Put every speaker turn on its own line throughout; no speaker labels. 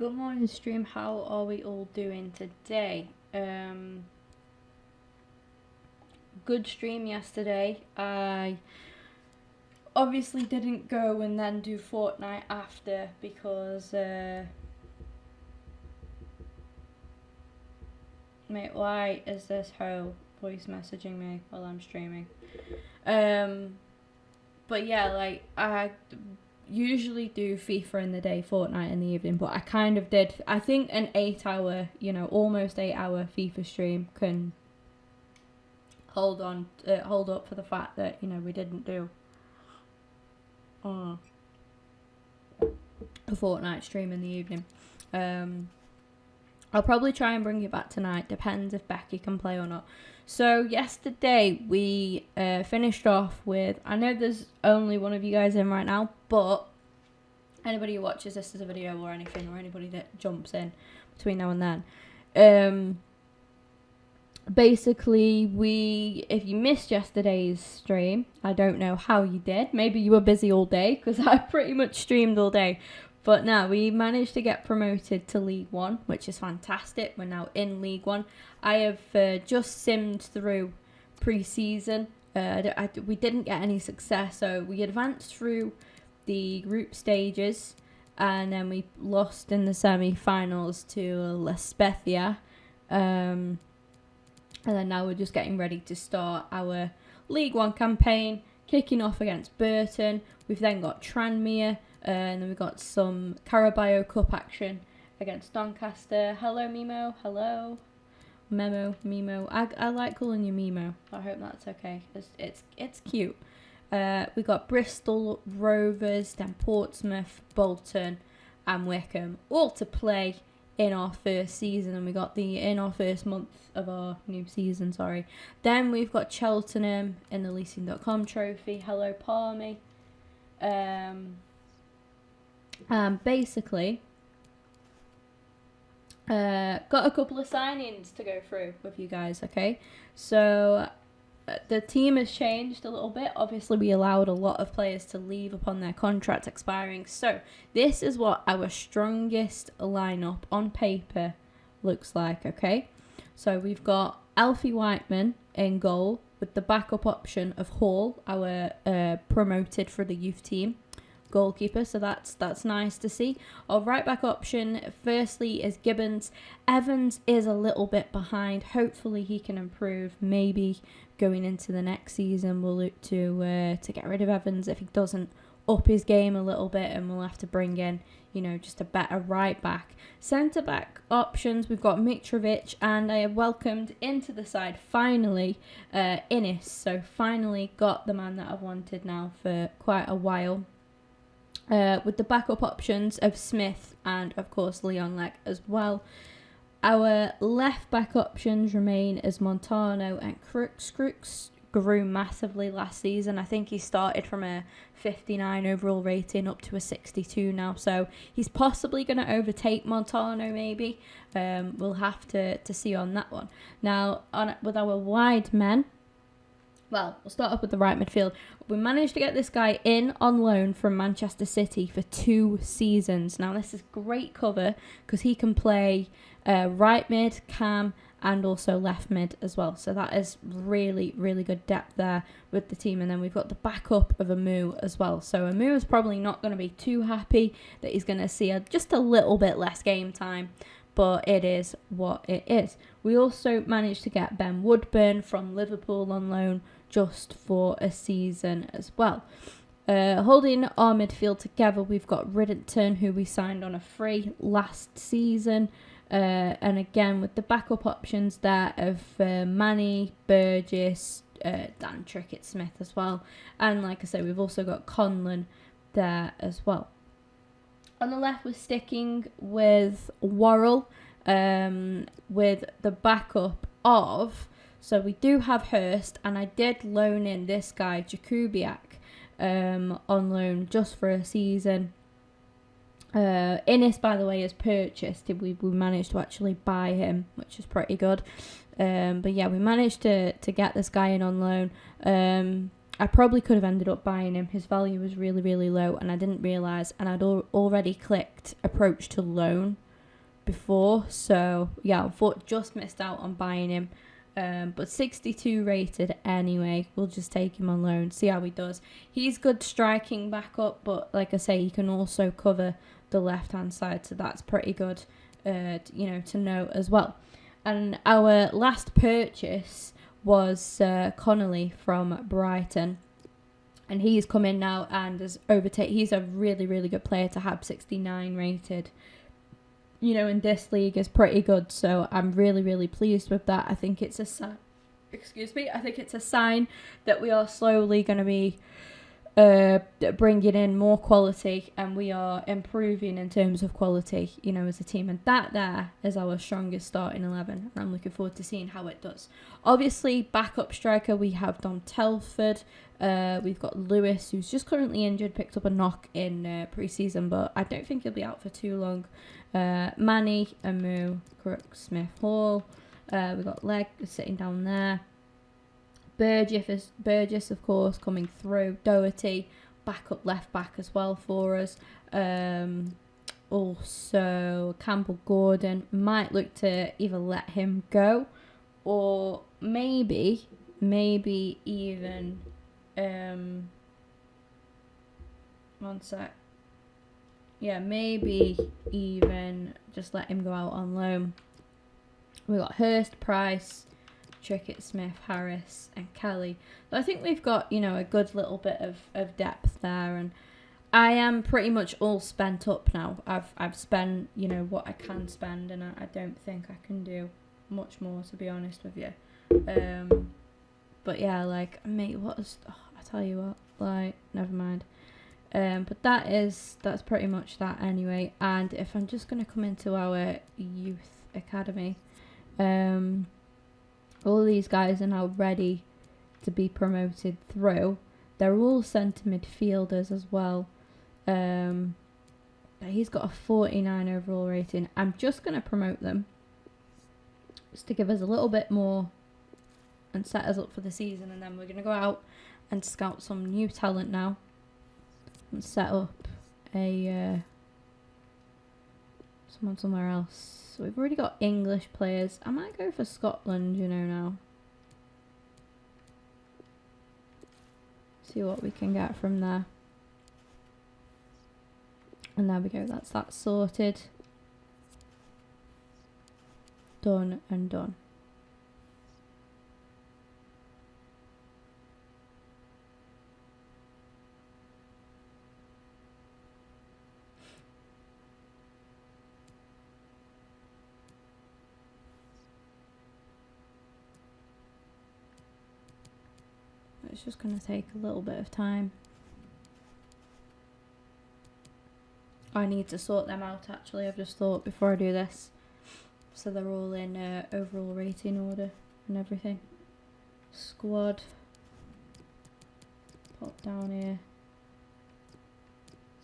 Good morning, stream. How are we all doing today? Good stream yesterday. I obviously didn't go and then do Fortnite after because mate, why is this hoe voice messaging me while I'm streaming? But yeah, like I usually do FIFA in the day, Fortnite in the evening, but I kind of did. I think an 8-hour, almost 8-hour FIFA stream can hold up for the fact that we didn't do a Fortnite stream in the evening. I'll probably try and bring it back tonight. Depends if Becky can play or not. So yesterday we finished off with, I know there's only one of you guys in right now, but anybody who watches this as a video or anything, or anybody that jumps in between now and then, basically if you missed yesterday's stream, I don't know how you did. Maybe you were busy all day, because I pretty much streamed all day. But now we managed to get promoted to League One, which is fantastic. We're now in League One. I have just simmed through pre-season. We didn't get any success, so we advanced through the group stages, and then we lost in the semi-finals to La Spezia. And then now we're just getting ready to start our League One campaign, kicking off against Burton. We've then got Tranmere, and then we've got some Carabao Cup action against Doncaster. Hello, Mimo. Hello. Mimo. I like calling you Mimo. I hope that's okay. It's cute. We got Bristol Rovers, then Portsmouth, Bolton, and Wickham, all to play in our first season, and we got in our first month of our new season. Then we've got Cheltenham in the Leasing.com trophy. Hello, Palmy. Basically, got a couple of signings to go through with you guys. Okay, so the team has changed a little bit. Obviously, we allowed a lot of players to leave upon their contract expiring. So this is what our strongest lineup on paper looks like, okay? So we've got Alfie Whiteman in goal with the backup option of Hall, our promoted for the youth team goalkeeper, so that's nice to see. Our right back option firstly is Gibbons. Evans is a little bit behind. Hopefully he can improve. Maybe going into the next season we'll look to get rid of Evans if he doesn't up his game a little bit, and we'll have to bring in just a better right back. Centre back options, we've got Mitrovic, and I have welcomed into the side finally Innes. So finally got the man that I've wanted now for quite a while. With the backup options of Smith and, of course, Leon Leck as well. Our left back options remain as Montano and Crooks. Crooks grew massively last season. I think he started from a 59 overall rating up to a 62 now. So he's possibly going to overtake Montano maybe. We'll have to see on that one. Now, with our wide men, well, we'll start off with the right midfield. We managed to get this guy in on loan from Manchester City for 2 seasons. Now, this is great cover because he can play right mid, cam, and also left mid as well. So that is really, really good depth there with the team. And then we've got the backup of Amu as well. So Amu is probably not going to be too happy that he's going to see just a little bit less game time, but it is what it is. We also managed to get Ben Woodburn from Liverpool on loan just for a season as well. Holding our midfield together, we've got Riddington, who we signed on a free last season. And again, with the backup options there of Manny, Burgess, Dan Trickett-Smith as well. And like I say, we've also got Conlon there as well. On the left, we're sticking with Worrell, with the backup of... So we do have Hurst, and I did loan in this guy, Jakubiak, on loan just for a season. Innes, by the way, is purchased. We managed to actually buy him, which is pretty good. But yeah, we managed to get this guy in on loan. I probably could have ended up buying him. His value was really, really low, and I didn't realise, and I'd already clicked approach to loan before. So yeah, I thought just missed out on buying him. But 62 rated anyway. We'll just take him on loan, see how he does. He's good striking backup, but like I say, he can also cover the left hand side, so that's pretty good, to know as well. And our last purchase was Connolly from Brighton, and he's come in now and has overtaken. He's a really, really good player to have, 69 rated. In this league is pretty good, so I'm really, really pleased with that. I think it's a sign. I think it's a sign that we are slowly going to be bringing in more quality, and we are improving in terms of quality, as a team. And that there is our strongest starting 11, and I'm looking forward to seeing how it does. Obviously, backup striker, we have Don Telford. We've got Lewis, who's just currently injured, picked up a knock in pre-season, but I don't think he'll be out for too long. Manny, Amu, Crook, Smith, Hall. We've got Leg sitting down there. Burgess, of course, coming through. Doherty, backup left back as well for us. Also, Campbell Gordon, might look to either let him go or maybe even one sec. Yeah, maybe even just let him go out on loan. We got Hurst, Price, Trickett, Smith, Harris, and Kelly. So I think we've got, a good little bit of depth there, and I am pretty much all spent up now. I've spent, what I can spend, and I don't think I can do much more, to be honest with you. But yeah, mate, I tell you what, never mind. But that's pretty much that anyway. And if I'm just going to come into our youth academy, all these guys are now ready to be promoted through. They're all centre midfielders as well. He's got a 49 overall rating. I'm just going to promote them just to give us a little bit more and set us up for the season. And then we're going to go out and scout some new talent now and set up someone somewhere else. So we've already got English players. I might go for Scotland, now. See what we can get from there. And there we go. That's that sorted. Done and done. It's just going to take a little bit of time. I need to sort them out, actually. I've just thought before I do this. So they're all in overall rating order and everything. Squad. Pop down here.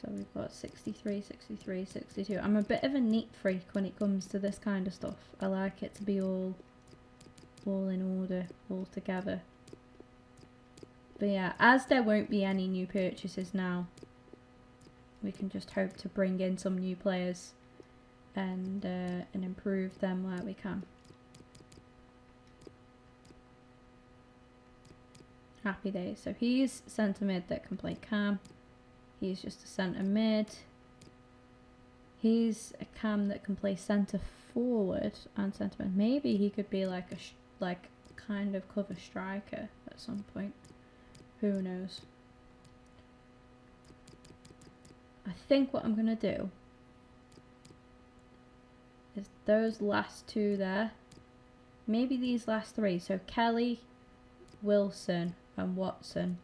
So we've got 63, 63, 62. I'm a bit of a neat freak when it comes to this kind of stuff. I like it to be all in order, all together. But yeah, as there won't be any new purchases now, we can just hope to bring in some new players and improve them where we can. Happy days. So he's centre mid that can play cam. He's just a centre mid. He's a cam that can play centre forward and centre mid. Maybe he could be like a kind of cover striker at some point. Who knows? I think what I'm going to do is those last two there. Maybe these last three. So Kelly, Wilson and Watson.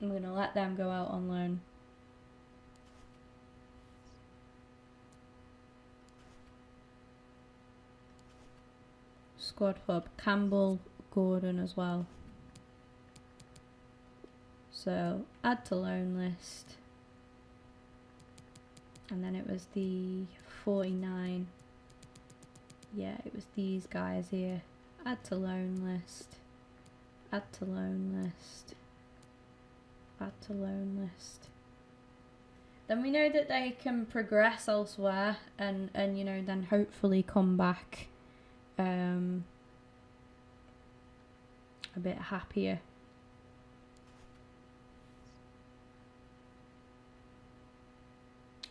I'm going to let them go out on loan. Squad hub. Campbell, Gordon as well. So add to loan list. And then it was the 49. Yeah, it was these guys here. Add to loan list. Add to loan list. Add to loan list. then we know that they can progress elsewhere and you know, then hopefully come back a bit happier.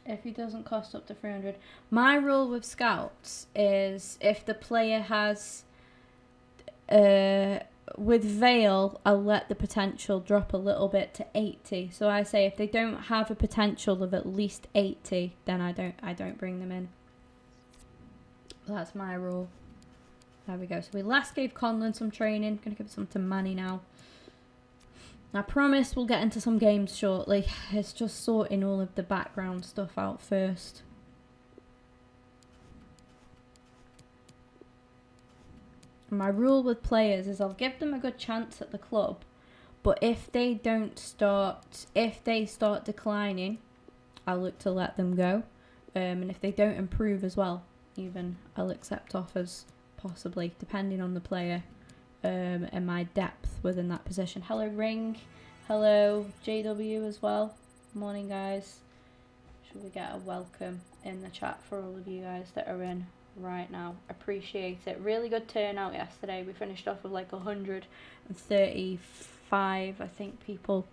If he doesn't cost up to 300. My rule with scouts is if the player has with Vale, I'll let the potential drop a little bit to 80. So I say if they don't have a potential of at least 80, then I don't bring them in. That's my rule. There we go. So we last gave Conlon some training. Gonna give some to Manny now. I promise we'll get into some games shortly. It's just sorting all of the background stuff out first. My rule with players is I'll give them a good chance at the club, but if they start declining, I'll look to let them go. And if they don't improve as well, even I'll accept offers, possibly, depending on the player and my depth within that position. Hello Ring, hello JW as well. Morning guys. Should we get a welcome in the chat for all of you guys that are in right now? Appreciate it. Really good turnout yesterday. We finished off with like 135 I think people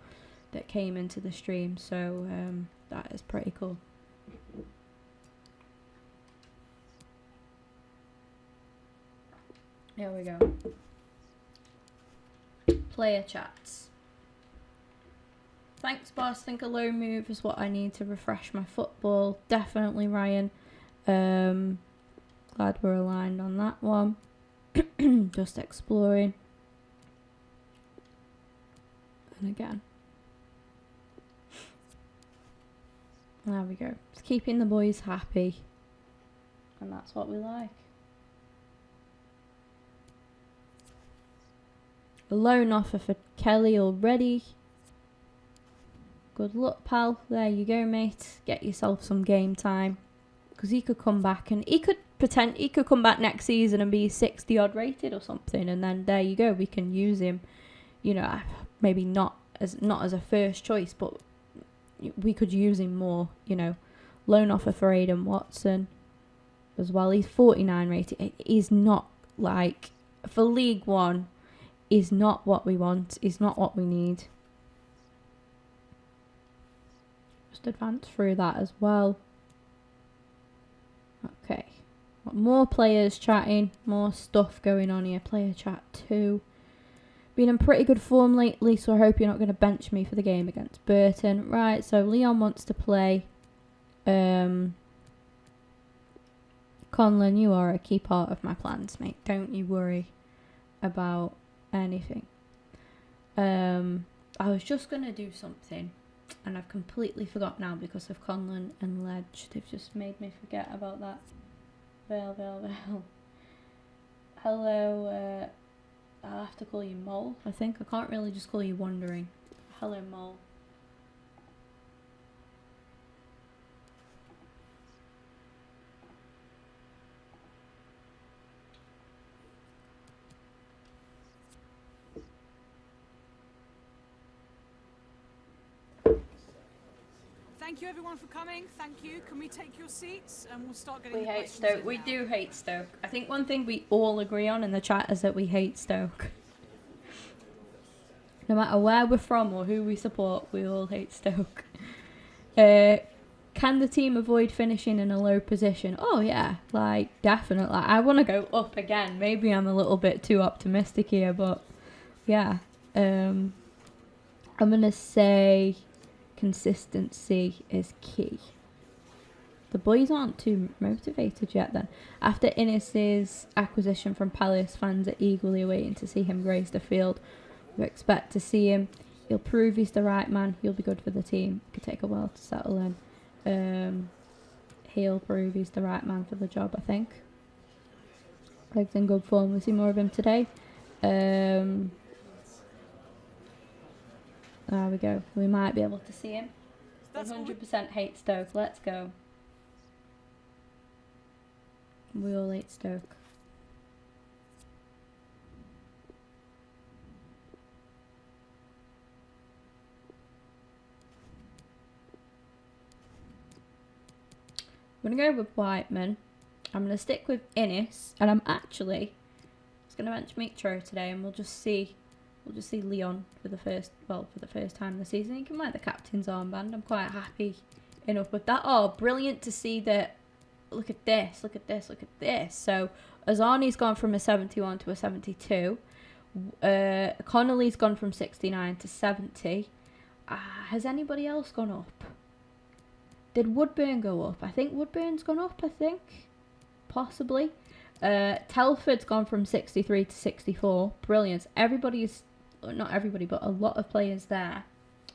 that came into the stream, so that is pretty cool. Here we go. Player chats. Thanks boss, think a low move is what I need to refresh my football. Definitely Ryan. Glad we're aligned on that one. Just exploring. And again. There we go. It's keeping the boys happy. And that's what we like. A loan offer for Kelly already. Good luck, pal. There you go, mate. Get yourself some game time. Because he could come back and he could come back next season and be 60 odd rated or something, and then there you go, we can use him, you know, maybe not as a first choice, but we could use him more, you know. Loan offer for Aiden Watson as well. He's 49 rated. He's not, like, for League One, is not what we want, is not what we need. Just advance through that as well. Okay. More players chatting, more stuff going on here. Player chat 2. Been in pretty good form lately, so I hope you're not going to bench me for the game against Burton. Right, so Leon wants to play. Conlon, you are a key part of my plans, mate. Don't you worry about anything. I was just going to do something, and I've completely forgot now because of Conlon and Ledge. They've just made me forget about that. Vale. Hello, I'll have to call you Mole, I think. I can't really just call you Wandering. Hello, Mole.
Thank you everyone for coming. Thank you. Can we take your seats and we'll start getting
We
the
hate
questions
Stoke. We do hate Stoke. I think one thing we all agree on in the chat is that we hate Stoke. No matter where we're from or who we support, we all hate Stoke. Can the team avoid finishing in a low position? Oh yeah, like definitely. I want to go up again. Maybe I'm a little bit too optimistic here, but yeah. I'm gonna say consistency is key. The boys aren't too motivated yet then. After Innes's acquisition from Palace, fans are eagerly waiting to see him grace the field. We expect to see him. He'll prove he's the right man. He'll be good for the team. It could take a while to settle in. He'll prove he's the right man for the job, I think. Legs in good form. We'll see more of him today. There we go. We might be able to see him. 100% hate Stoke. Let's go. We all hate Stoke. I'm going to go with Whiteman. I'm going to stick with Innis. And I'm actually just going to bench Mitro today. And we'll just see Leon for the first time this season. He can wear the captain's armband. I'm quite happy enough with that. Oh, brilliant to see that. Look at this. Look at this. Look at this. So Azani's gone from a 71 to a 72. Connolly's gone from 69 to 70. Has anybody else gone up? Did Woodburn go up? I think Woodburn's gone up, I think. Possibly. Telford's gone from 63 to 64. Brilliant. Not everybody, but a lot of players there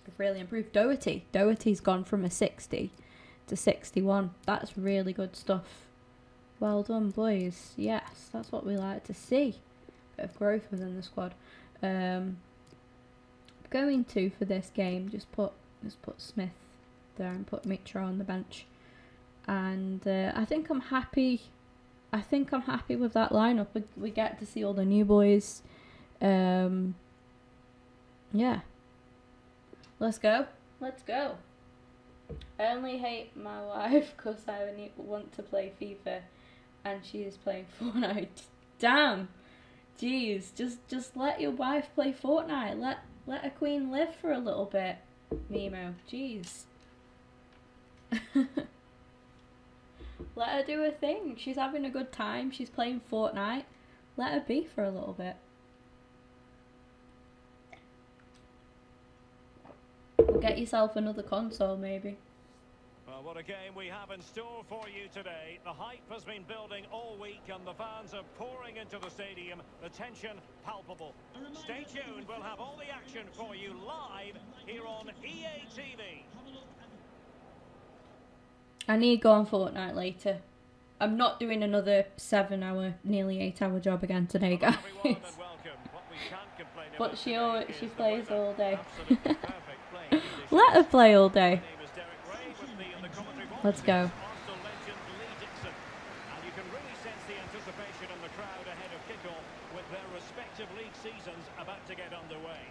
have really improved. Doherty's gone from a 60 to 61. That's really good stuff. Well done, boys. Yes, that's what we like to see. Bit of growth within the squad. Going to for this game, just put Smith there and put Mitra on the bench, and I think I'm happy. I think I'm happy with that lineup. We get to see all the new boys. Yeah, let's go. Let's go. I only hate my wife because I only want to play FIFA, and she is playing Fortnite. Damn. Jeez, just let your wife play Fortnite. Let a queen live for a little bit, Mimo. Jeez. Let her do her thing. She's having a good time. She's playing Fortnite. Let her be for a little bit. Get yourself another console, maybe.
Well, what a game we have in store for you today. The hype has been building all week and the fans are pouring into the stadium. The tension palpable. Stay tuned, we'll have all the action for you live here on EA TV.
I need to go on Fortnite later. I'm not doing another 7-hour, nearly 8-hour job again today, guys. But she plays all day. Let her play all day. Let's go.
And you can really sense the anticipation in the crowd ahead of kickoff with their respective league seasons about to get underway.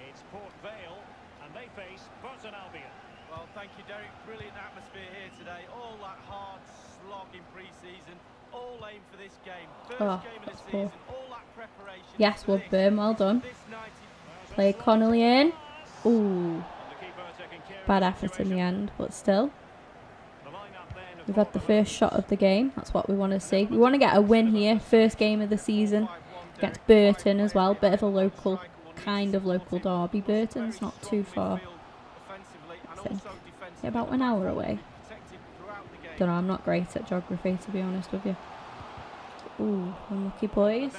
It's Port Vale and they face Burton Albion.
Well, thank you, Derek. Brilliant atmosphere here today. All that hard slog in pre-season. All aim for this game. First game of the season. All that preparation.
Yes, Woodburn, well done. Play Connolly in. Ooh. Bad effort in the end, but still. We've had the first shot of the game. That's what we want to see. We want to get a win here. First game of the season against Burton as well. Bit of a local, kind of local derby. Burton's not too far. I think. About an hour away. Don't know, I'm not great at geography, to be honest with you. Ooh, unlucky boys.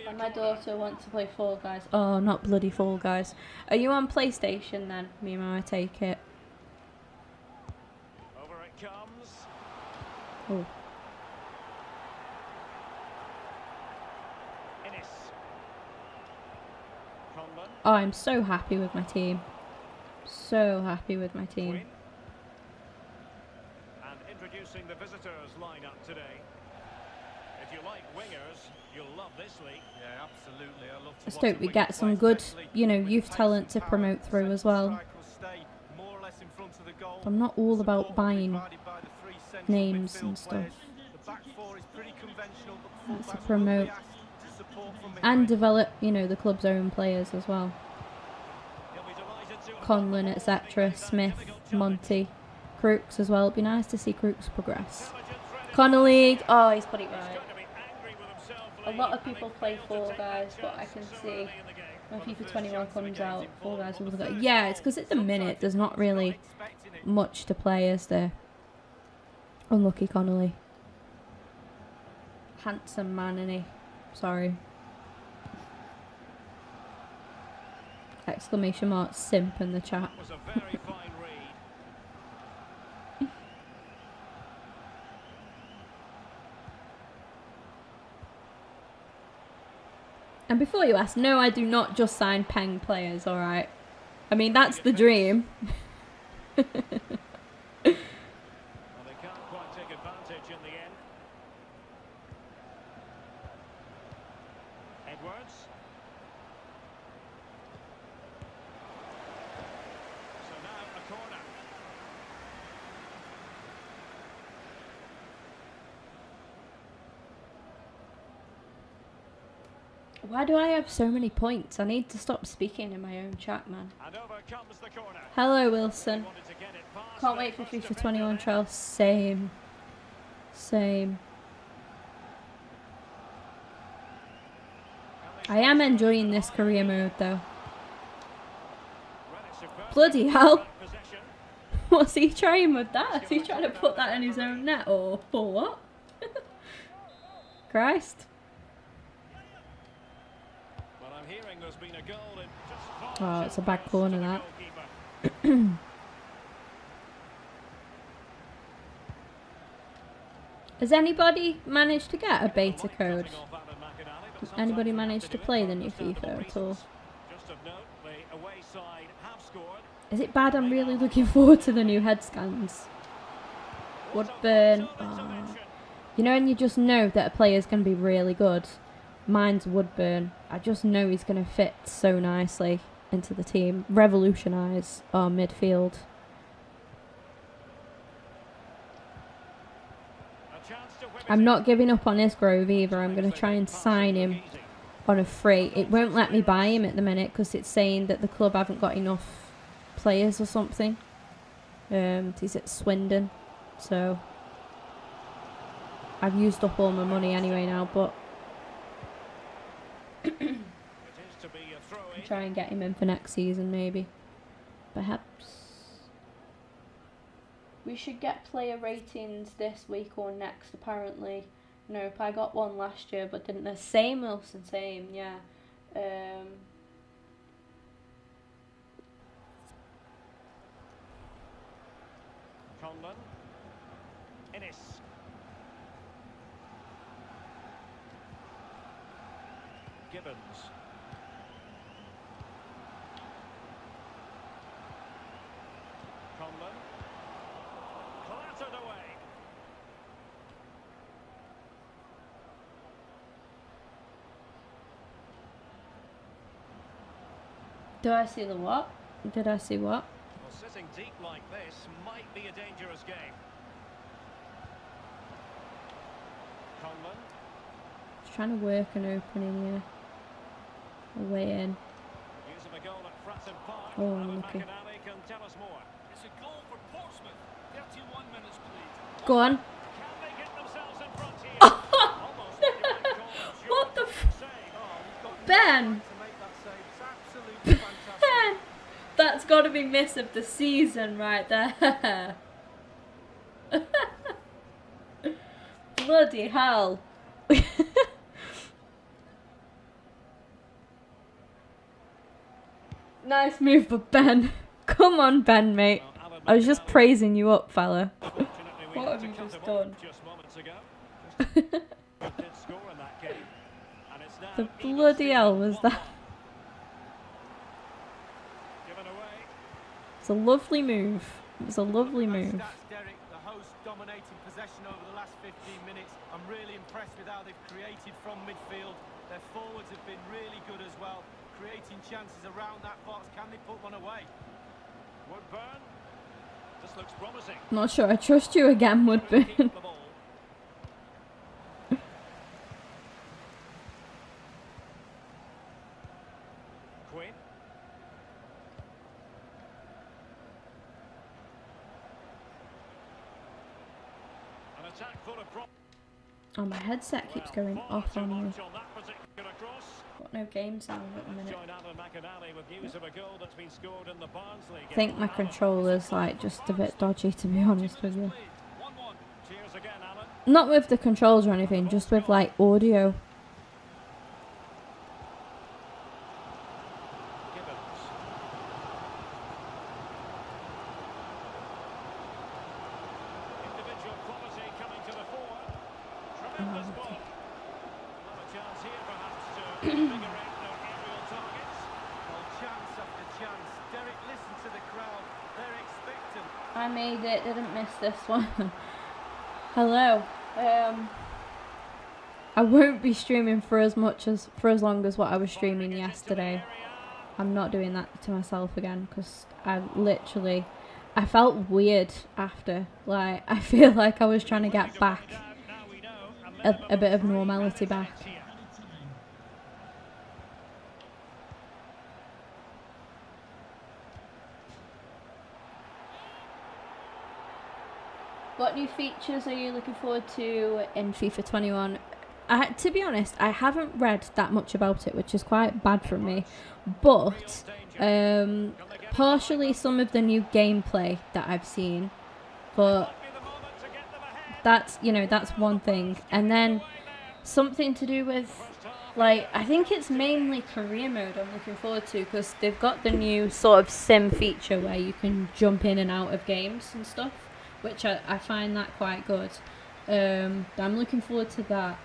And my daughter wants to play Fall Guys. Oh, not bloody Fall Guys. Are you on PlayStation then, Mimo? I take it. Oh. Oh, I'm so happy with my team. So happy with my team.
And introducing the visitors lineup today. If you like wingers, you'll love this league. Yeah, absolutely. I love to
Just hope we get some good, youth talent to promote through as well. I'm not all about buying names and stuff. To promote and develop, the club's own players as well. Conlon, etc., Smith, Monty, Crooks as well. It'd be nice to see Crooks progress. Connolly, oh, he's put it right. A lot of people play Fall Guys, but I can see when FIFA 21 comes out, Fall Guys will go. Yeah, it's because at the minute there's not really much to play, is there? Unlucky Connolly. Handsome man, innit? Sorry. Exclamation mark simp in the chat. And before you ask, no, I do not just sign Peng players, alright? I mean, that's the dream. Why do I have so many points? I need to stop speaking in my own chat, man.
And over comes the corner.
Hello, Wilson.
Wanted to get it past
Can't
the
wait for
first
FIFA
defender
21
there.
trial. Same. Same. I am enjoying this career mode, though. Bloody hell. What's he trying with that? Is he trying to put that in his own net or for what? Christ.
Well, I'm hearing there's been a goal in just
Oh, it's a back corner,
to the
that.
goalkeeper.
Has anybody managed to get a beta code? Anybody managed to play the new FIFA at all?
Just of note, the away side have scored.
Is it bad? I'm really looking forward to the new head scans. Woodburn. Oh. You know, and you just know that a player's going to be really good. Mine's Woodburn. I just know he's going to fit so nicely into the team. Revolutionise our midfield. I'm not giving up on Isgrove either. I'm going to try and sign him on a free. It won't let me buy him at the minute because it's saying that the club haven't got enough players or something. He's at Swindon, so I've used up all my money anyway now, but
It is to be a throw
I'll
in.
try and get him in for next season maybe. Perhaps. We should get player ratings this week or next, apparently. Nope, I got one last year, but didn't. The same, Wilson, same, yeah.
Conlon. Innes. Gibbons. Conlon. Clattered away.
Do I see the what? Did I see what?
Well, sitting deep like this might be a dangerous game. Conlon.
Just trying to work an opening here. A way in.
Use of a goal at Fratton Park.
Oh,
Alan
lucky.
McInally can tell us more.
It's a goal for Portsmouth. 31 minutes played.
Go on.
Can they get themselves in front here? Almost like you might call a
What the
short save.
Ben!
To make that save. It's absolutely fantastic.
That's got to be miss of the season right there. Bloody hell. Nice move for Ben. Come on, Ben, mate.
Well, Alan
I was just
McInally,
praising you up, fella.
unfortunately, we
What
had
have
to
you
cut
just
him
done?
off just moments ago. Just did score in that game. And it's now
The
even
bloody
Steven,
hell was
1-1.
that?
Given away.
It's a lovely move. It was a lovely
Nice
move.
stats, Derek. The host dominating possession over the last 15 minutes. I'm really impressed with how they've created from midfield. Their forwards have been really good as well, creating chances around that box. Can they put one away?
Woodburn. This looks promising.
Not sure I trust you again, Woodburn.
Keep the ball. Quinn. An attack full of pro-
Oh, my headset keeps going
Well,
off
far too
on me.
much on that particular cross.
Got no game sound at the
Let's
minute.
join Alan McInally with news of a goal that's been scored in the Barnsley game.
I think my controller's like just a bit dodgy, to be honest with you.
1-1.
Cheers again, Alan.
Not with the controls or anything, just with like audio.
Gibbons. Individual quality coming to the fore. Tremendous
Oh,
ball. Well, a chance here perhaps to invigorate their aerial targets.
Well, chance after chance. Derek, listen to the crowd. They're expectant.
I made it, didn't miss this one. Hello. I won't be streaming for as long as what I was streaming yesterday. I'm not doing that to myself again because I felt weird after. Like, I feel like I was trying to get back a bit of normality back. What new features are you looking forward to in FIFA 21? To be honest, I haven't read that much about it, which is quite bad for me. But partially some of the new gameplay that I've seen, but that's one thing. And then something to do with, like, I think it's mainly career mode I'm looking forward to, because they've got the new sort of sim feature where you can jump in and out of games and stuff, which I find that quite good. I'm looking forward to that.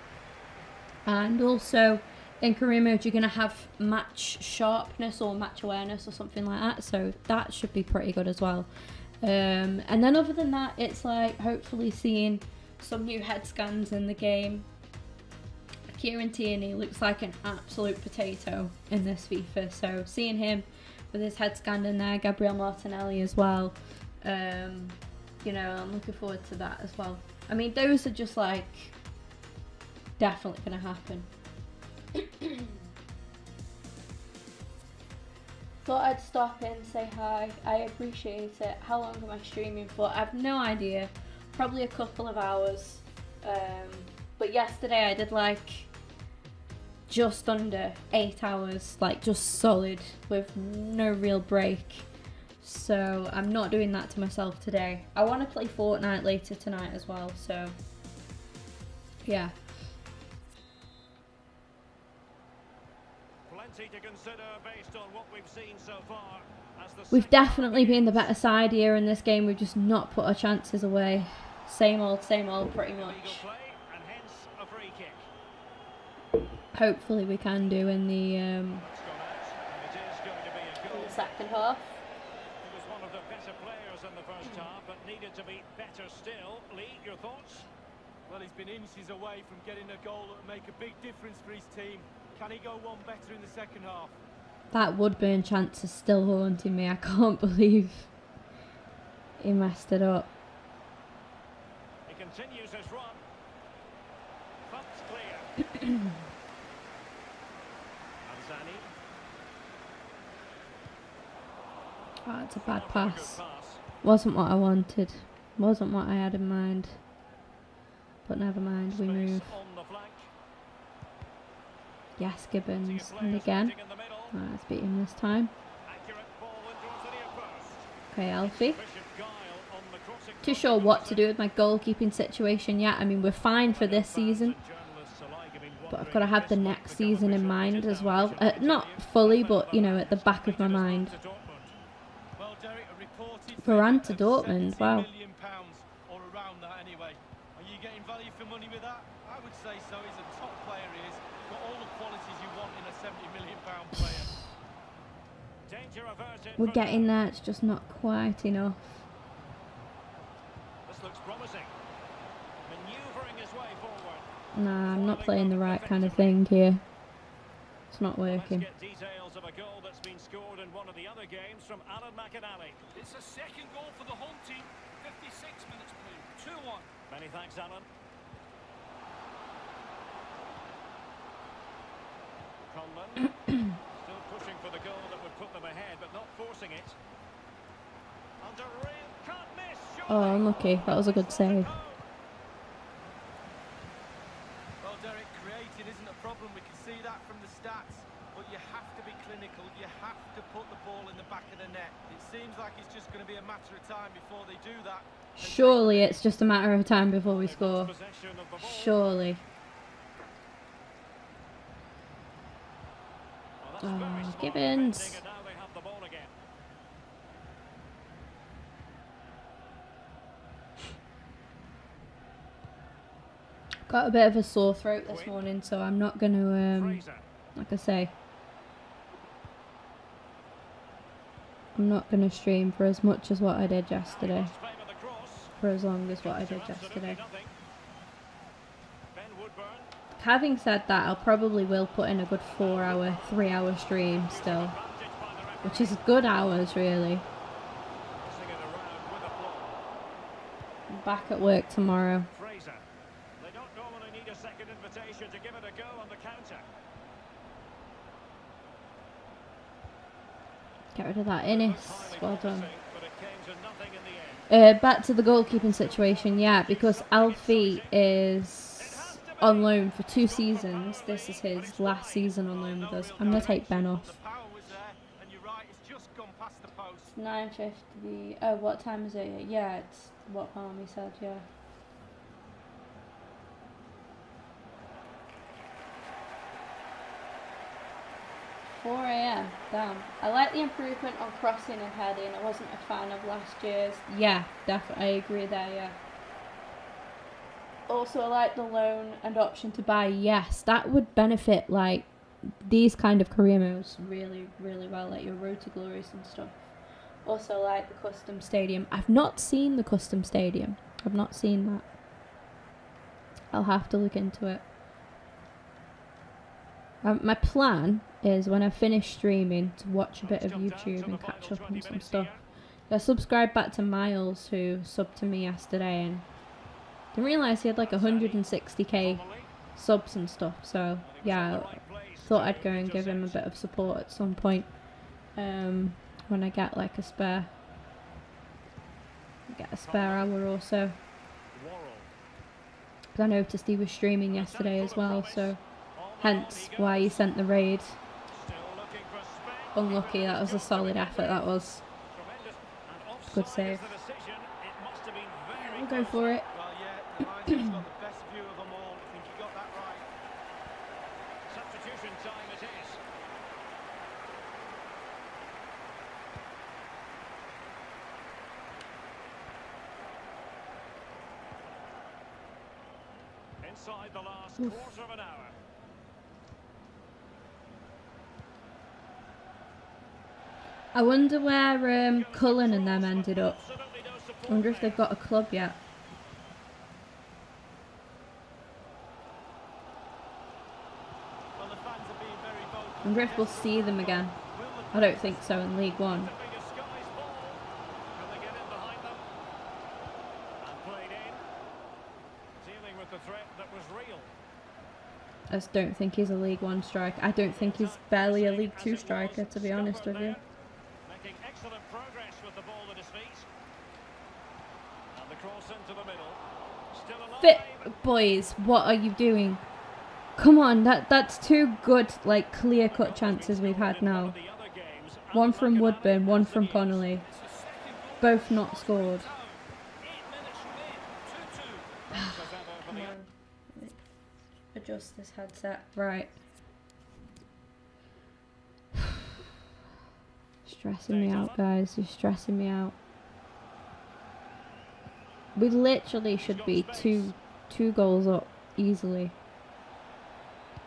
And also, in career mode, you're going to have match sharpness or match awareness or something like that. So that should be pretty good as well. And then other than that, it's like hopefully seeing some new head scans in the game. Kieran Tierney looks like an absolute potato in this FIFA. So seeing him with his head scan in there, Gabriel Martinelli as well. I'm looking forward to that as well. I mean, those are just like definitely going to happen. Thought I'd stop in, say hi. I appreciate it. How long am I streaming for? I have no idea. Probably a couple of hours. But yesterday I did like just under 8 hours, like just solid with no real break. So I'm not doing that to myself today. I want to play Fortnite later tonight as well, so yeah.
Plenty to consider based on what we've seen so far.
We've definitely been the better side here in this game. We've just not put our chances away. Same old, pretty much. Hopefully we can do in the second half.
He was one of the better players in the first half, but needed to be better still. Lee, your thoughts?
Well, he's been inches away from getting a goal that would make a big difference for his team. Can he go one better in the second half?
That Woodburn chance is still haunting me. I can't believe he messed it up.
He continues his run. Bumps clear. Anzani.
Oh, it's a bad pass. Wasn't what I wanted. Wasn't what I had in mind. But never mind, we move. Yes, Gibbons. And again. Let's beat him this time. Okay, Alfie. Too sure what to do with my goalkeeping situation yet. I mean, we're fine for this season. But I've got to have the next season in mind as well. Not fully, but, at the back of my mind. Varane to Dortmund, wow.
Or around that anyway. Are you getting value for money with that? I would say so. He's a top player, he is. Got all the qualities you want in a £70 million player.
We're getting there, it's just not quite enough.
This looks promising. Maneuvering his way forward.
Nah, I'm not playing the right kind of thing here. It's not working.
Let's get details of a goal that's been scored in one of the other games from Alan McInally.
It's a second goal for the home team. 56 minutes played. 2-1.
Many thanks, Alan. Conlon still pushing for the goal that would put them ahead, but not forcing it. Under real can't miss.
Oh, unlucky. That was a good save.
Well, Derek, creating isn't a problem. We can see that from the stats. But you have to be clinical. You have to put the ball in the back of the net. It seems like it's just going to be a matter of time before they do that.
Surely it's just a matter of time before we score. Surely. Oh, Gibbons. Got a bit of a sore throat this morning, so I'm not going to, like I say, I'm not going to stream for as much as what I did yesterday. For as long as what I did yesterday. Having said that, I'll probably will put in a good 4-hour, 3-hour stream still. Which is good hours, really. I'm back at work tomorrow.
They don't normally need a second invitation to give it a go on the counter.
Get rid of that Innis. Well done.
But it came to nothing in the end.
Back to the goalkeeping situation, yeah, because Alfie is on loan for 2 seasons. This is his last season on loan with us. I'm going to take Ben off.
The power was there, and you're right, it's just gone past the post.
It's 9:50. Oh, what time is it? Yeah, it's what Palmy said, yeah. $4 a.m. Damn. I like the improvement on crossing and heading. I wasn't a fan of last year's. Yeah, definitely. I agree there, yeah. Also, I like the loan and option to buy. Yes, that would benefit, like, these kind of career modes really, really well, like your Road to Glories and stuff. Also, like the custom stadium. I've not seen the custom stadium. I've not seen that. I'll have to look into it. My plan is when I finish streaming to watch a bit of YouTube and catch up on some stuff. I subscribed back to Miles, who subbed to me yesterday, and didn't realise he had like 160k subs and stuff. So yeah, I thought I'd go and give him a bit of support at some point when I get like a spare hour or so. Because I noticed he was streaming yesterday as well, so hence why he sent the raid. Unlucky, that was a solid effort, that was. Good save. We'll go for it.
Well, yeah, the linesman's got the best view of them all. I think he got that right.
Substitution time it is. Inside the last quarter of an hour.
I wonder where Cullen and them ended up. I wonder if they've got a club yet.
Well, the fans are being very vocal.
I wonder if we'll see them again. I don't think so in League One. I just don't think he's a League One striker. I don't think he's barely a League Two striker, to be honest with you.
Making excellent progress with the ball at his feet. And the cross into the middle. Still alive.
Fit boys, what are you doing? Come on, that's 2 good, like, clear-cut chances we've had now. One from Woodburn, one from Connolly. Both not scored. Come on. Adjust this headset. Right. Stressing me out, guys. You're stressing me out. We literally should be two goals up easily.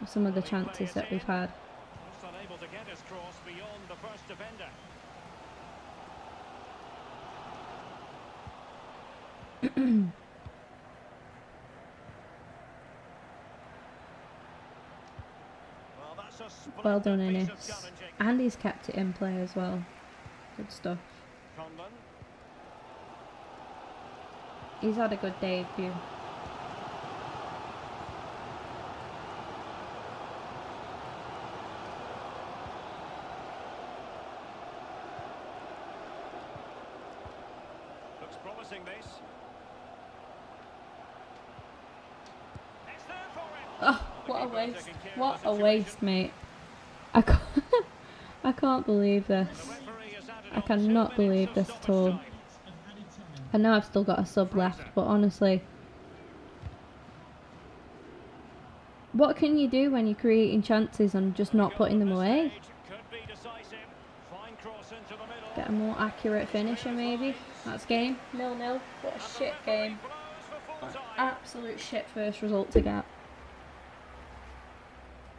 With some of the chances that we've had.
Just unable to get his cross beyond the first defender. Well, that's a splendid
Well done,
piece
Ennis.
of challenging.
And he's kept it in play as well. Good stuff.
Conlon.
He's had a good debut.
Looks promising, this. It's there for him.
Oh, what a waste. What a waste, mate. I can't, I can't believe this.
The referee has added
I
on 2
cannot
minutes
believe
of
this
stoppage
at all.
time.
I know I've still got a sub left, but honestly. What can you do when you're creating chances and just not putting them away?
Could be decisive. Fine cross into the middle.
Get a more accurate finisher maybe. That's game. 0-0. What a shit game.
Blows for full time.
Absolute shit first result to get.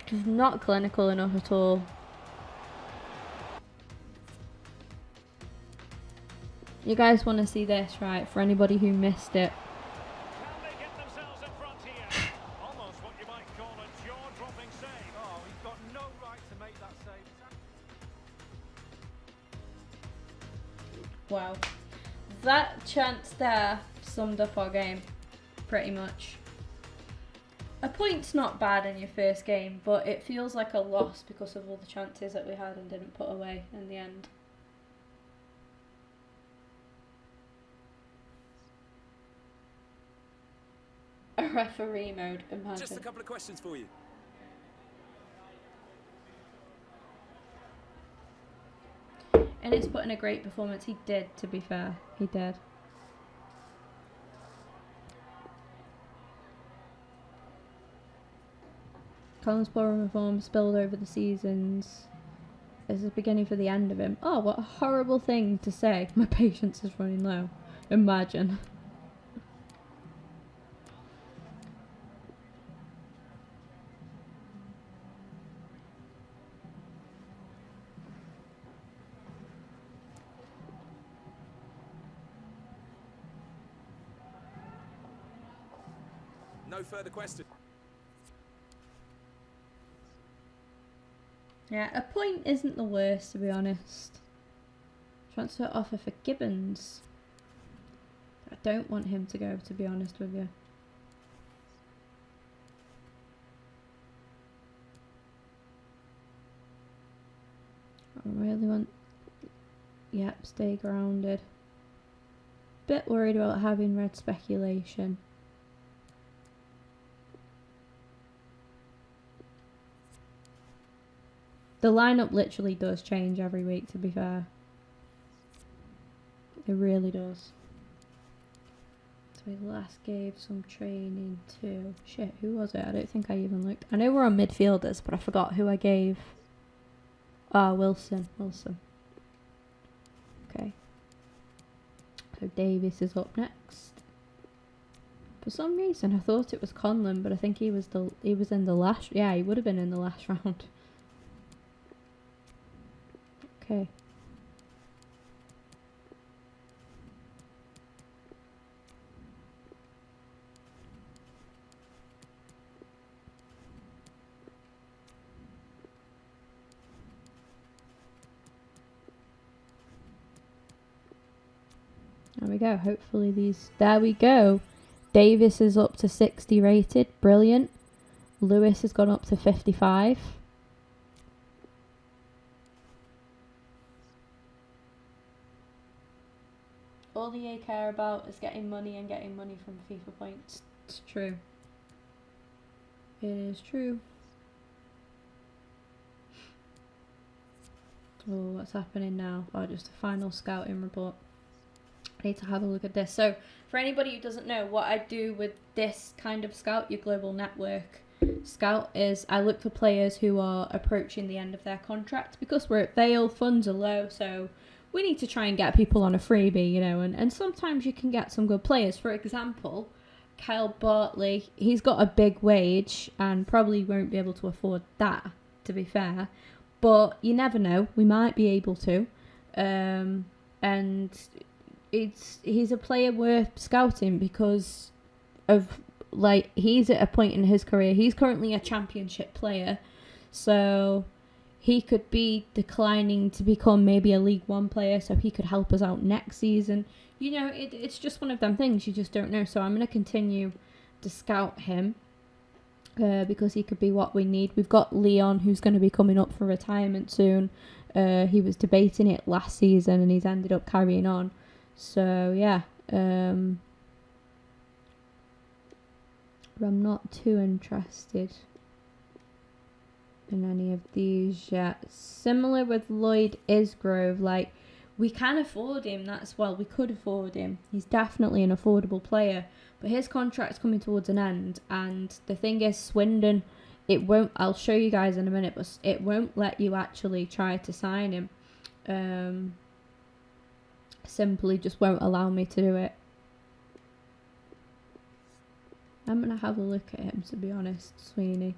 Just not clinical enough at all. You guys want to see this, right? For anybody who missed it.
Can they get themselves in front here? Almost what you might call a jaw-dropping save.
Oh, he's got no right to make that save.
Wow. That chance there summed up our game, pretty much. A point's not bad in your first game, but it feels like a loss because of all the chances that we had and didn't put away in the end. A referee mode,
Just a
imagine.
couple of questions for you.
And it's put in a great performance. He did, to be fair. He did. Colin's ballroom reform spilled over the seasons. It's the beginning for the end of him. Oh, what a horrible thing to say. My patience is running low. Imagine.
No further questions.
Yeah, a point isn't the worst, to be honest. Transfer offer for Gibbons. I don't want him to go, to be honest with you. I really want... Yep, stay grounded. Bit worried about having red speculation. The lineup literally does change every week, to be fair. It really does. So we last gave some training to... Shit, who was it? I don't think I even looked. I know we're on midfielders, but I forgot who I gave. Ah, Wilson. Okay. So Davis is up next. For some reason, I thought it was Conlon, but I think he was in the last... Yeah, he would have been in the last round. Okay. There we go. Hopefully these... There we go. Davis is up to 60 rated. Brilliant. Lewis has gone up to 55. All the EA care about is getting money and getting money from FIFA points. It's true. It is true. Oh, what's happening now? Oh, just a final scouting report. I need to have a look at this. So, for anybody who doesn't know, what I do with this kind of scout, your global network scout, is I look for players who are approaching the end of their contract. Because we're at Vale, funds are low, so we need to try and get people on a freebie, you know, and sometimes you can get some good players. For example, Kyle Bartley, he's got a big wage and probably won't be able to afford that, to be fair. But you never know, we might be able to. And he's a player worth scouting because of, like, he's at a point in his career, he's currently a championship player, so he could be declining to become maybe a League One player, so he could help us out next season. You know, it's just one of them things, you just don't know. So I'm going to continue to scout him because he could be what we need. We've got Leon, who's going to be coming up for retirement soon. He was debating it last season and he's ended up carrying on. So yeah, I'm not too interested in any of these yet. Similar with Lloyd Isgrove, like, we can afford him. We could afford him. He's definitely an affordable player, but his contract's coming towards an end, and the thing is, Swindon, it won't, I'll show you guys in a minute, but it won't let you actually try to sign him. Simply just won't allow me to do it. I'm gonna have a look at him, to be honest, Sweeney.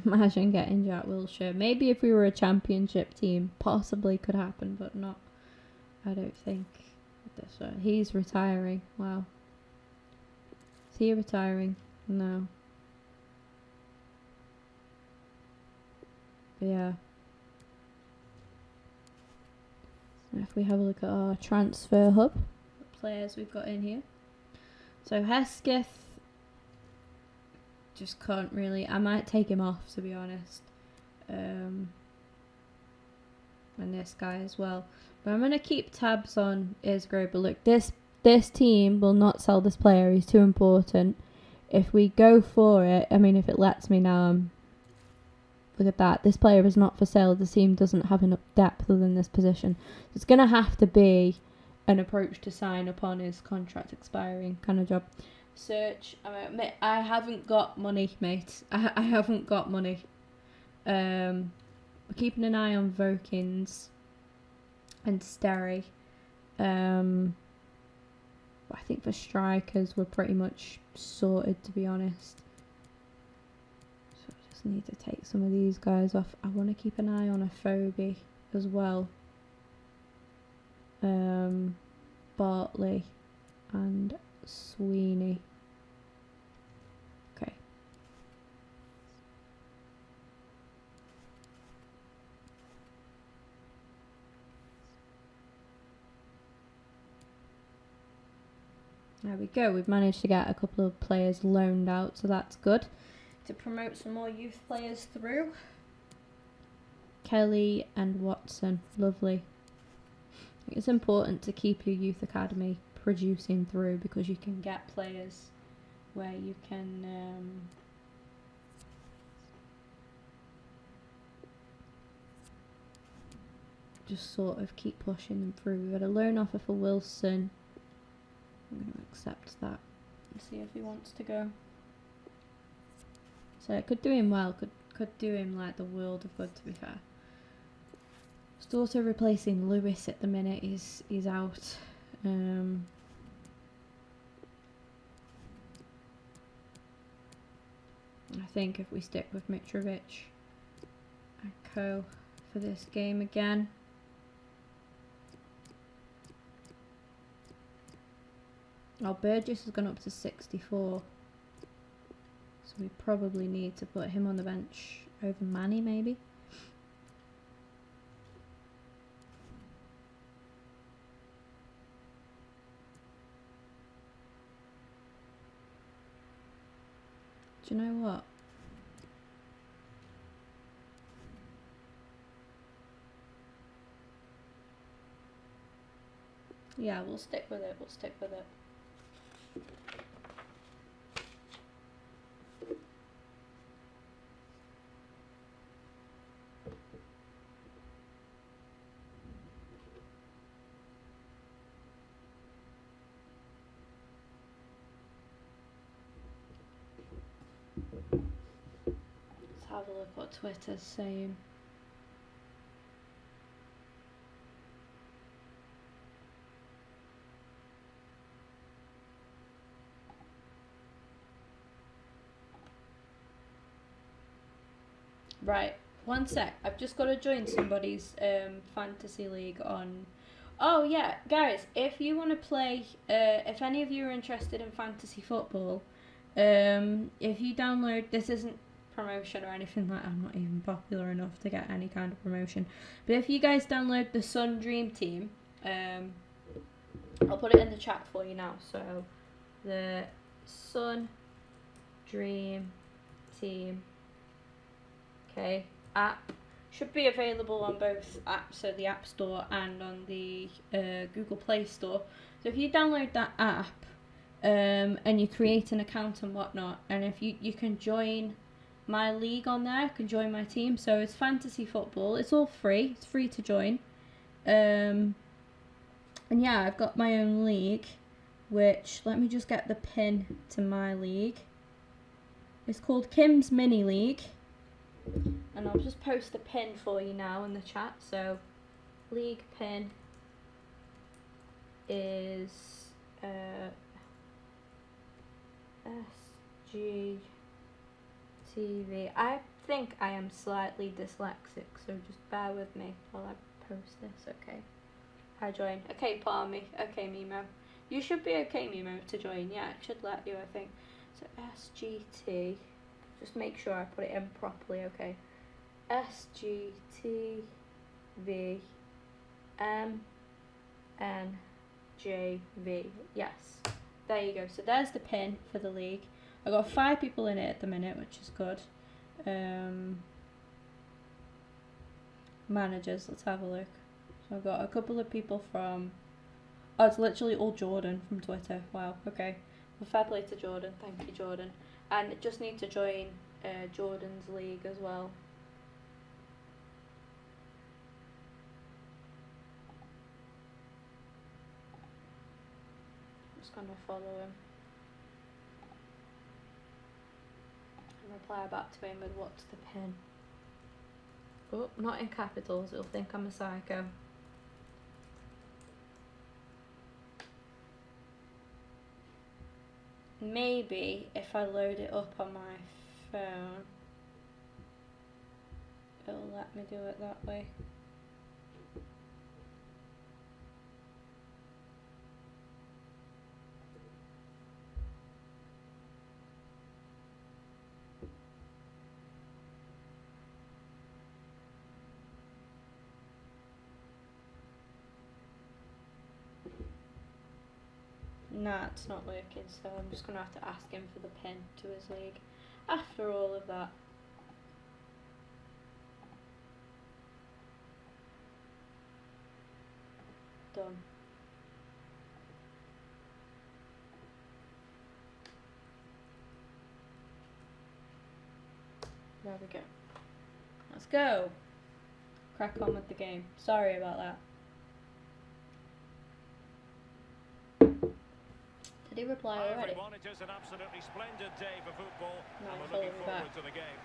Imagine getting Jack Wilshere. Maybe if we were a championship team, possibly could happen, but not. I don't think. This one. He's retiring. Wow. Is he retiring? No. But yeah. If we have a look at our transfer hub, the players we've got in here. So Hesketh, just can't really. I might take him off, to be honest. And this guy as well. But I'm gonna keep tabs on Isgro. But look, this team will not sell this player. He's too important. If we go for it, I mean, if it lets me now, look at that. This player is not for sale. The team doesn't have enough depth within this position. So it's gonna have to be an approach to sign upon his contract expiring kind of job. Search. I haven't got money, mate. I haven't got money. We're keeping an eye on Vokins and Sterry. I think for strikers we're pretty much sorted, to be honest. So I just need to take some of these guys off. I want to keep an eye on a Phobie as well. Bartley and Sweeney. Okay. There we go. We've managed to get a couple of players loaned out, so that's good. To promote some more youth players through. Kelly and Watson. Lovely. It's important to keep your youth academy producing through, because you can get players where you can just sort of keep pushing them through. We've got a loan offer for Wilson. I'm going to accept that and see if he wants to go. So it could do him well, could do him like the world of good, to be fair. Just also replacing Lewis at the minute. He's out. I think if we stick with Mitrovic and co for this game again. Oh, Burgess has gone up to 64. So we probably need to put him on the bench over Manny, maybe. Do you know what? Yeah, we'll stick with it. We'll stick with it. Let's have a look what Twitter's saying. Right, one sec. I've just got to join somebody's fantasy league on. Oh yeah, guys, if you want to play, if any of you are interested in fantasy football, if you download, this isn't promotion or anything like that. I'm not even popular enough to get any kind of promotion. But if you guys download the Sun Dream Team, I'll put it in the chat for you now. So the Sun Dream Team. Okay, app should be available on both apps, so the App Store and on the Google Play Store. So if you download that app and you create an account and whatnot, and if you can join my league on there, can join my team. So it's fantasy football. It's all free. It's free to join. And yeah, I've got my own league, which, let me just get the pin to my league. It's called Kim's Mini League. And I'll just post a pin for you now in the chat. So, league pin is SGTV. I think I am slightly dyslexic, so just bear with me while I post this. Okay, I join. Okay, Palmy. Okay, Mimo. You should be okay, Mimo, to join. Yeah, it should let you, I think. So SGT. Just make sure I put it in properly, okay. SGTV NJV. Yes. There you go. So there's the pin for the league. I've got 5 people in it at the minute, which is good. Managers, let's have a look. So I've got a couple of people from... Oh, it's literally all Jordan from Twitter. Wow, okay. Well, fair play to Jordan. Thank you, Jordan. And just need to join Jordan's league as well. Just gonna follow him. And reply back to him with what's the pin. Oh, not in capitals, it'll think I'm a psycho. Maybe if I load it up on my phone, it'll let me do it that way. Nah, it's not working, so I'm just going to have to ask him for the pin to his league after all of that. Done. There we go. Let's go. Crack on with the game. Sorry about that. Did he reply already?
Everyone, it is an absolutely splendid day for football.
No,
And we're looking forward to the game.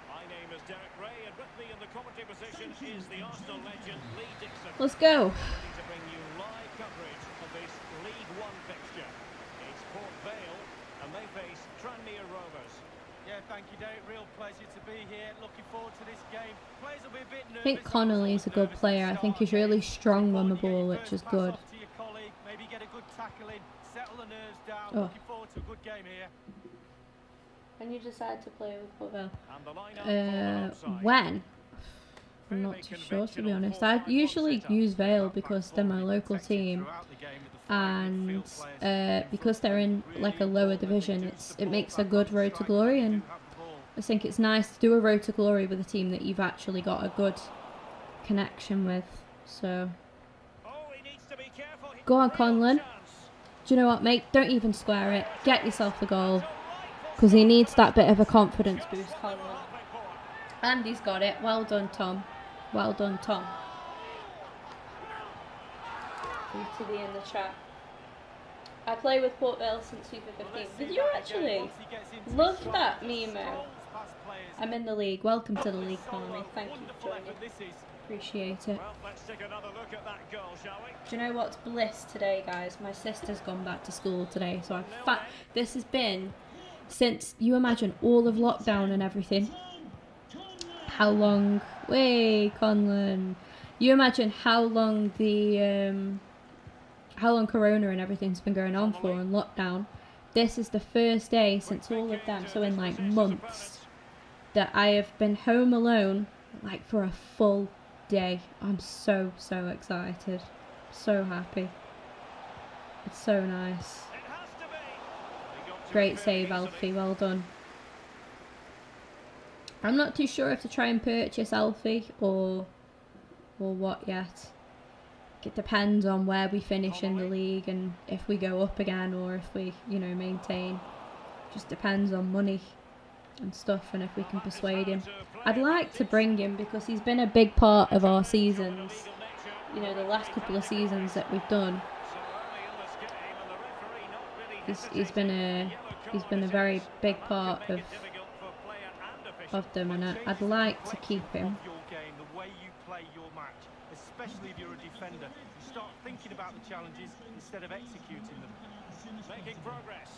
My name is Derek Ray, and with me in the commentary position is the Arsenal legend Lee Dixon.
Let's go.
Ready to bring you live coverage of this League One fixture. It's Port Vale, and they face Tranmere Rovers.
Yeah, thank you, Derek. Real pleasure to be here. Looking forward to this game. Players will be a bit nervous.
I think Connolly's a good player. I think he's really strong on the ball, which is good.
Maybe get a good tackle in, settle the nerves down.
Oh.
Looking forward to a good game here.
When you decide to play with Port Vale?
And the lineup
When? I'm not too sure, to be honest. I usually use Vale because they're my local team, and because they're in like a lower division, it makes a good road to glory, and I think it's nice to do a road to glory with a team that you've actually got a good connection with. So go on, Conlon. Do you know what, mate? Don't even square it. Get yourself a goal, because he needs that bit of a confidence boost, Conlon. And he's got it. Well done, Tom. Well done, Tom. To be in the chat. I play with Port Vale since FIFA 15. Did you actually? Love that, Mimo. I'm in the league. Welcome to the league, Conley. Thank you for joining. Appreciate it.
Well, let's take another look at that goal, shall we?
Do you know what's bliss today, guys? My sister's gone back to school today, so this has been since, you imagine, all of lockdown and everything. How long? Way, Conlon. You imagine how long Corona and everything's been going on for and lockdown. This is the first day since all of them, so in like months, that I have been home alone like for a full day. I'm so excited, so happy. It's so nice. Great save, Alfie, well done. I'm not too sure if to try and purchase Alfie or what yet. It depends on where we finish in the league and if we go up again or if we, you know, maintain. Just depends on money and stuff and if we can persuade him. I'd like to bring him because he's been a big part of our seasons. You know, the last couple of seasons that we've done. He's been a very big part of them, and I'd like to keep him.
Especially if you're a defender, you start thinking about the challenges instead of executing them.
Making progress.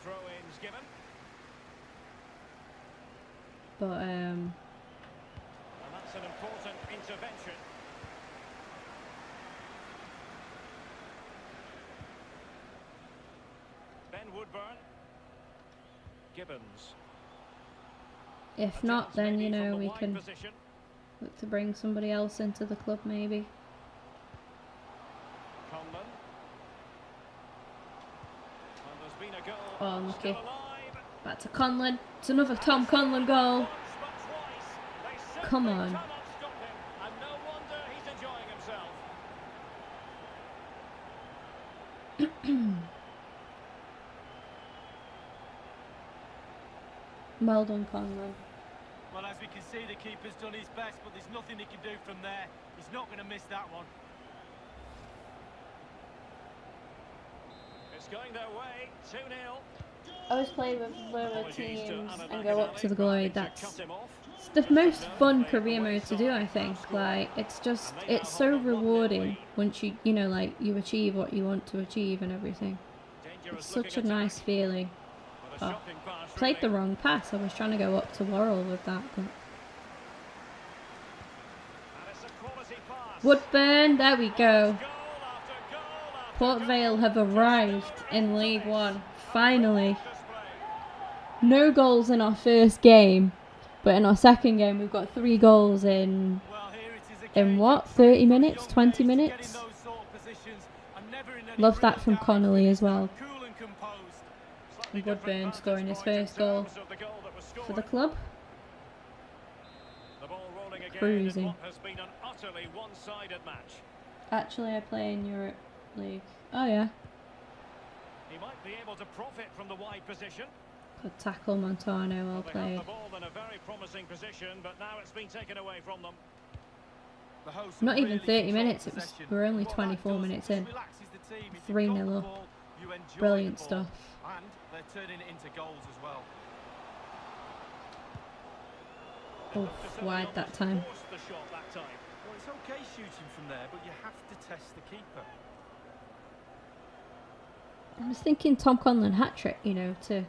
Throw-ins given.
But
and that's an important intervention. Ben Woodburn. Gibbons.
if not, then, you know, we can look to bring somebody else into the club maybe.
been a goal.
Oh, unlucky.
Still alive.
Back to Conlon. It's another Tom Conlon goal.
Once, but twice. They
Come
simply
on.
cannot stop him, and no wonder he's enjoying himself.
Well done, Conlon.
Well, as we can see, the keeper's done his best, but there's nothing he can do from there. He's not going to miss that one.
It's going their way. 2-0.
I always play with lower
Apologies to
teams
Alan
and go up to the
McAnally,
glory.
trying to
That's
cut him off.
it's the most fun career mode to do, I think. Like, it's so rewarding once you know, like, you achieve what you want to achieve and everything. It's such a nice feeling.
But a
Oh,
shocking pass,
played the
really.
wrong pass. I was trying to go up to Worrell with that, but
And it's a quality pass.
Woodburn, there we go.
Goal after goal after
Port
goal.
Vale have arrived in League One. Finally.
Display.
No goals in our first game, but in our second game we've got 3 goals in
Well, here it is again.
what, 30 minutes,
Young
20
players to get in
minutes?
those sort of positions and never in any
Love that
real
from
doubt.
Connolly as well.
Cool and composed.
Slightly
Woodburn
different vantage
scoring his
point in
first goal
terms of the goal that was
for the
scored.
club.
The ball rolling again
Cruising.
in what has been an utterly one-sided match.
Actually, I play in Europe League. Oh yeah,
He might be able to profit from the wide position.
good tackle, Montano, well
They
played.
have the ball in a very promising position, but now it's been taken away from them.
The hosts
Not
have
even
really
30
controlled
minutes, it was-
possession.
we were only
What that
24
does
minutes
is
in.
relaxes the team. If you've
3-0
got the
up.
ball, you enjoy
Brilliant
the ball.
stuff.
And they're turning it into goals as well.
Oof, wide that time.
Forced the shot that time.
Well, it's okay shooting from there, but you have to test the keeper.
I was thinking Tom Conlon hat-trick, you know, to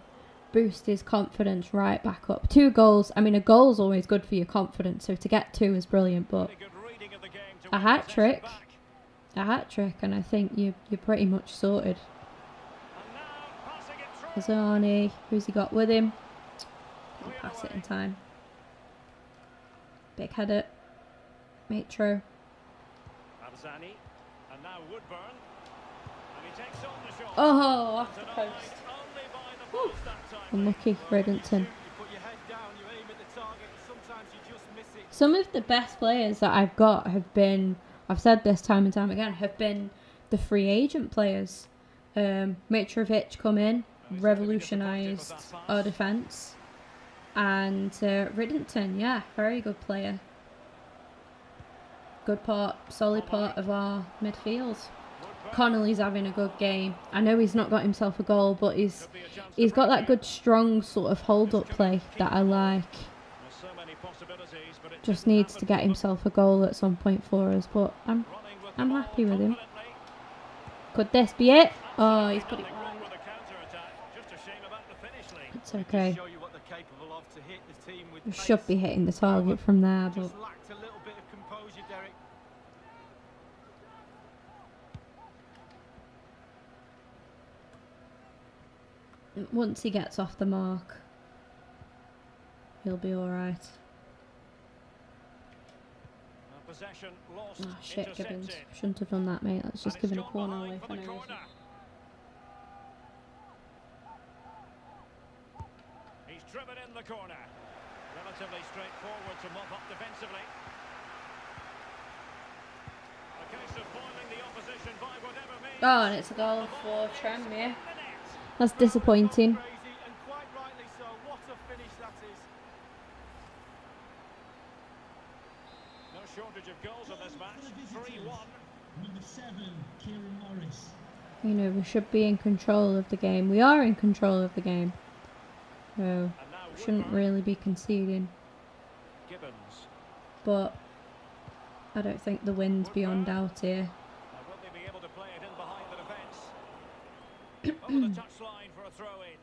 boost his confidence right back up. 2 goals, I mean, a goal's always good for your confidence, so to get 2 is brilliant, but
Very good reading of the game to
a
win
hat-trick,
possession back.
and I think you're pretty much sorted.
And now passing it through.
Azani, who's he got with him? Can't
Cleared
pass it
away.
in time. Big header. Matro.
Abzani, and now Woodburn. And he takes on the shot.
Oh, off the
Denied
post.
only by the post that time.
Unlucky, Reddington.
You put your head down, you aim at the target, and sometimes you just miss it.
Some of the best players that I've got have been, I've said this time and time again, have been the free agent players. Mitrovic come in, revolutionised our defence. And Riddington, yeah, very good player. Good part, solid part of our midfield. Connolly's having a good game. I know he's not got himself a goal, but he's got that good, strong sort of hold-up play that I like.
There's so many possibilities, but it
Just
didn't
needs to
happen
get
for them.
himself a goal at some point for us, but
Running with the
I'm
ball
happy with him.
confidently.
Could this be it? Oh, he's put it
Nothing wrong
wide.
with the counter-attack. Just a shame about the finish, Lee.
It's okay.
Show you what they're capable of to hit the team with
We
pace.
should be hitting the target from there, but
Just lacked a little bit of composure, Derek.
once he gets off the mark, he'll be alright.
Possession lost,
Oh shit, Gibbons.
intercepted.
Shouldn't have done that, mate. That's just
And it's
giving a
gone
corner
behind
away
for
for
the
no reason.
corner. He's driven in the corner. Relatively straightforward to mop up defensively. A case of foiling the opposition by whatever means.
Oh, and it's a goal for Trem, yeah.
The net.
That's disappointing.
Crazy, and quite rightly so. What a finish that is.
No shortage of goals in this match. 3-1.
Number 7, Kieran Morris.
You know, we should be in control of the game. We are in control of the game. So,
And now
we shouldn't
Woodburn.
really be conceding.
Gibbons.
But I don't think the win's beyond doubt here.
Now, will they be able to play it in behind the defence? Over the touchline for a throw-in.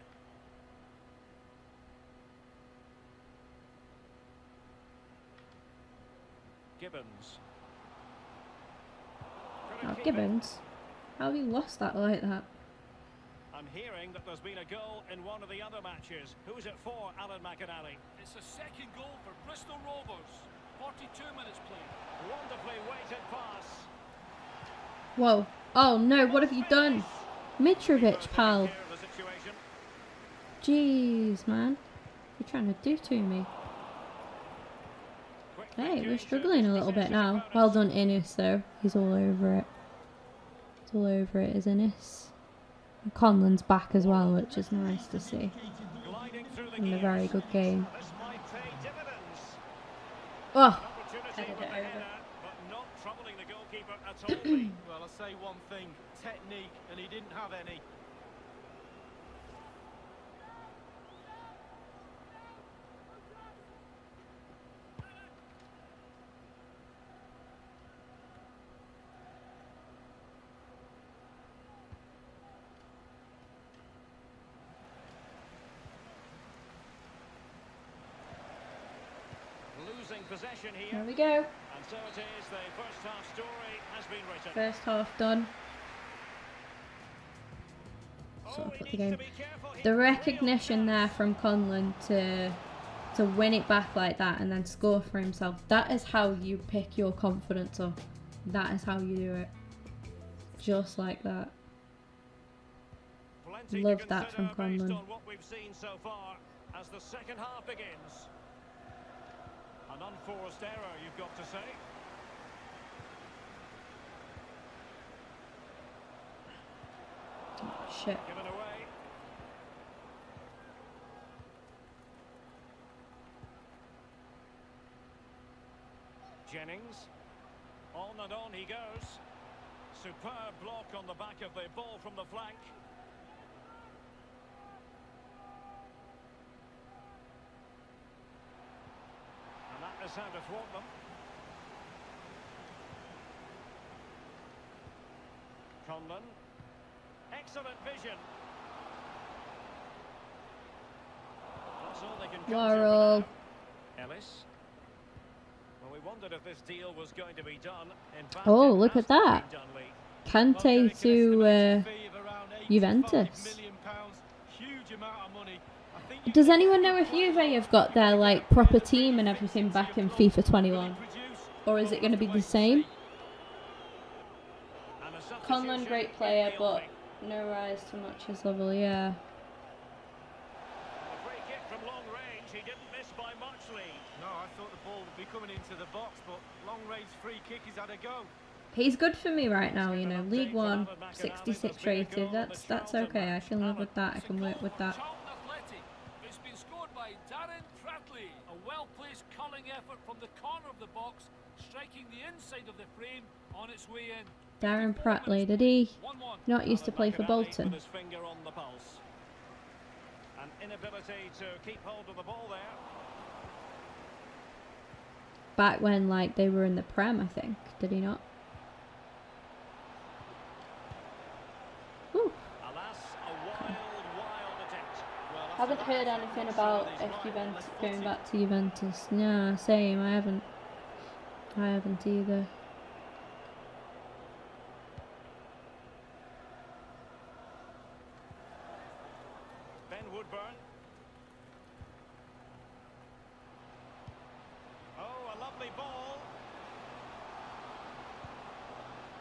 Gibbons. Couldn't
Now,
keep it.
Gibbons, how have you lost that like that?
I'm hearing that there's been a goal in one of the other matches. Who's it for, Alan McAnally?
It's a second goal for Bristol Rovers. 42 minutes played.
Wonderfully weighted pass.
Whoa. Oh no, what have you done? Mitrovic, pal.
Care of the situation.
Jeez, man. What are you trying to do to me? Hey, we're struggling a little bit now. Well done, Innes, though. He's all over it. He's all over it, is Innes. And Conlon's back as well, which is nice to see. And a very good game. Oh! Headed it over.
Well, I'll say one thing. Technique, and he didn't have any.
Losing possession here.
There we go.
And so it is, the first half story has been written.
First half done. Sort
Oh,
of
he
put the
needs
game.
to be careful here.
The recognition there from Conlon to win it back like that and then score for himself. That is how you pick your confidence up. That is how you do it. Just like that.
Plenty
Love
to
that from
consider based
Conlon.
on what we've seen so far as the second half begins. An unforced error, you've got to say.
Oh, shit.
Given away. Jennings. On and on he goes. Superb block on the back of the ball from the flank. And that is how to thwart them. Conlon. Excellent vision. That's all they can
Laurel.
Ellis. Well, we wondered if this deal was going to be done. In fact,
Oh,
it
look
has
at that.
been done, Lee.
Kante to
Fee of around
Juventus.
£85 million. Huge amount of money. I think you
Does
can
anyone
get
know if
the
Juve have got their like proper team and everything back in FIFA 21? Or is it going to be the same?
And a
Conlon,
substitution
great player,
in the
but
offing.
no rise to much his level, yeah.
The free kick from long range, he didn't miss by much, Lee.
No, I thought the ball would be coming into the box, but long-range free kick, he's had a go.
He's good for me right now, you know. League One, 66 rated. That's okay. I can live with that. I can work with that.
Charlton Athletic. It's been scored by Darren Pratley. A well-placed curling effort from the corner of the box, striking the inside of the frame on its way in.
Darren Pratley, did he
1-1.
not used to play for
McAnally
Bolton?
With his finger on the pulse. An inability to keep hold of the ball there.
Back when like they were in the Prem, I think. Did he not? Whew.
Alas, a wild attempt.
Well, that's
Haven't heard anything about if Juventus going back to Juventus. Yeah, same. I haven't either.
Ben Woodburn. Oh, a lovely ball.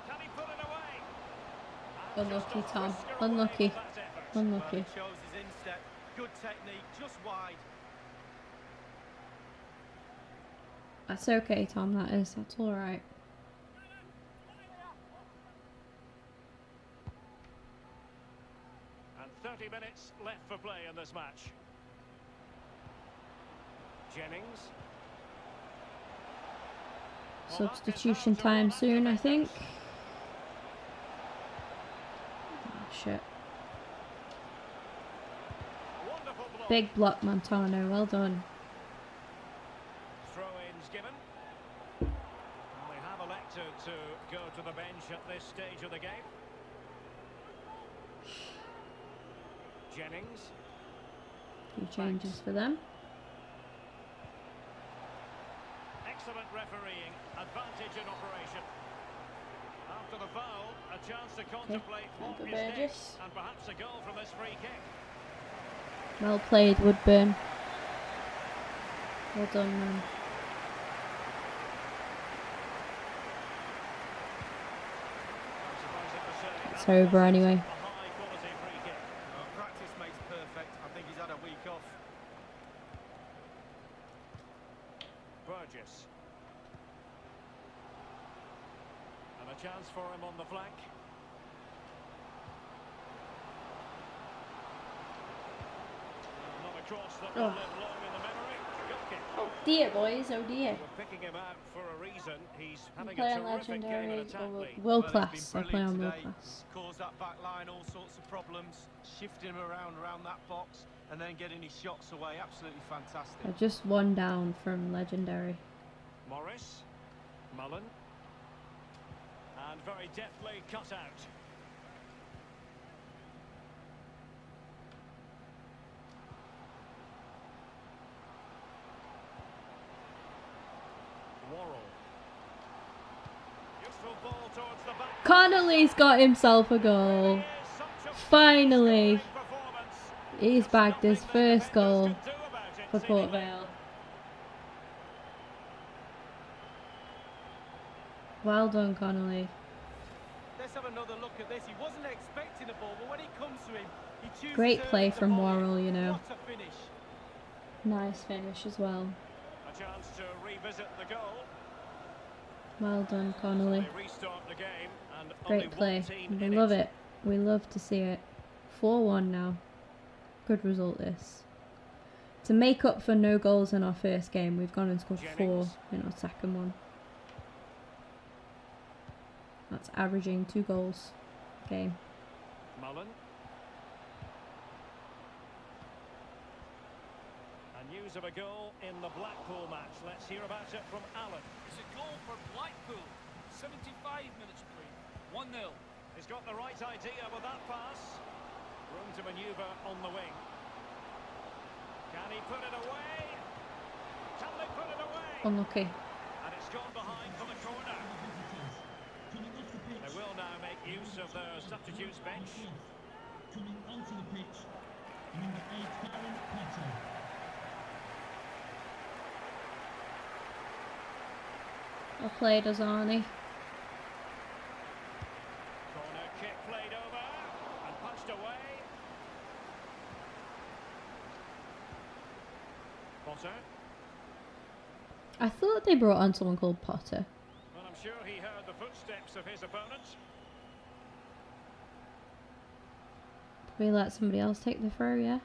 Can he put it away? And
Unlucky,
just a
Tom.
whisker away
Unlucky.
with that effort.
Well,
Unlucky.
he shows his instep. Good technique, just wide.
That's okay, Tom. That's all right.
And 30 minutes left for play in this match. Jennings.
Substitution time soon, I think. Oh, shit.
Wonderful block.
Big block, Montano. Well done.
Throw-ins given. And they have elected to go to the bench at this stage of the game. Jennings.
Few changes for them.
Excellent refereeing. Advantage in operation. After the foul, a chance to contemplate what
Michael
is next.
Burgess.
And perhaps a goal from this free kick.
Well played, Woodburn. Well done, man.
I suppose it was certainly
It's
that
over
was
anyway.
a high-quality free kick.
Practice makes perfect. I think he's had a
off. Burgess. And a chance for him on the flank. Not a cross that will live long in the memory. Goal kick.
Oh dear, boys. Oh dear.
We're picking him out for a reason. He's
We
having
play
a
on
terrific game in
legendary
attack
or
league.
world
Well,
class.
he's
I
been
play on
brilliant
world
today.
class.
Caused that back line all sorts of problems, shifting him around that box, and then getting his shots away. Absolutely fantastic.
Just one down from legendary.
Morris. Mullen. And very deftly cut out. Worrell. Useful ball towards the back.
Connolly's got himself a goal.
It is such a
Finally,
performance.
he's bagged his
Nothing
first
the
goal
defenders can do about it,
for Port
seemingly.
Vale. Well done, Connolly.
Let's have another look at this. He wasn't expecting the ball, but when it comes to him, he chooses
Great
to
play
earn the
from
volley.
Worrell, you know.
What a finish.
Nice finish as well.
A chance to revisit the goal.
Well done, Connolly.
They restart the game and only
Great play.
one team
We
in
love it. We love to see it. 4-1 now. Good result this. To make up for no goals in our first game, we've gone and scored 4
Jennings.
in our second one. That's averaging 2 goals a game.
Mullen. And news of a goal in the Blackpool match. Let's hear about it from Allen.
It's a goal for Blackpool. 75 minutes played. 1-0.
He's got the right idea with that pass. Room to manoeuvre on the wing. Can he put it away? Can they put it away?
Unlucky.
And it's gone behind for the corner.
Coming off the pitch.
They will now make use of their substitutes bench.
Coming onto the pitch. Number 8, Karen Potter.
Well played, Azani.
Corner kick played over and punched away. Potter.
I thought they brought on someone called Potter.
Well, I'm sure he heard the footsteps of his opponent.
We let somebody else take the throw, yeah?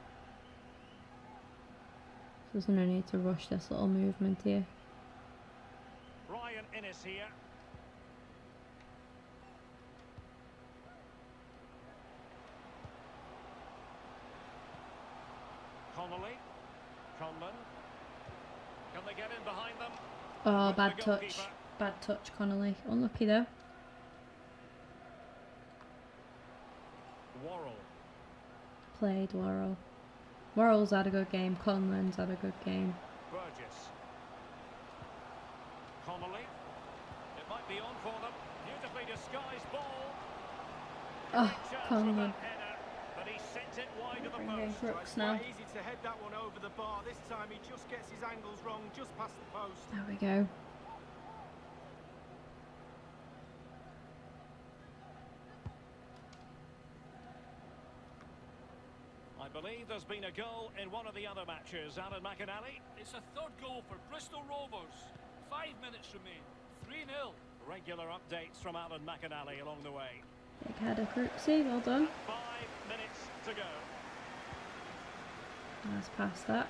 There's no need to rush this little movement here.
Ryan Innes here. Connolly. Conlon. Can they get in behind them?
Oh,
With the
bad touch.
goalkeeper.
Bad touch, Connolly. Unlucky though.
Worrell.
Played Worrell. Worrell's had a good game. Conlon's had a good game.
Burgess. Connolly. It might be on for them. Beautifully disguised ball.
Oh,
Great chance with
Conlon.
that header, but he sent it wide of the
Bringing
post.
Brooks
It's
now.
quite easy to head that one over the bar. This time he just gets his angles wrong, just past the post.
There we go.
I believe there's been a goal in one of the other matches. Alan McInally.
It's a third goal for Bristol Rovers. 5 minutes remain. 3-0.
Regular updates from Alan McInally along the way.
Big header, Crooksy. Well done.
5 minutes to go.
Nice pass that.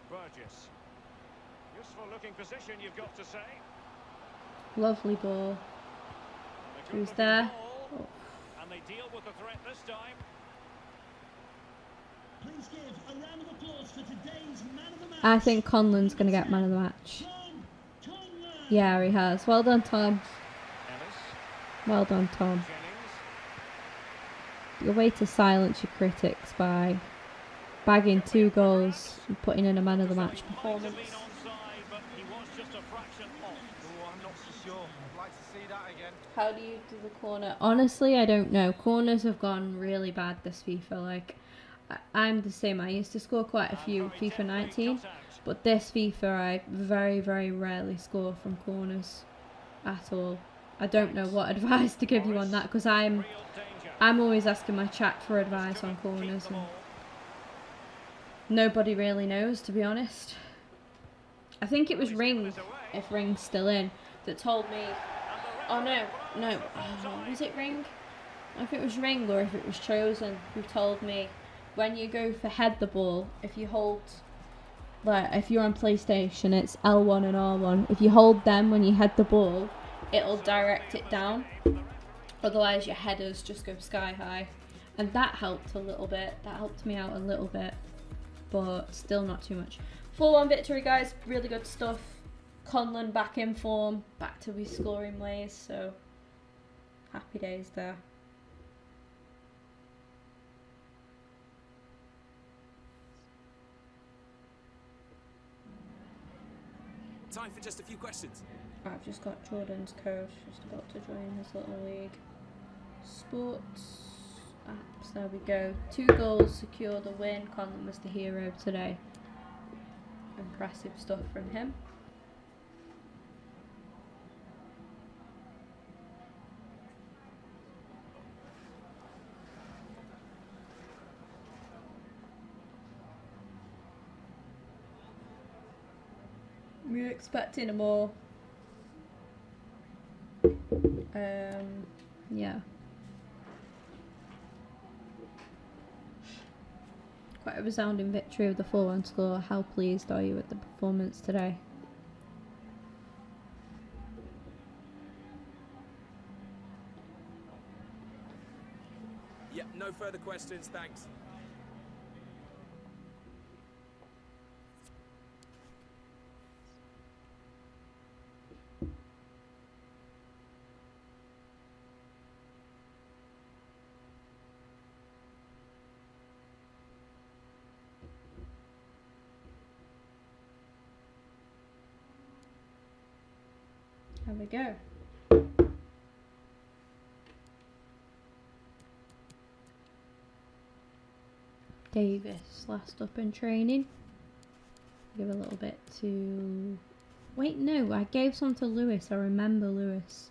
Burgess. Useful looking position, you've got to say.
Lovely ball.
And a good
Who's
looking
there?
ball.
Oh.
And they deal with the threat this time.
Please give a round of applause for today's man of the match.
I think Conlon's going to get man of the match.
Tom Conlon.
Yeah, he has. Well done, Tom.
Ellis.
Well done, Tom.
Jennings.
Your way to silence your critics by bagging 2 goals and putting in a man of the match
He might have
performance.
been onside, but he was just a fraction off.
Oh, I'm not so sure. I'd like to see that again.
How do you do the corner? Honestly, I don't know. Corners have gone really bad this FIFA. Like, I'm the same. I used to score quite a few
And very
FIFA
deftly
19,
cut out.
but this FIFA I very, very rarely score from corners at all. I don't know what advice to give you on that because I'm
Real danger.
always asking my chat for advice on
Couldn't keep
corners
the
and
ball.
Nobody really knows, to be honest. I think it was Ring, if Ring's still in, that told me. Oh no, was it Ring? I don't know if it was Ring or if it was Chosen who told me when you go for head the ball, if you hold, like if you're on PlayStation, it's L1 and R1. If you hold them when you head the ball, it'll direct it down. Otherwise, your headers just go sky high, and that helped a little bit. That helped me out a little bit, but still not too much. 4-1 victory, guys. Really good stuff. Conlon back in form, back to his scoring ways. So happy days there.
Time for just a few questions.
I've just got Jordan's coach, just about to join his little league. Sports apps, there we go. 2 goals, secure the win. Conlon was the hero today. Impressive stuff from him. We're expecting a more yeah, quite a resounding victory of the 4-1 score. How pleased are you with the performance today?
Yep, no further questions, thanks.
There we go. Davis, last up in training. Give a little bit to... Wait, no, I gave some to Lewis. I remember Lewis.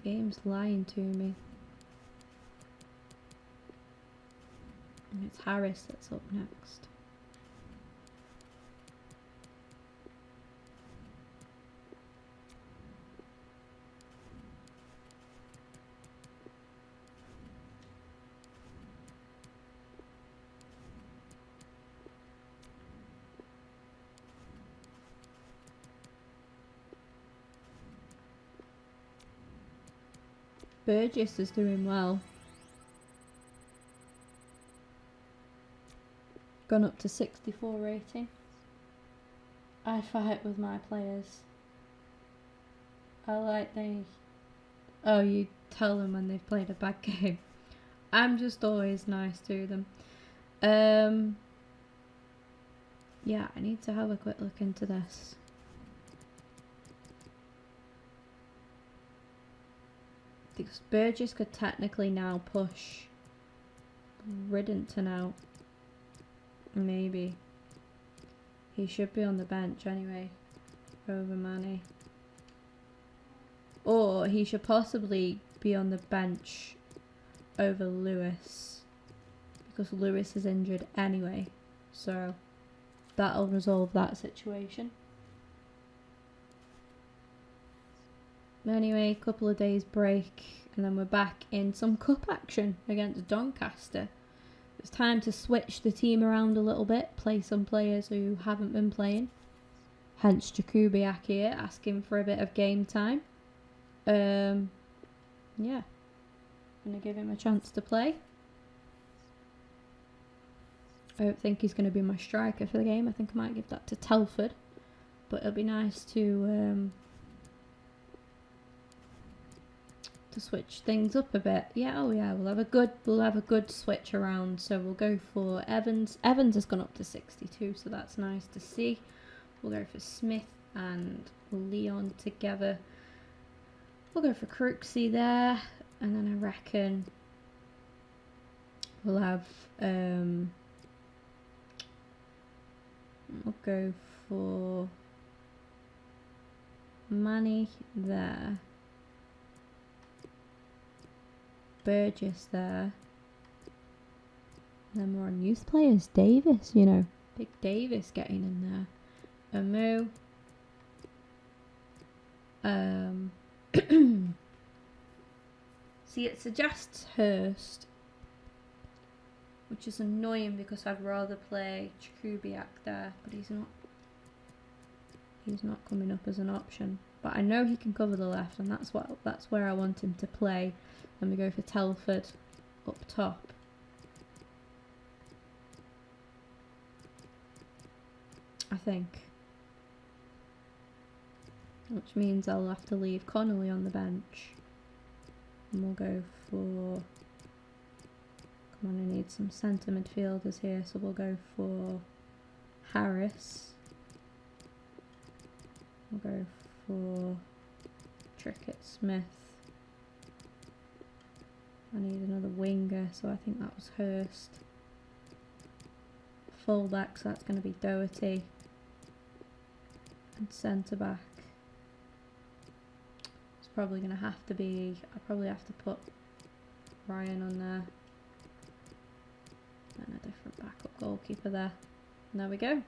Game's lying to me. And it's Harris that's up next. Burgess is doing well. Gone up to 64 rating. I fight with my players. I like they... Oh, you tell them when they've played a bad game. I'm just always nice to them. Yeah, I need to have a quick look into this. Because Burgess could technically now push Riddington out. Maybe. He should be on the bench anyway. Over Manny. Or he should possibly be on the bench over Lewis. Because Lewis is injured anyway. So that'll resolve that situation. Anyway, couple of days break and then we're back in some cup action against Doncaster. It's time to switch the team around a little bit, play some players who haven't been playing. Hence Jakubiak here asking for a bit of game time. Yeah, gonna give him a chance to play. I don't think he's gonna be my striker for the game. I think I might give that to Telford, but it'll be nice to switch things up a bit. Yeah, oh yeah, we'll have a good switch around. So we'll go for Evans. Evans has gone up to 62, so that's nice to see. We'll go for Smith and Leon together. We'll go for Crooksy there, and then I reckon we'll have we'll go for Manny there. Burgess there, then more on youth players. Davis, you know. Big Davis getting in there. Amu. See, it suggests Hurst, which is annoying because I'd rather play Chkubiak there, but he's not. He's not coming up as an option. But I know he can cover the left, and that's where I want him to play. Then we go for Telford up top. I think. Which means I'll have to leave Connolly on the bench. And we'll go for... Come on, I need some centre midfielders here, so we'll go for Harris. We'll go for Trickett Smith. I need another winger, so I think that was Hurst. Full back, so that's going to be Doherty. And centre back. It's probably going to have to be, I probably have to put Ryan on there. And a different backup goalkeeper there. And there we go.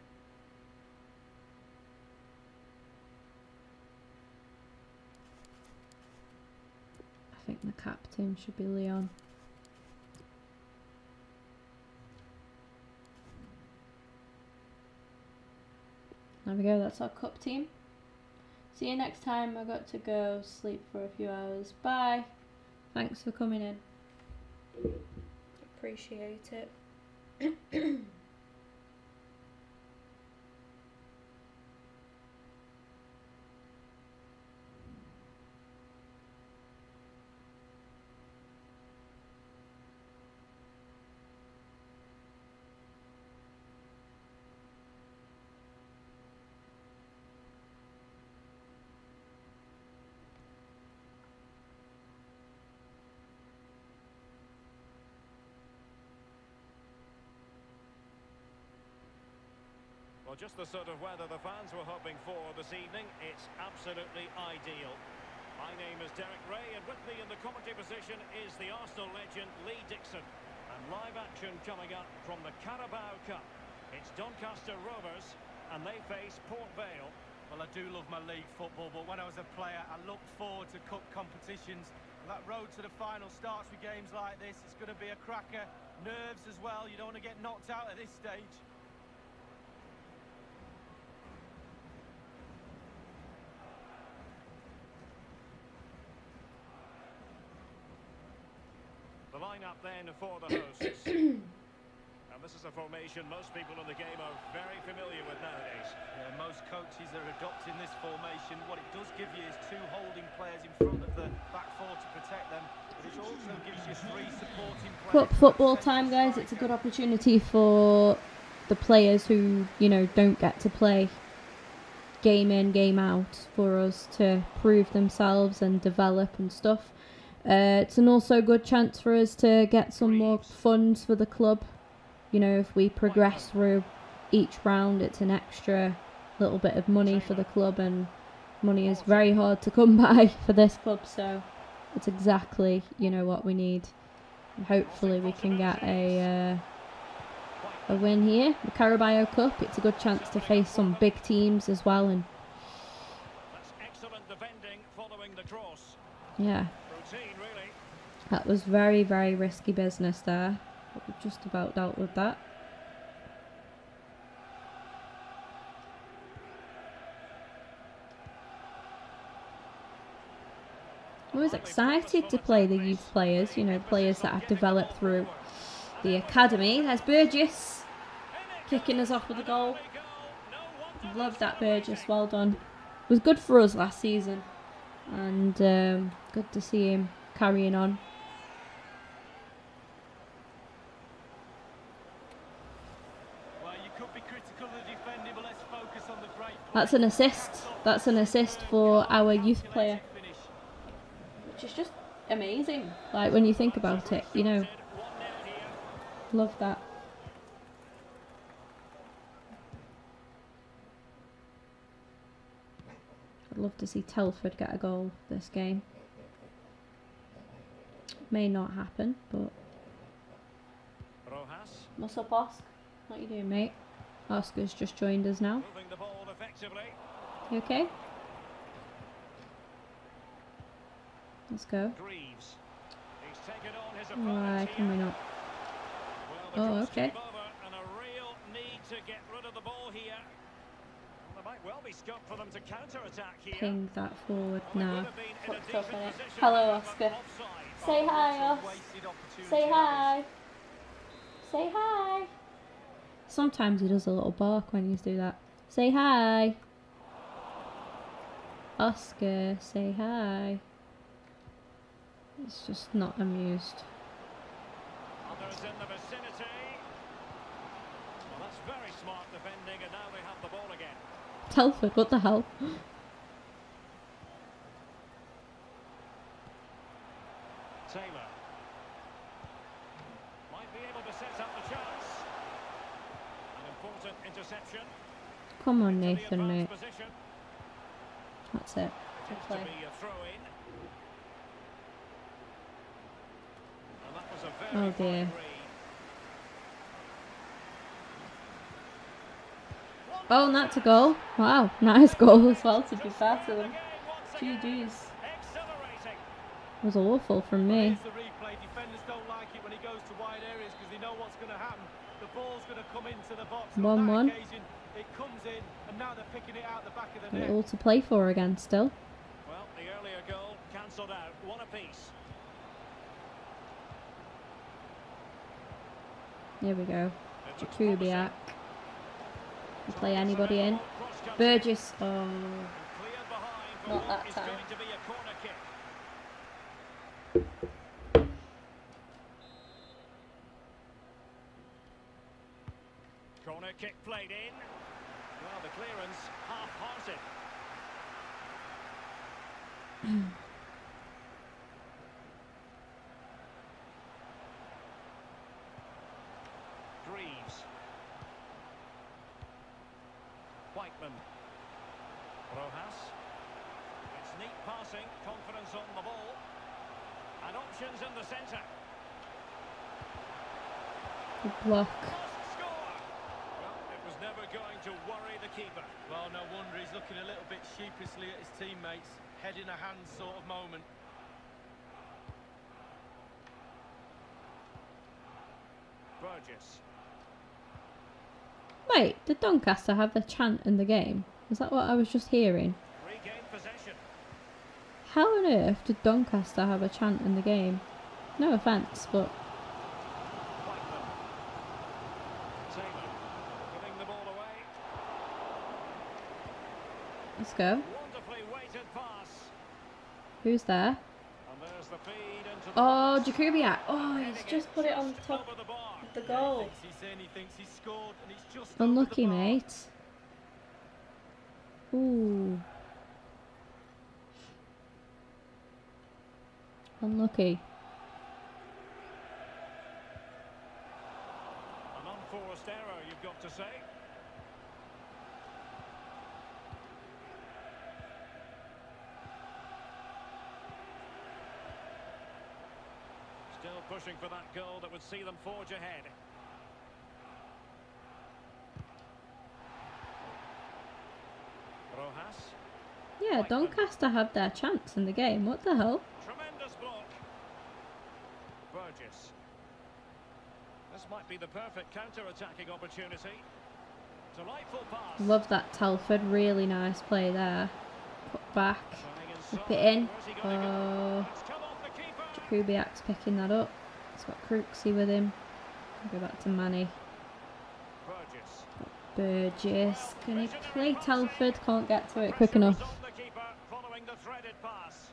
I think the captain should be Leon. There we go, that's our cup team. See you next time. I got to go sleep for a few hours. Bye. Thanks for coming in. Appreciate it.
Well, just the sort of weather the fans were hoping for this evening. It's absolutely ideal. My name is Derek Ray, and with me in the commentary position is the Arsenal legend Lee Dixon. And live action coming up from the Carabao Cup. It's Doncaster Rovers, and they face Port Vale.
Well, I do love my league football, but when I was a player, I looked forward to cup competitions. That road to the final starts with games like this. It's going to be a cracker. Nerves as well. You don't want to get knocked out at this stage.
The lineup then for the hosts. And this is a formation most people in the game are very familiar with nowadays.
Yeah, most coaches are adopting this formation. What it does give you is two holding players in front of the back four to protect them, but it also gives you three supporting players.
Cup football time, guys. It's a good opportunity for the players who, you know, don't get to play game in, game out, for us to prove themselves and develop and stuff. It's an also good chance for us to get some more funds for the club. You know, if we progress through each round, it's an extra little bit of money for the club, and money is very hard to come by for this club, so it's exactly, you know, what we need. And hopefully we can get a win here. The Carabao Cup, it's a good chance to face some big teams as well, and
That's excellent defending following the cross.
yeah.
Routine, really.
That was very, very risky business there. But we've just about dealt with that. I was excited to play the youth players, you know, players that I've developed through the academy. There's Burgess kicking us off with a goal. Love that, Burgess, well done. It was good for us last season, and good to see him carrying on.
Well, you could be critical of the defending, but let's focus on the great play.
That's an assist. That's an assist for our youth player,
Finish.
which is just amazing. Like, when you think about it, you know. Love that. I'd love to see Telford get a goal this game. May not happen, but
Rojas
What's up, Oscar? What you doing, mate? Oscar's just joined us now.
moving the ball effectively.
You okay? Let's go.
Greaves. He's taken on his
Why
opponent
can we
here.
not?
Well, the
Oh,
cross
okay.
came over and a real need to get rid of the ball here. Well, there might well be scope for them to counter-attack here.
Ping that forward
Well, they
now.
would have been in a
Fucked up,
decent
innit?
position,
Hello,
but
Oscar.
offside.
Say
Oh,
hi,
what a
Os.
wasted opportunity
Say
that is.
hi. Say hi. Sometimes he does a little bark when you do that. Say hi. Oscar, say hi. He's just not amused.
Others in the vicinity. Well, that's very smart defending, and now they have the ball again.
Telford, what the hell?
Taylor. Might be able to set up the chance. An important interception.
Come on,
To the
Nathan,
advanced
mate.
position.
That's it.
It
Good
is to
play.
be a throw-in. And that was a
Oh,
very
dear.
fine read.
Oh, and that's a goal. Wow, nice goal as well, to be fair to them. GG's.
Exhilarating.
Was awful from
Well,
me.
here's the replay. Defenders don't like it when he goes to wide areas because they know what's going to happen. The ball's going to come into the box. And on
1-1.
that occasion, it comes in, and now they're picking it out the back of the
Got it
net.
all to play for again still.
Well, the earlier goal cancelled out. One apiece.
Here we go.
It looks
Jakubiak. You play anybody in?
Cross-country.
Burgess. Oh,
Cleared behind for
Not
what
that
is
time.
going to be a corner kick. Corner kick played in. Well, the clearance half-hearted. Greaves. Whiteman. Rojas. It's neat passing, confidence on the ball. And options in the centre.
good block.
Must score! Well, it was never going to worry the keeper.
Well, no wonder he's looking a little bit sheepishly at his teammates. Head in a hand sort of moment.
Burgess.
Wait, did Doncaster have a chant in the game? Is that what I was just hearing?
Regained possession.
How on earth did Doncaster have a chant in the game? No offence, but
Whiteman. Taylor. Giving the ball away.
let's go.
Wonderfully weighted pass.
Who's there?
And there's the feed into the
Oh,
box.
Jakubiak. Oh,
Heading
he's
it
just put it on
just
top
over the bar.
of the
He
goal.
thinks he's in, he thinks he's scored, and it's just
Unlucky,
over the bar.
mate. Ooh. Unlucky.
An unforced error, you've got to say. Still pushing for that goal that would see them forge ahead. Rojas.
Yeah, Doncaster had their chance in the game. What the hell?
Tremendous block. Burgess. This might be the perfect counter-attacking opportunity. Delightful pass.
Love that Telford. Really nice play there. Put back.
Running
Whip
inside.
it in.
Where's he gonna go?
Oh,
It's come off the keeper.
Jakubiak's picking that up. He's got Crooksy with him. Go back to Manny.
Burgess.
Burgess. Can he play Telford? Can't get to it quick
Pressure
enough.
was on the keeper following the threaded pass.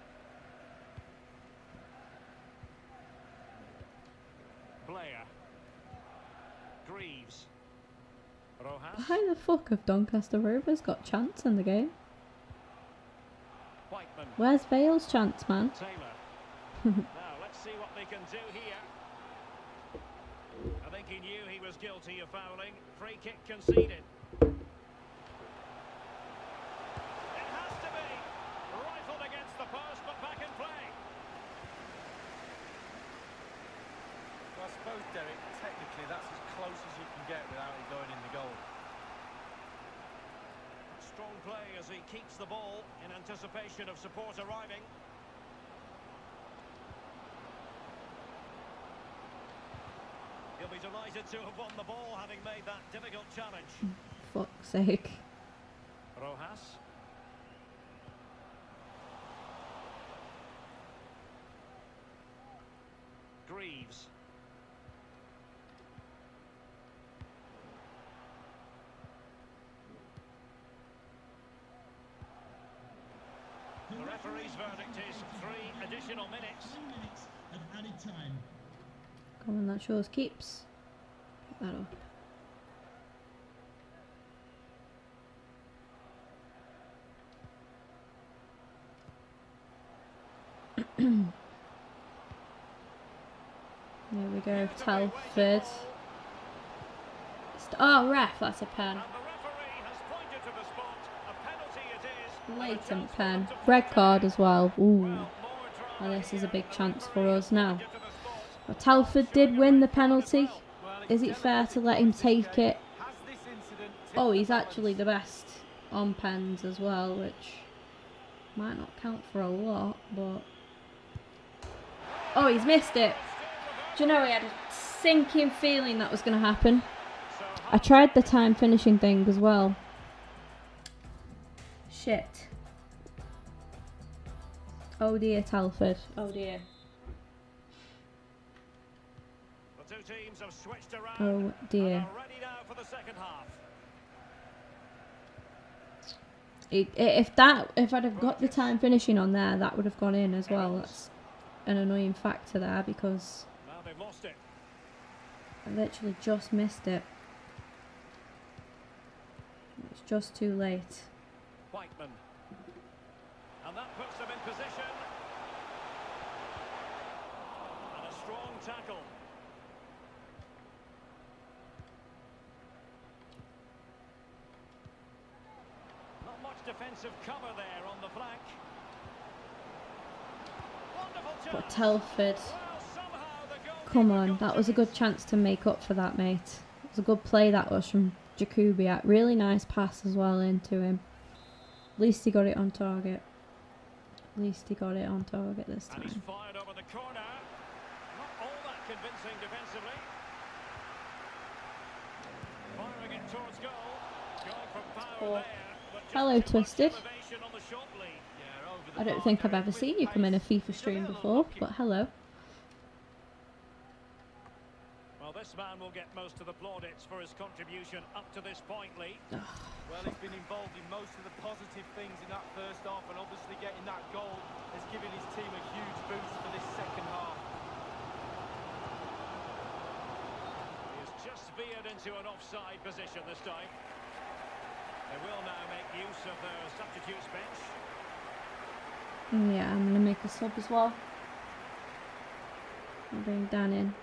Blair. Greaves. Rojas.
Why the fuck have Doncaster Rovers got chance in the game?
Whiteman.
Where's Vale's chance, man?
Taylor. Now, let's see what they can do here. I think he knew he was guilty of fouling. Free kick conceded. It has to be. Rifled against the post, but back in play.
I suppose, Derek, technically that's as close as you can get without it going in the goal.
Strong play as he keeps the ball in anticipation of support arriving. He'll be delighted to have won the ball, having made that difficult challenge.
Fuck's sake.
Rojas. Greaves. The referee's verdict is 3 additional minutes.
10 minutes of added time.
Come on, that shows keeps. Pick that up. There we go, Telford. Oh, ref, that's a pen.
And the referee has pointed to the spot. A penalty it is.
Blatant pen. Red card as well. Ooh.
Well, more
And
drama
this is a
here.
big
The
chance for
referee
us now.
pointed to the spot.
But Telford did win the penalty. Is it fair to let him take it?
Has this incident tipped
Oh,
the
he's
balance?
actually the best on pens as well, which might not count for a lot, but... Oh, he's missed it. Do you know, he had a sinking feeling that was going to happen. I tried the time finishing thing as well. Shit. Oh dear, Telford. Oh dear.
The two teams have switched around.
Oh dear.
And are ready now for the second half.
If I'd have got the time finishing on there, that would have gone in as well. That's an annoying factor there because
Now they've lost it.
I literally just missed it. It's just too late.
Whiteman. And that puts them in position. And a strong tackle. Not much defensive cover there on the flank. Wonderful chance.
But Telford,
Well, somehow the goalkeeper
come on,
got
that
to
was a
it.
good chance to make up for that, mate. It was a good play that was from Jakubiak. Really nice pass as well into him. At least he got it on target. At least he got it on target this
And he's
time.
fired over the corner. Not all that convincing defensively. Firing it towards goal. Going for power
Oh.
there. But just
Hello,
too much
Twisted.
elevation on the shot lead.
Yeah, over the
I don't
bar,
think I've
Derek,
ever
with
seen you come in a
pace.
FIFA
He's a
stream
little
before,
unlucky.
but hello.
Well, this man will get most of the plaudits for his contribution up to this point, Lee.
Well, he's been involved in most of the positive things in that first half, and obviously getting that goal has given his team a huge boost for this second half.
He has just veered into an offside position this time. They will now make use of their substitutes bench.
Yeah, I'm going to make a sub as well. I'll bring Dan in.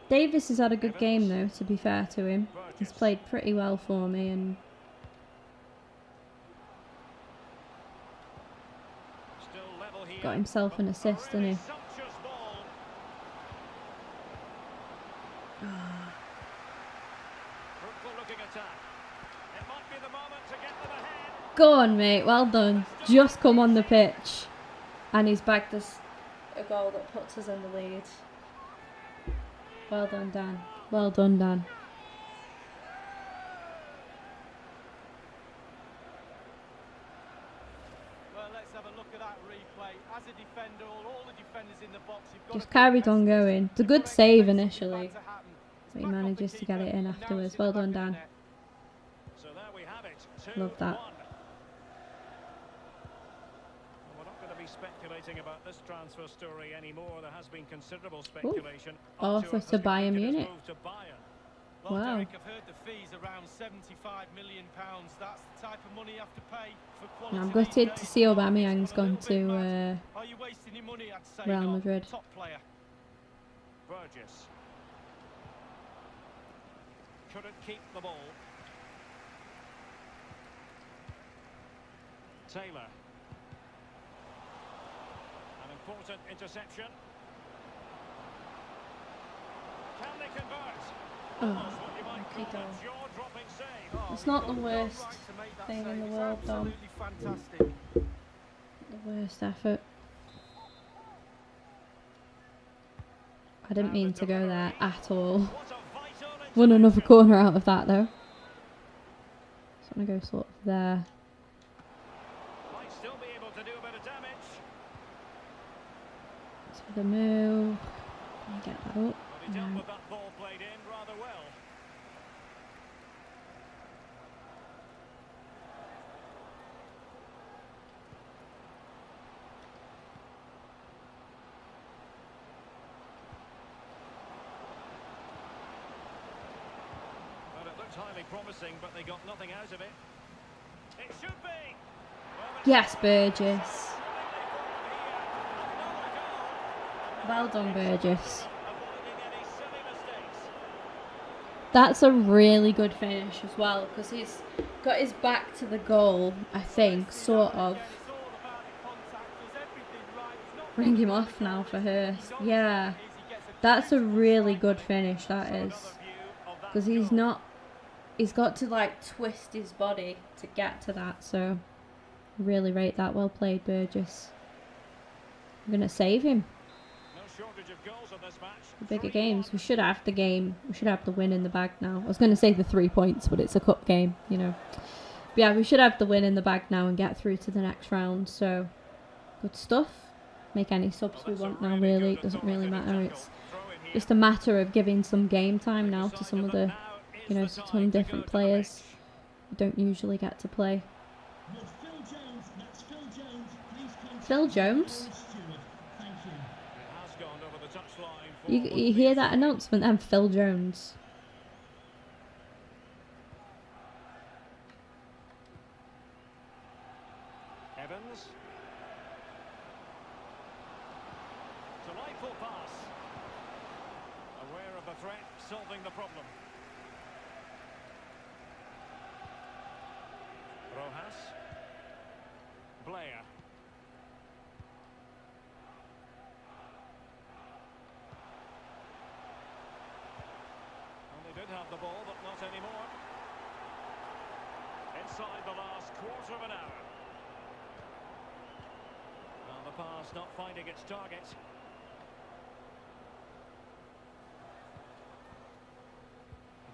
Davis has had a good game though, to be fair to him. He's played pretty well for me and
Still level here.
got himself an assist,
A really
didn't he?
sumptuous ball. Fruitful looking attack. It might be the moment to get them ahead.
Go on, mate. Well done. Just come on the pitch. And he's bagged us a goal that puts us in the lead. Well done, Dan. Well done, Dan.
Well, let's have a look at that replay. As a defender, all the defenders in the box, you've got
Just
to be
carried on
aggressive.
going. It's a
You've
good
got to
save
expect something
initially.
bad to happen.
But he
Back off the
manages to get it
keeper,
in
and now it's
afterwards.
in
Well
the back
done,
of the
Dan.
net.
So there we have it.
Love that.
2-1. We're not going to be speculating about this transfer story anymore. There has been considerable speculation.
Offer
Arthur
to
has
Bayern
completed his
Munich.
move to Bayern.
Well,
Wow.
Derek, I've heard the fees around £75 million. That's the type of money you have to pay for quality.
I'm
these
gutted
days.
to see
The market's
Aubameyang's
gone a
gone
little bit mad.
to
Are you wasting your money? I'd say
Real
not.
Madrid.
Top player.
Burgess. Couldn't keep the ball. Taylor. An important interception.
Oh, okay, though. It's not the worst thing in the world, though.
Absolutely fantastic.
The worst effort. I didn't mean to go there at all. Won another corner out of that, though. So I'm going to go sort of there.
Might still be able to do a bit of damage.
So the move. Get that up.
But he dealt with that ball played in rather well. Well, it looked highly promising, but they got nothing out of it. It should be. Well,
Yes, Burgess. Well done, Burgess.
avoiding any silly mistakes.
That's a really good finish as well, because he's got his back to the goal, I think, sort of.
It's all about the contact, does everything right. It's not
Bring him off now for Hurst. Yeah, that's a really good finish, that is. Because he's not, he's got to like twist his body to get to that, so really rate that. Well played, Burgess. I'm going to save him.
No shortage of goals in this match.
The bigger games. We should have the game. We should have the win in the bag now. I was going to say the 3 points, but it's a cup game, you know. But yeah, we should have the win in the bag now and get through to the next round. So, good stuff. Make any subs we want now, really. It doesn't really matter. It's just a matter of giving some game time now to some of the, you know, some different players who don't usually get to play.
Was Phil Jones, that's Phil Jones. Please contact
Phil Jones?
Stewart. Thank you.
It has gone over the touchline for
You hear that announcement then? Phil Jones.
Evans. Delightful pass. Aware of the threat, solving the problem. Rojas. Blair. Well, they did have the ball, but not anymore. Inside the last quarter of an hour. Well, the pass not finding its target.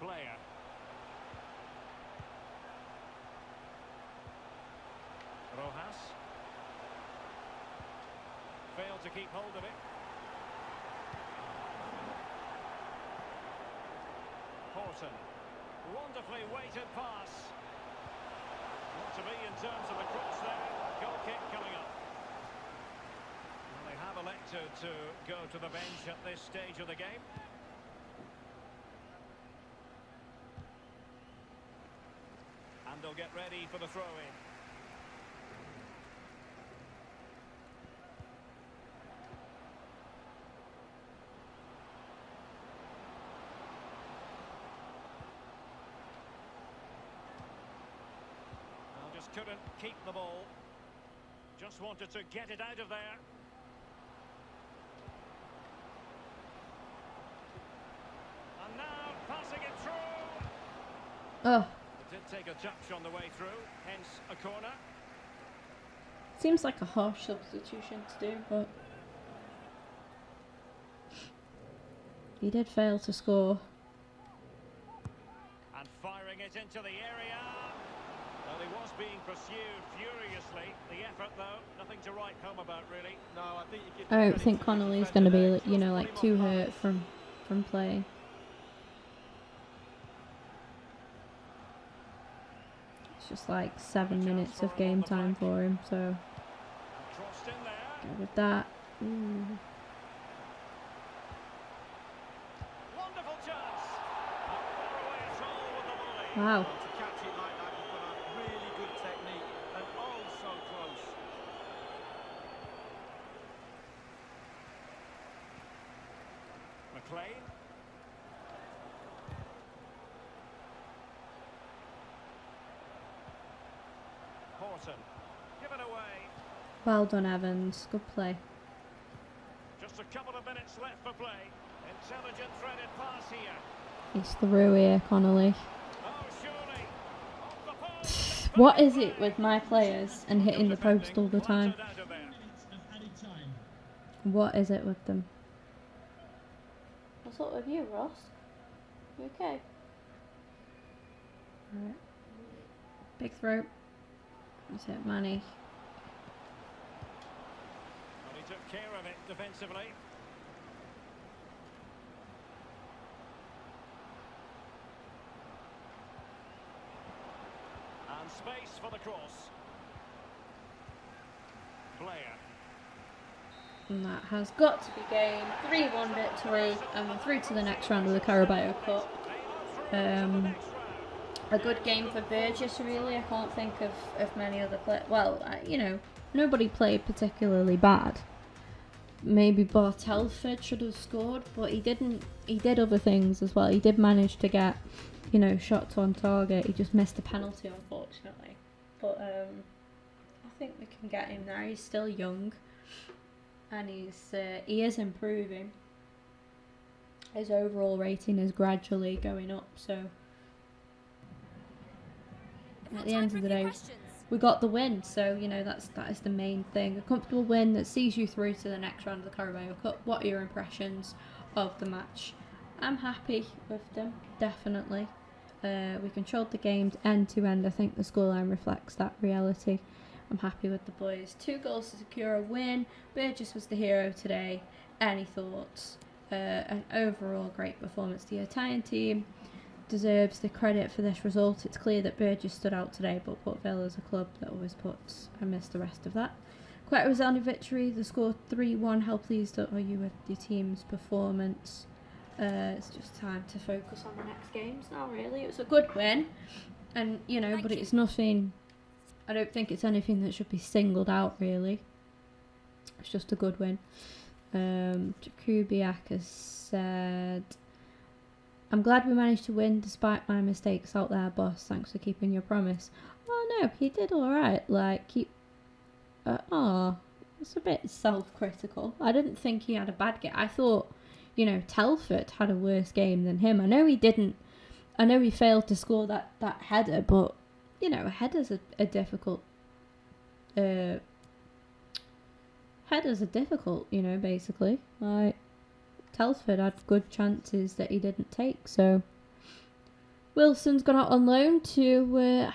Blair. Rojas. Failed to keep hold of it. Horton. Wonderfully weighted pass. Not to be in terms of the cross there. Goal kick coming up. Well, they have elected to go to the bench at this stage of the game. And they'll get ready for the throw-in. Just couldn't keep the ball. Just wanted to get it out of there. And now passing it through.
Oh,
It did take a touch on the way through, hence a corner.
seems like a harsh substitution to do, but he did fail to score.
And firing it into the area. Well, he was being pursued furiously. The effort, though, nothing to write home about, really.
No, I think you give
I don't
credit
think
to the
Connolly's
defender
going to be,
there.
like, you know,
Just
like
put
too
him on the
hurt from playing. It's just like 7 minutes of game time for him, so
And crossed in there.
go with that. Ooh.
Wonderful chance. Not far away at all with the volley.
Wow.
To catch it like that, you've got to have really good technique and oh so close.
McLean. Horton. Given away.
Well done, Evans. Good play.
Just a couple of minutes left for play. Intelligent threaded pass here.
He's through here, Connolly.
Oh, surely. Off the post.
What is it with my players and hitting the post all the time?
Clattered out of there.
Minutes of added time.
What is it with them? What's up with you, Ross? You okay? Alright. Big throw. That's it, Manny.
And he took care of it defensively. And space for the cross. Player.
And that has got to be game. 3-1 victory, and we're through to the next round of the Carabao Cup. A good game for Burgess, really. I can't think of many other players. Well, you know, nobody played particularly bad. Maybe Bartelford should have scored, but he didn't. He did other things as well. He did manage to get, you know, shots on target. He just missed a penalty, unfortunately. But I think we can get him there. He's still young, and he is improving. His overall rating is gradually going up. So at the end of the day, we got the win. So you know that is the main thing. A comfortable win that sees you through to the next round of the Carabao Cup. What are your impressions of the match? I'm happy with them, definitely. We controlled the game end to end. I think the scoreline reflects that reality. I'm happy with the boys. 2 goals to secure a win. Burgess was the hero today. Any thoughts? An overall great performance. The Italian team deserves the credit for this result. It's clear that Burgess stood out today, but Port Vale is a club that always puts and missed the rest of that. Quite a resounding victory. The score 3-1. How pleased are you with your team's performance? It's just time to focus on the next games now, really. It was a good win, and you know, but it's nothing. I don't think it's anything that should be singled out, really. It's just a good win. Jakubiak has said, I'm glad we managed to win despite my mistakes out there, boss. Thanks for keeping your promise. Oh no, he did alright. Like, it's a bit self-critical. I didn't think he had a bad game. I thought, you know, Telford had a worse game than him. I know he didn't. I know he failed to score that header, but, you know, a header's a difficult... headers are difficult, you know, basically. Like, Telford had good chances that he didn't take, so... Wilson's gone out on loan to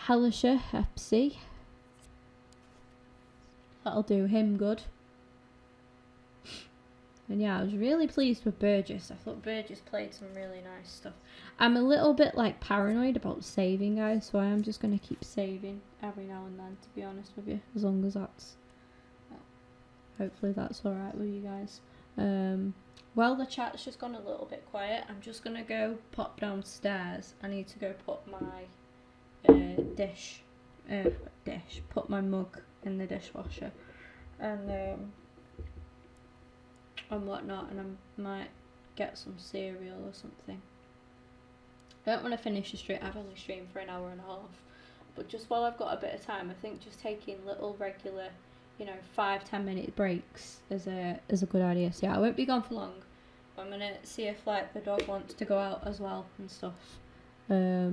Hellisher FC. That'll do him good. And yeah, I was really pleased with Burgess. I thought Burgess played some really nice stuff. I'm a little bit like paranoid about saving, guys, so I am just going to keep saving every now and then, to be honest with you, as long as that's... Hopefully that's alright with you guys. Well, the chat's just gone a little bit quiet. I'm just going to go pop downstairs. I need to go put my put my mug in the dishwasher and whatnot, and I might get some cereal or something. I don't want to finish the stream. I've only streamed for an hour and a half, but just while I've got a bit of time, I think just taking little regular, you know, 5-10 minute breaks is a good idea. So yeah, I won't be gone for long. I'm gonna see if like the dog wants to go out as well and stuff. Yeah,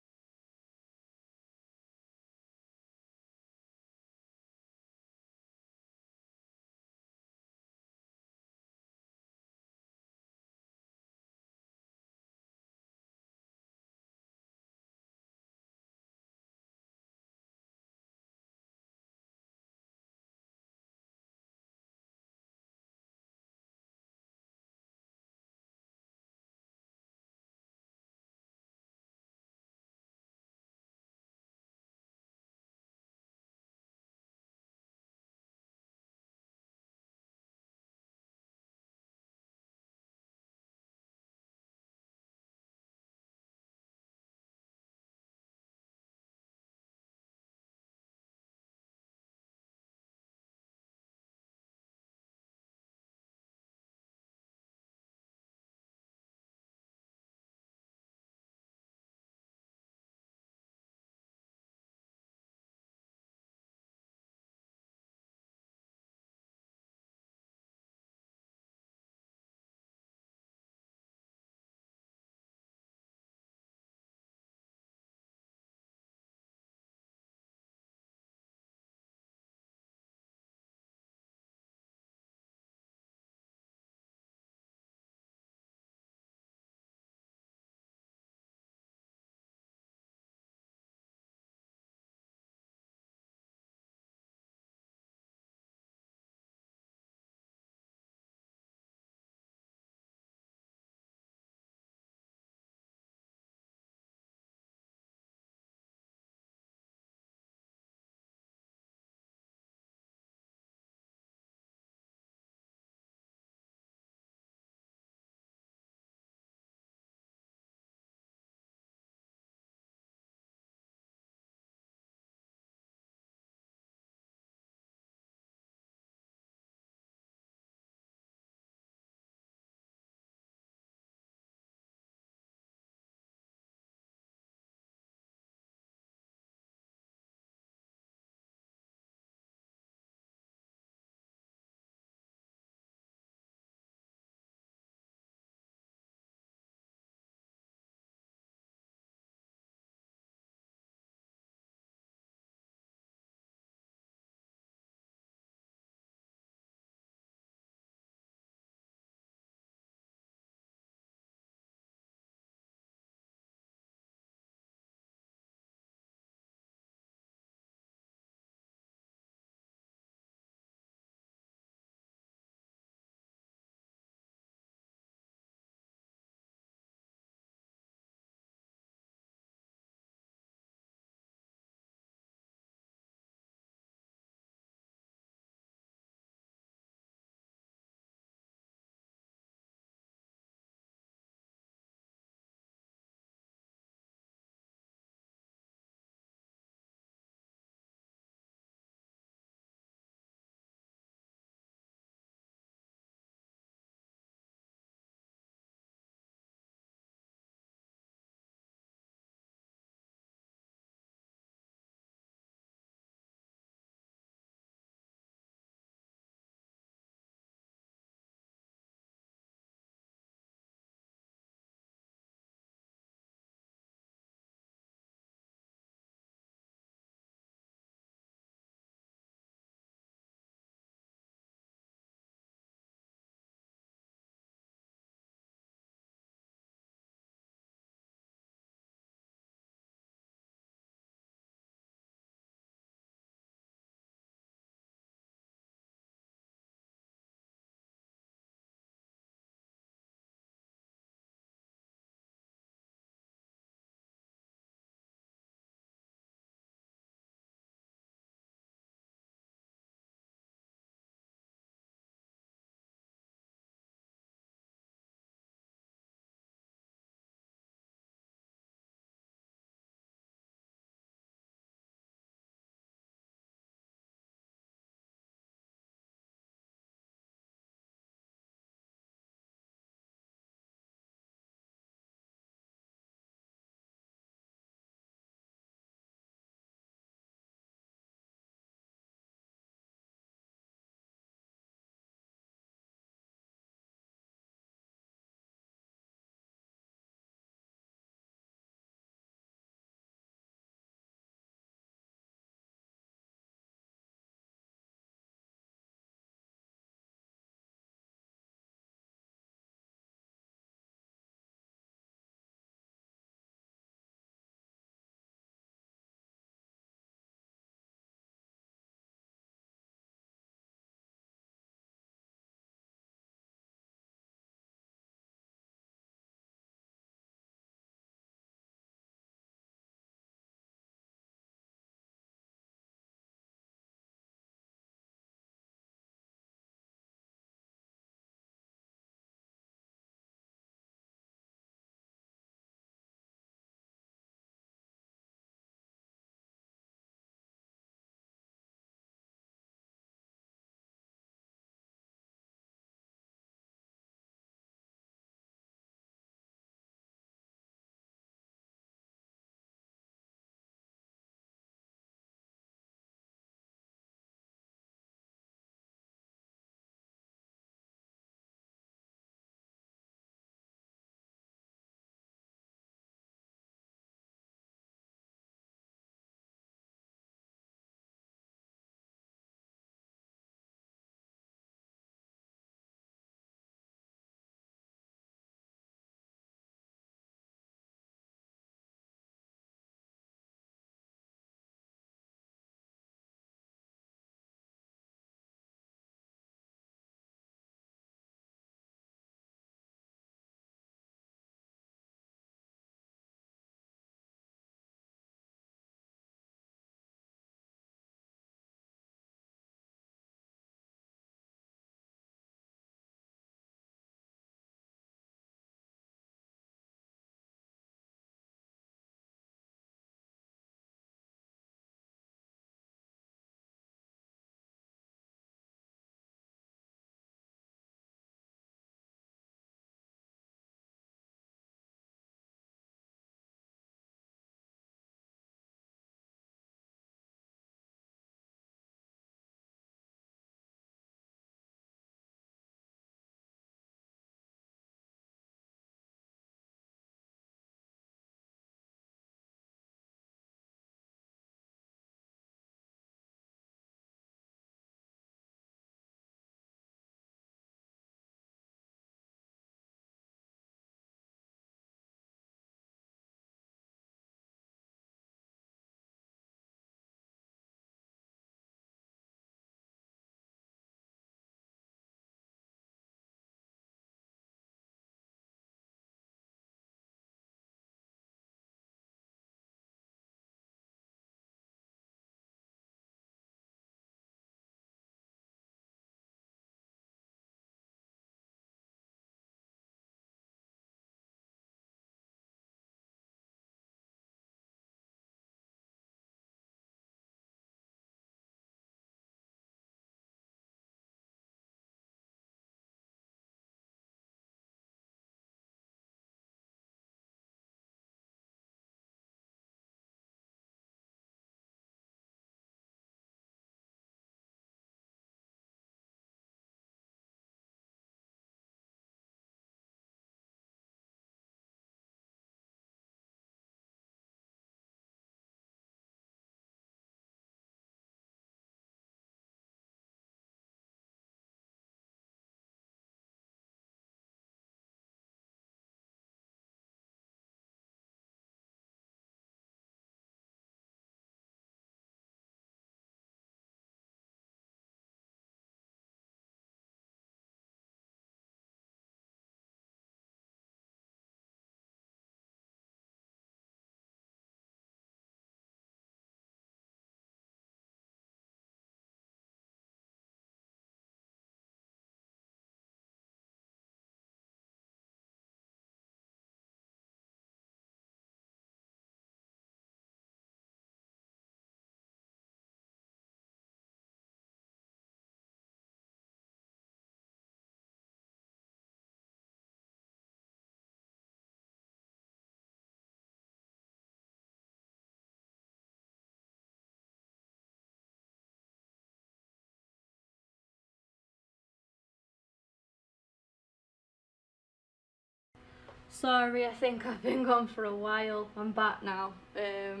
Sorry, I think I've been gone for a while. I'm back now. I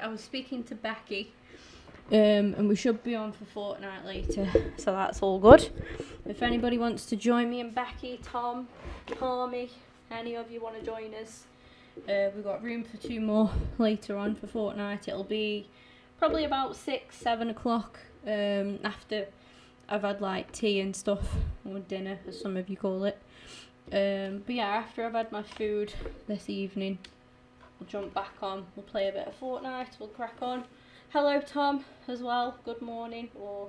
was speaking to Becky, and we should be on for Fortnite later, so that's all good. If anybody wants to join me and Becky, Tom, Palmy, any of you want to join us, we've got room for 2 more later on for Fortnite. It'll be probably about 6-7 o'clock, after I've had like tea and stuff, or dinner as some of you call it. But yeah, after I've had my food this evening, we'll jump back on, we'll play a bit of Fortnite, we'll crack on. Hello Tom as well, good morning, or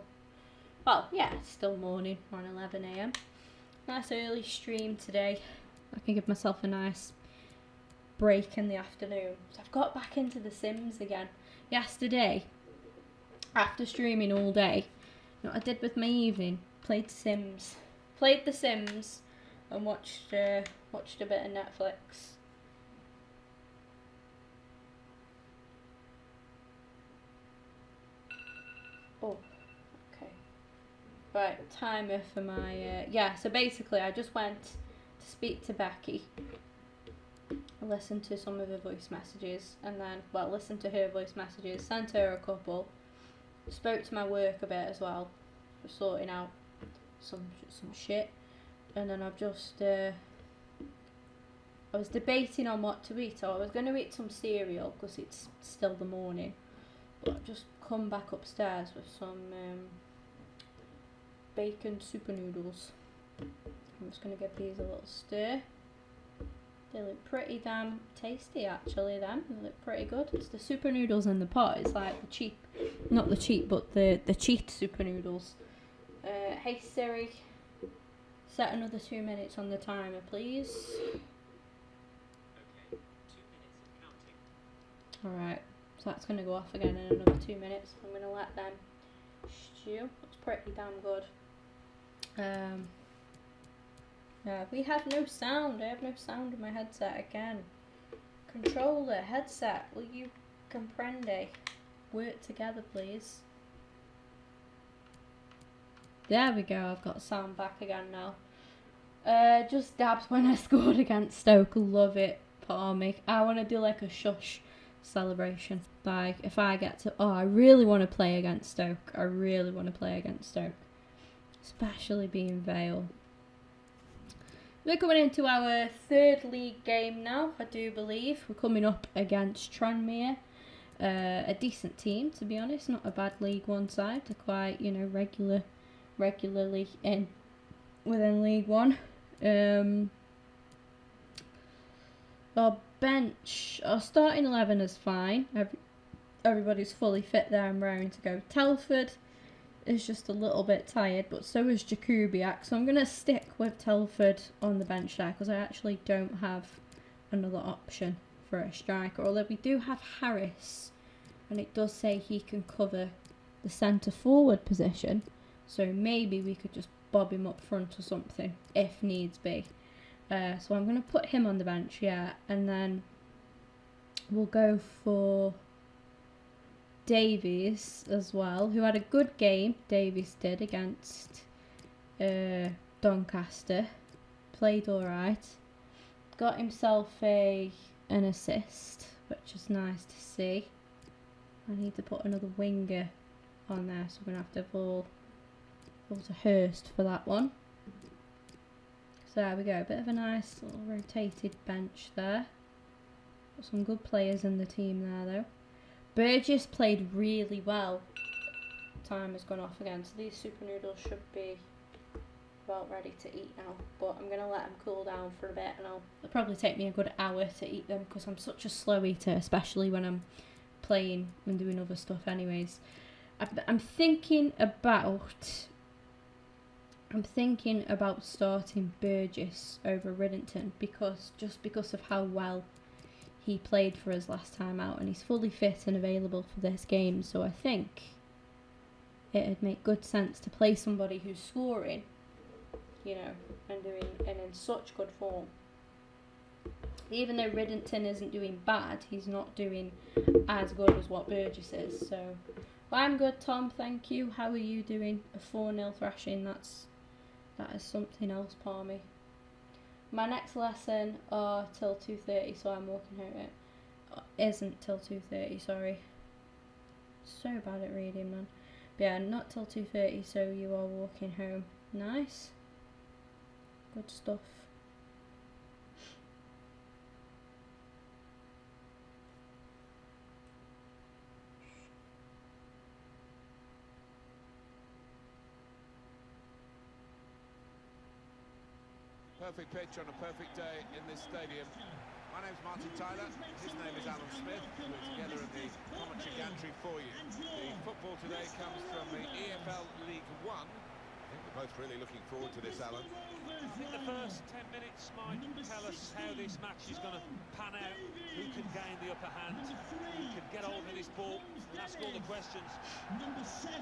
well yeah, it's still morning, we're on 11 AM. Nice early stream today. I can give myself a nice break in the afternoon. So I've got back into The Sims again. Yesterday, after streaming all day, you know what I did with my evening? Played The Sims and watched a bit of Netflix. Oh, okay. Right, timer for my yeah. So basically, I just went to speak to Becky. I listened to some of her voice messages, and then listened to her voice messages, sent her a couple. Spoke to my work a bit as well, for sorting out some shit, and then I've just I was debating on what to eat. So I was going to eat some cereal because it's still the morning, but I've just come back upstairs with some bacon super noodles. I'm just going to give these a little stir. They look pretty damn tasty actually, them. They look pretty good. It's the super noodles in the pot. It's like the cheap, not the cheap, but the cheat super noodles. Hey Siri, set another 2 minutes on the timer, please.
Okay, 2 minutes and counting.
Alright, so that's going to go off again in another 2 minutes. I'm going to let them stew. It's pretty damn good. Yeah, we have no sound. I have no sound in my headset again. Controller, headset, will you comprende? Work together, please. There we go, I've got sound back again now. Just dabs when I scored against Stoke. Love it, Palmy. I want to do like a shush celebration. Like, if I get to... Oh, I really want to play against Stoke. I really want to play against Stoke. Especially being Vale. We're coming into our 3rd league game now, I do believe. We're coming up against Tranmere. A decent team, to be honest. Not a bad League One side. They're quite, you know, regularly within League One. Our bench, our starting 11 is fine. Everybody's fully fit there and raring to go. Telford is just a little bit tired, but so is Jakubiak, so I'm going to stick with Telford on the bench there because I actually don't have another option for a striker, although we do have Harris, and it does say he can cover the centre forward position, so maybe we could just bob him up front or something if needs be. So I'm going to put him on the bench, yeah, and then we'll go for Davies as well, who had a good game. Davies did against Doncaster. Played alright. Got himself an assist, which is nice to see. I need to put another winger on there, so we're going to have to fall to Hurst for that one. So there we go, a bit of a nice little rotated bench there. Got some good players in the team there though. Burgess played really well. Time has gone off again, so these super noodles should be about ready to eat now. But I'm going to let them cool down for a bit, and it'll probably take me a good hour to eat them because I'm such a slow eater, especially when I'm playing and doing other stuff anyways. I'm thinking about starting Burgess over Riddington because of how well he played for us last time out, and he's fully fit and available for this game, so I think it'd make good sense to play somebody who's scoring, you know, and in such good form. Even though Riddington isn't doing bad, he's not doing as good as what Burgess is, so... But I'm good, Tom, thank you. How are you doing? A 4-0 thrashing, that is something else, Palmy. My next lesson are till 2:30, so I'm walking home. Isn't till 2:30, sorry. So bad at reading, man. But yeah, not till 2:30, so you are walking home. Nice. Good stuff.
Perfect pitch on a perfect day in this stadium. My name's Martin Tyler, his name is Alan Smith. We're together in the commentary gantry for you. The football today comes from the EFL League One. I think we're both really looking forward to this, Alan.
I think the first 10 minutes might tell us how this match is going to pan out, who can gain the upper hand, who can get hold of this ball and ask all the questions.
Number 7,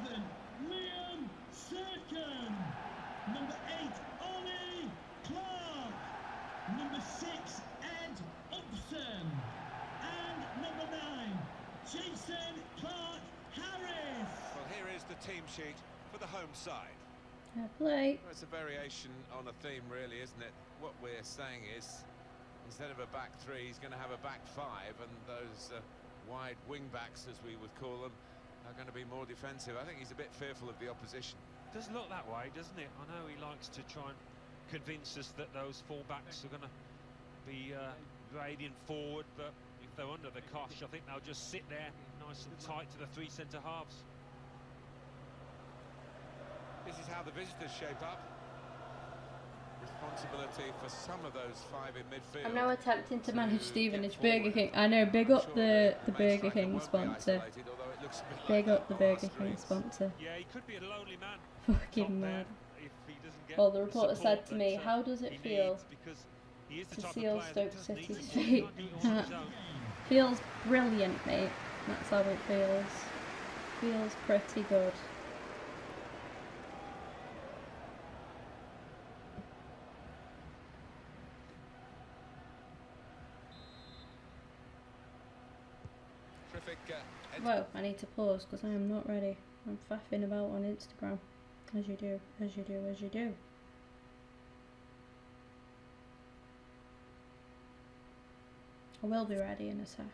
Liam Serkin. Number 8, Ollie Clark. Number 6, Ed Upson. And number 9, Jason Clark-Harris.
Well, here is the team sheet for the home side.
Fair play.
Well, it's a variation on a theme, really, isn't it? What we're saying is, instead of a back three, he's going to have a back five, and those wide wing backs, as we would call them, are going to be more defensive. I think he's a bit fearful of the opposition.
Does look that way, doesn't it? I know he likes to try and convince us that those full-backs are going to be radiant forward, but if they're under the cosh, I think they'll just sit there nice and tight to the three centre-halves.
This is how the visitors shape up. Responsibility for some of those five in midfield.
I'm now attempting to manage Stevenage Burger King. I know, big up the Burger King sponsor. Big up the Burger King sponsor.
Yeah, he could be a lonely man.
Fucking mad.
If he doesn't get
Well, the reporter
support
said to me,
that,
how does it
he
feel
needs, because he is the
to
type of
seal
player that
Stoke
does need
City's
it.
fate?
He can't do it on his own.
Feels brilliant, mate. That's how it feels. Feels pretty good. Well, I need to pause because I am not ready. I'm faffing about on Instagram. As you do, as you do, as you do. I will be ready in a sec.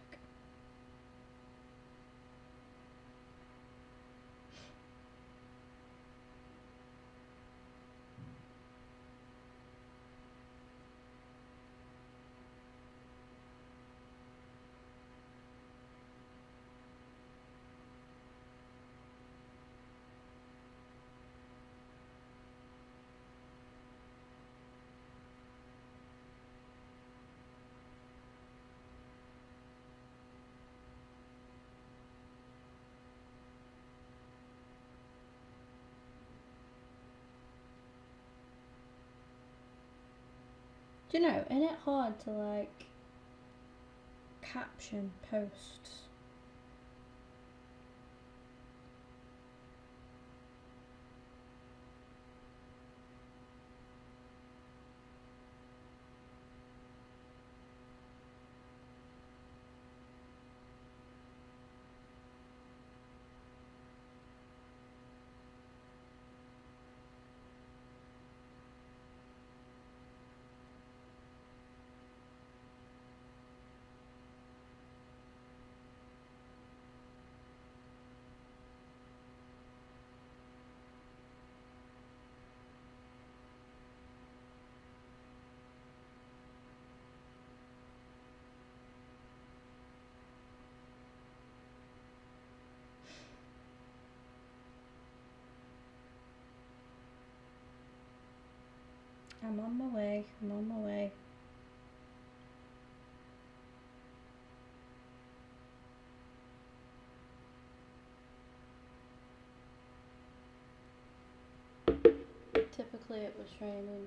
Do you know, isn't it hard to like caption posts? I'm on my way, I'm on my way. Typically it was raining.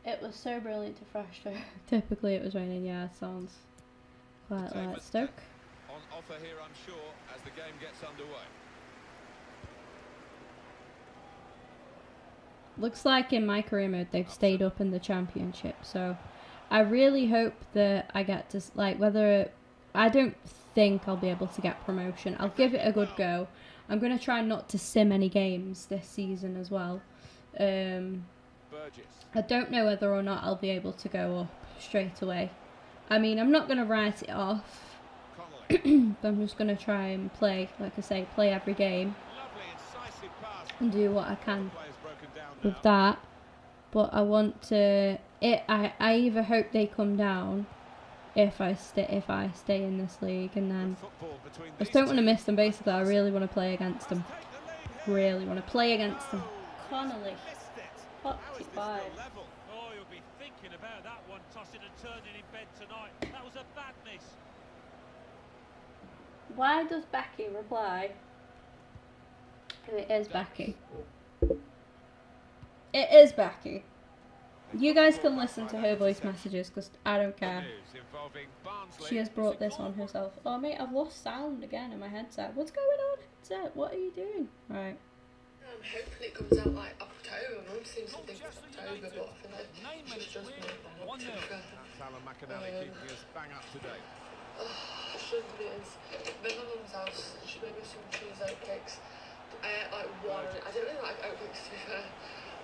It was so brilliant to fresh though. Typically it was raining, yeah, sounds quite like Stoke.
On offer here, I'm sure, as the game gets underway.
Looks like in my career mode they've stayed up in the championship, so I really hope that I get to, like, whether, I don't think I'll be able to get promotion. I'll give it a good go. I'm going to try not to sim any games this season as well.
Burgess.
I don't know whether or not I'll be able to go up straight away. I mean, I'm not going to write it off.
Connolly.
But I'm just going to try and play, like I say, play every game
Lovely incisive pass.
and do what I can
The player's broken down
with
now.
that. But I want to. I either hope they come down if I stay in this league, and then
Football between
I just
these
don't want to
two.
miss them. Basically, I really want to play against them.
Take the lead here.
Really want to play against them.
Oh,
Connolly,
missed it. How is this
45.
still level?
Oh, you'll be thinking about that one, tossing and turning in bed tonight. That was a bad miss.
Why does Becky reply? It is Becky. It is Becky. You guys can listen to her voice messages because I don't care.
News involving Barnsley.
She has brought this on herself. Oh mate, I've lost sound again in my headset. What's going on, headset? What are you doing? Right.
I'm hoping it comes out like October. Mum seems to think it's October, but I feel like she's just made that up to her.
That's Alan McAnally keeping us bang up to date.
I shouldn't it is. At my mum's house, she made me some cheese oatcakes. I ate like one. I don't really like oatcakes to be fair,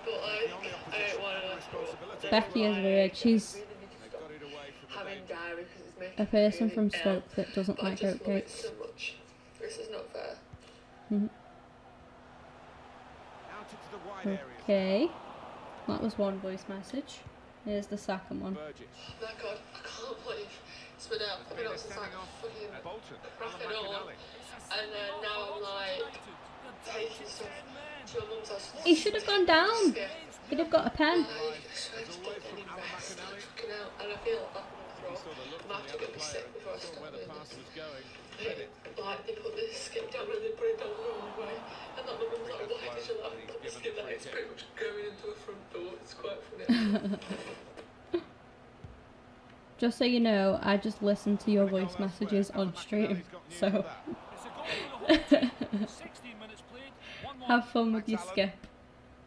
but like I ate one and I thought
Becky is weird. She's
really need to
They
stop
got it away from the
having
danger.
diarrhea because it's making
a person
me
from
really
Stoke
ill.
that doesn't
But I
like
just love it
oatcakes.
so much. This is not fair.
Out into the wide areas.
Okay. That was one voice message. Here's the second one.
Burgess.
Oh my god, I can't believe it's been out. I've been out since like fucking
At Bolton.
wrapping
Alan
up,
McAnally.
and then now I'm like taking stuff to my mum's house.
He should have gone down. He'd have got a pen.
Like, I swear to God, any rest, I'm fucking out, and I feel like I'm
He
gonna
saw the look
throw.
from
I'm
the
actually
other
gonna be
player
sick before I
and saw
start
where the
doing
pass
this.
was going. Read it.
Like they put this skip down and they put it down the wrong way, and that mum's like, why did you like that skip that? It's pretty much going into a front door. It's quite funny.
Just so you know, I just listened to your voice messages on stream, so
It's a goal for the whole team. 16 minutes played, 1-1.
have fun with your skip.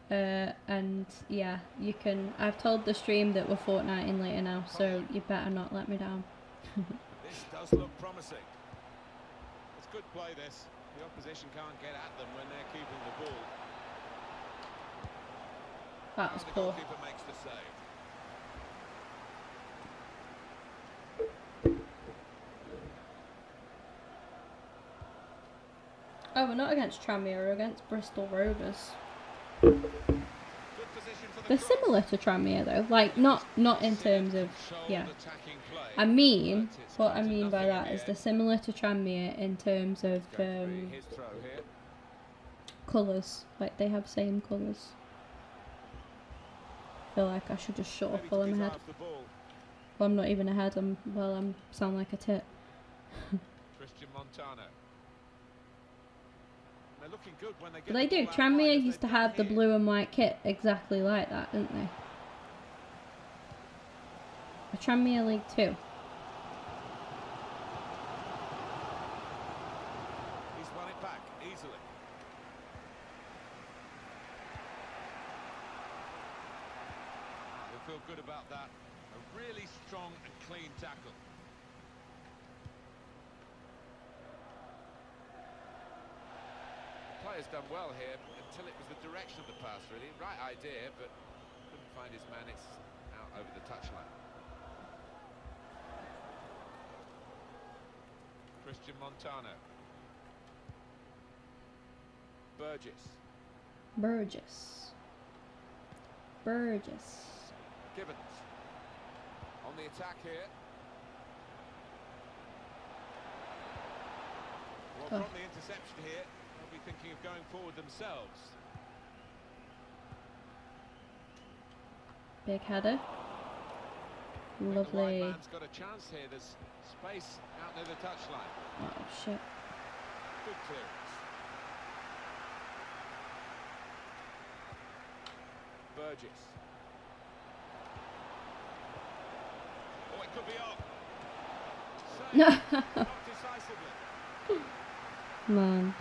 And yeah, you can. I've told the stream that we're fortnighting later now, so you better not let me down.
This does look promising. It's good play, this. The opposition can't get at them when they're keeping the ball.
That was
And the
poor.
goalkeeper makes the save.
Oh, we're not against Tranmere, we're against Bristol Rovers.
Good position for the
They're
cross.
similar to Tranmere though, like not in terms of yeah.
Controlled attacking play,
I mean,
but it's
what I
come to
mean by
nothing
that
in
is
the
they're
end.
similar to Tranmere in terms of
It's going to be his throw here.
colours. Like they have same colours. I feel like I should just shut up
Maybe
while
took
I'm
his eye
ahead.
off the ball.
Well, I'm not even ahead. I'm sound like a tit.
Christian Montano. They're looking good when they get
But they
the
do.
ball out wide,
Tranmere
as
used to
they've done
have the
here.
blue and white kit exactly like that, didn't they? A Tranmere League 2.
He's won it back easily. They'll feel good about that. A really strong and clean tackle. The player's done well here until it was the direction of the pass, really. Right idea, but couldn't find his man. It's out over the touchline. Christian Montano. Burgess.
Burgess.
Gibbons. On the attack here. Well,
Oh.
from the interception here, they'll be thinking of going forward themselves.
Big header.
I think the wide
Lovely.
man's got a chance here. There's space out near the touchline.
Oh shit.
Good clearance. Burgess. Oh, it could be on. Saved. Not decisively.
Man.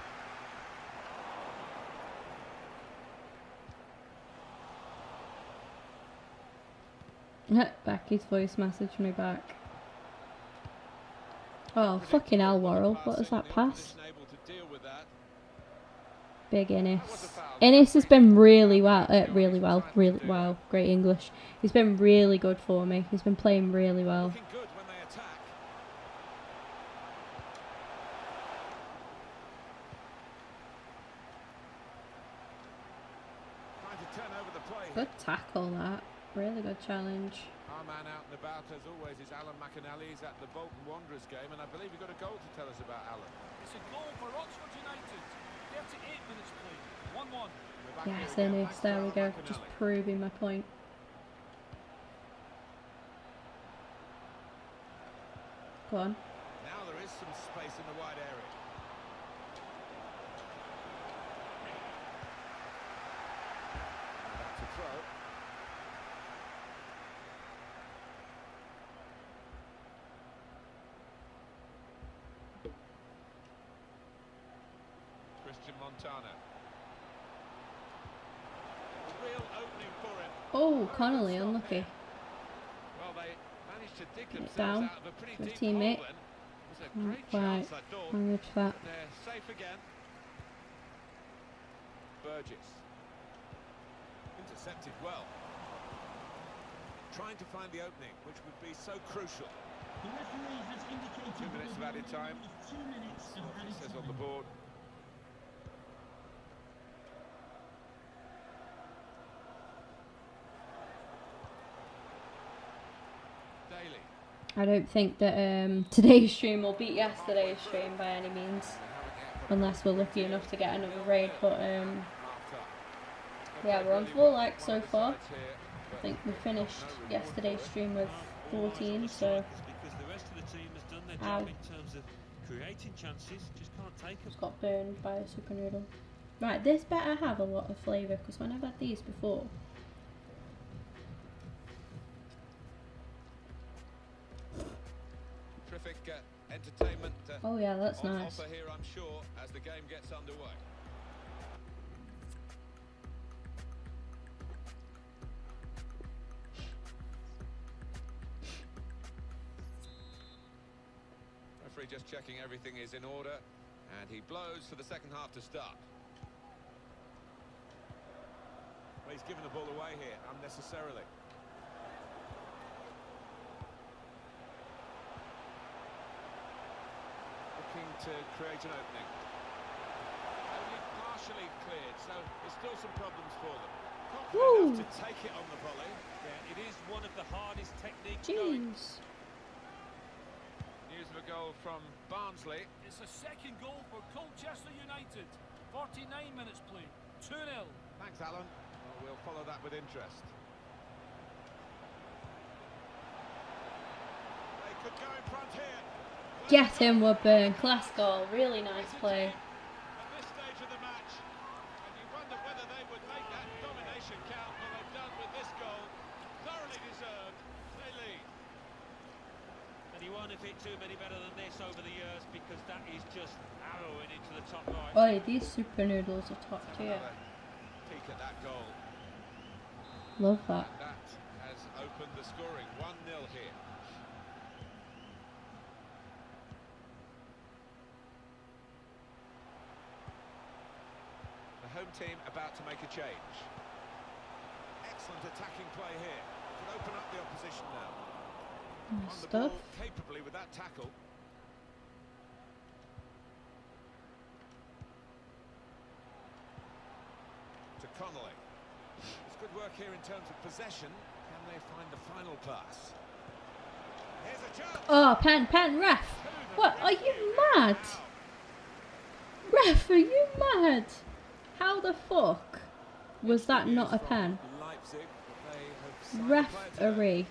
Becky's voice messaged me back. Oh, fucking hell, Worrell. What was that pass?
Able to deal with that.
Big Innes. Innes has been really well, great English. He's been really good for me. He's been playing really well.
Looking good when they attack. Trying to turn over the play.
Good tackle, that. Really good challenge.
Our man out and about, as always, is Alan McAnally. He's at the Bolton Wanderers game, and I believe you've got a goal to tell us about Alan.
It's a goal for Oxford United. 38 minutes played. 1-1.
Yes, Innes. There we go. Just proving my point. Go on.
Now there is some space in the wide area. Back to throw. Christian Montana. A real opening for him.
Oh, Connolly, unlucky.
Well, they managed to dig
Get it
themselves
down
out of a pretty
to a
deep
teammate.
hole then. It was a
Not
great
quite.
chance, I thought.
I'm good for that.
They're safe again. Burgess. Intercepted well. Trying to find the opening, which would be so crucial.
The referee has indicated
2 minutes of added time.
2 minutes of
What it
added
says
time.
on the board. Daly.
I don't think that today's stream will beat yesterday's stream by any means, unless we're lucky enough to get another raid. But yeah, we're on 4 likes so far. I think we finished yesterday's stream with 14, so
Because the rest of the team has done their
Ow.
job in terms of creating chances, just can't take them.
just got burned by a super noodle. Right, this better have a lot of flavour, because when I've had these before,
Terrific entertainment
oh yeah, that's
on
nice.
offer here, I'm sure, as the game gets underway. Referee just checking everything is in order, and he blows for the second half to start. Well, he's given the ball away here unnecessarily. Looking to create an opening. Only partially cleared, so there's still some problems for them. Confident enough to take it on the volley.
Yeah, it is one of the hardest techniques going.
Jeez.
News of a goal from Barnsley.
It's a second goal for Colchester United. 49 minutes played. 2-0.
Thanks, Alan. Well, we'll follow that with interest. They could go in front here.
Get him, Woodburn. Class goal. Really nice play.
At this stage of the match, and you wonder whether they would make that domination count. Well, they've done with this goal. Thoroughly deserved. They lead.
And he won't have hit too many better than this over the years, because that is just arrowing into the top right.
Oh, these super noodles are top tier.
Another peek at that goal.
Love that.
And that has opened the scoring. 1-0 here. The home team about to make a change. Excellent attacking play here. Could open up the opposition now.
Nice
On the
stuff.
ball capably with that tackle. To Connolly. It's good work here in terms of possession. Can they find the final pass? Here's a chance.
Oh, pen, ref. What? Are you mad? Ref, are you mad? How the fuck was that not a pen?
Leipzig, but they have signed the player to-
Referee.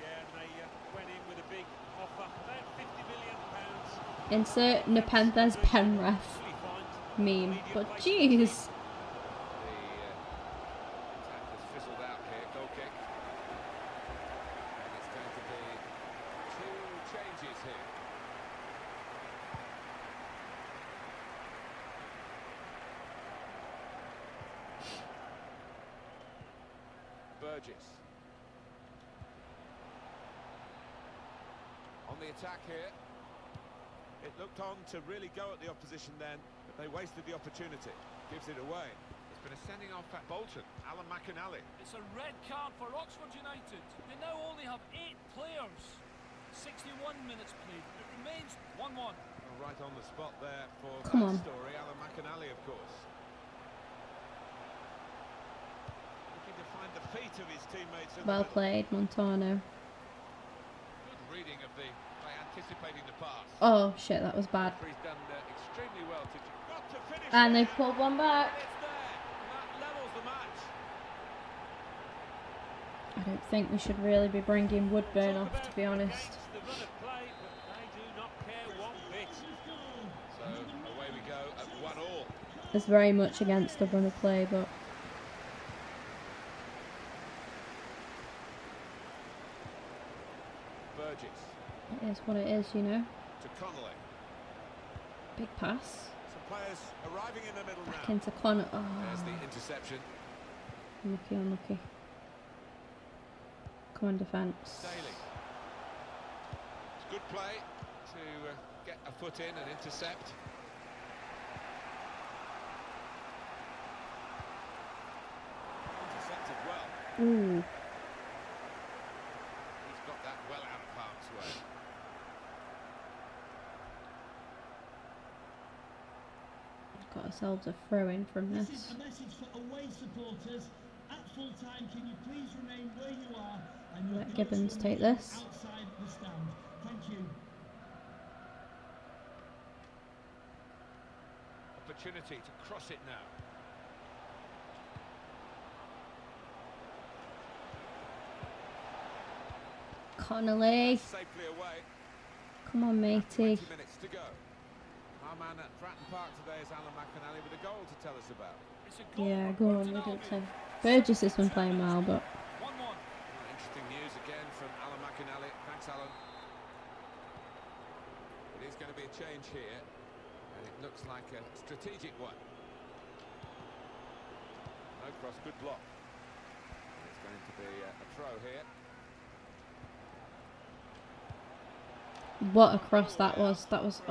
Yeah, and they went in with a big offer, about £50 million.
Insert Nepenthes pen ref
Actually find
meme.
immediate
But
place.
jeez.
The attack has fizzled out here. Goal kick. And it's going to be 2 changes here. Burgess. On the attack here. It looked on to really go at the opposition then, but but they wasted the opportunity. Gives it away. It's been a sending off at Bolton. Alan McInally.
It's a red card for Oxford United. They now only have 8 players. 61 minutes played. It remains 1-1.
Well, right on the spot there for
Come
that
on.
story. Alan McInally, of course. Looking to find the feet of his teammates. In
Well
the middle.
played, Montano.
Good reading of the by anticipating the pass.
Oh shit, that was bad.
He's done extremely well to got to finish.
And
there.
they've pulled one back.
It's there. That levels the match.
I don't think we should really be bringing Woodburn off, to be honest.
The run of play, but they do not care one bit.
So away we go at 1-1.
It's very much against the run of play, but
Burgess
it is what it is, you know.
to Connolly.
Big pass.
Some players arriving in the middle
Back
now.
into Connor.
There's
Oh,
the interception.
unlucky, unlucky. Come on, defence.
Daly. It's good play to get a foot in and intercept. Intercepted well.
Ooh.
He's got that well out of harm's way.
Got ourselves a throw in from
This
this.
is a message for away supporters. At full time, can you please remain where you are and your
Let
goals
Gibbons take
remain
this.
outside the stand. Thank you.
Opportunity to cross it now.
Connolly.
Safely away.
Come on,
20
matey.
minutes to go. Our man at Fratton Park today is Alan McInally with a goal to tell us about.
It's a goal
Yeah,
for
go on,
Burton
we
Albion.
don't say. Burgess has been playing well, but
1-1.
Interesting news again from Alan McInally. Thanks, Alan. It is going to be a change here, and it looks like a strategic one. No cross, good block. It's going to be a throw here.
what a cross that was. That was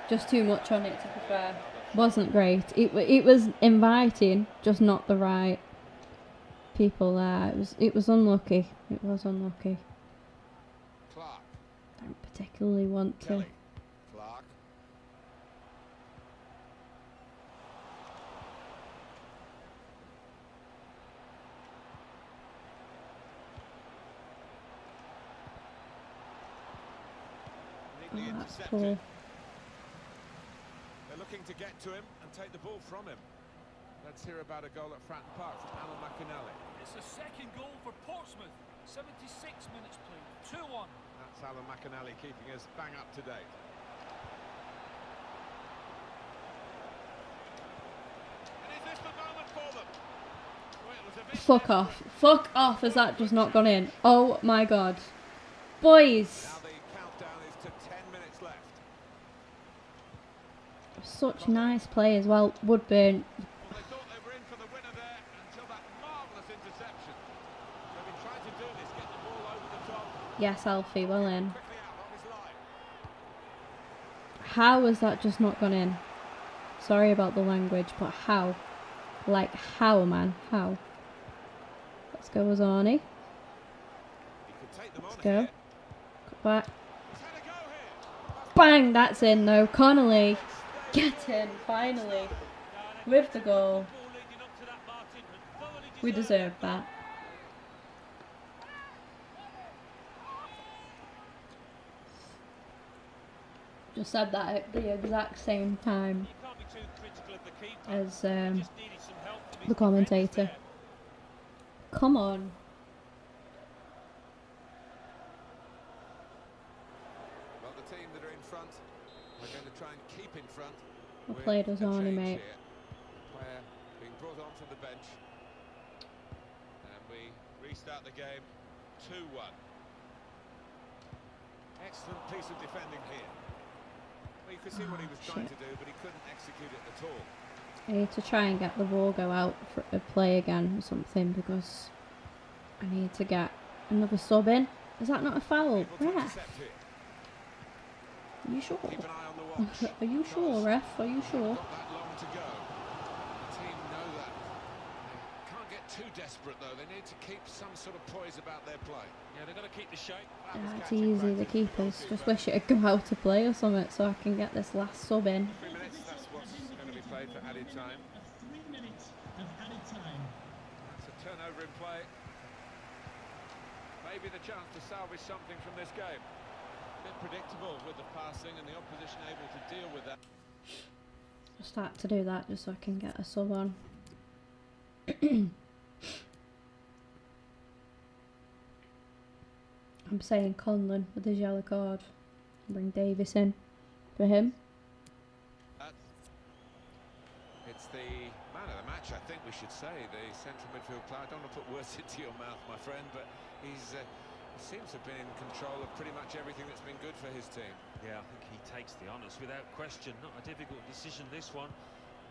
just too much on it, to be fair. Wasn't great. It was inviting, just not the right people there. It was unlucky. It was unlucky.
Clark,
Don't particularly want to.
Kelly, Clark. Neatly
Oh, that's
intercepted.
poor.
They're looking to get to him and take the ball from him. Let's hear about a goal at Fratton Park from Alan McInally.
It's the second goal for Portsmouth. 76 minutes played. 2-1.
That's Alan McInally keeping us bang up to date. And is this the moment for them? Well, it was a bit
Fuck off. Fuck off, has that just not gone in? Oh my god. Boys!
Now the countdown is to 10 minutes left.
Such nice play as well. Woodburn.
Well, they thought they were in for the winner there until that marvellous interception. They've been trying to do this, get the ball over the top.
Yes, Alfie, well in.
Quickly out on his line.
How has that just not gone in? Sorry about the language, but how? Like, how, man? How? Let's go, Azani.
He could take them on
Let's go.
here.
Cut back.
He's had a go here.
Bang! That's in, though. Connolly. Get in, finally. With the goal. We deserve that. Just said that at the exact same time as the commentator. Come on.
Well, the team that are in front are going to try and keep in front.
Well
with
played,
a
Azani,
change
mate.
here. Player being brought on from the bench. And we restart the game 2-1. Excellent piece of defending here. Well, you could see what he was trying to do, but he couldn't execute it at all.
I need to try and get the Vorgo out for a play again or something, because I need to get another sub in. Is that not a foul?
Able to
Ref.
intercept here.
Are you sure?
Keep an eye on the watch.
Are you sure, ref? Are you sure?
Not that long to go. The team know that. They can't get too desperate though. They need to keep some sort of poise about their play.
Yeah, they've got to keep the shape.
It's easy, the keepers. Just wish it'd go out to play or something so I can get this last sub in.
3 minutes, that's what's going to be played for added time.
3 minutes of added time.
That's a turnover in play. Maybe the chance to salvage something from this game. A bit predictable with the passing and the opposition able to deal with that.
I'll start to do that just so I can get a sub on. I'm saying Conlon with his yellow card. Bring Davis in for him.
It's the man of the match, I think we should say, the central midfield player. I don't want to put words into your mouth, my friend, but he seems to have been in control of pretty much everything that's been good for his team.
Yeah, I think he takes the honours without question. Not a difficult decision, this one.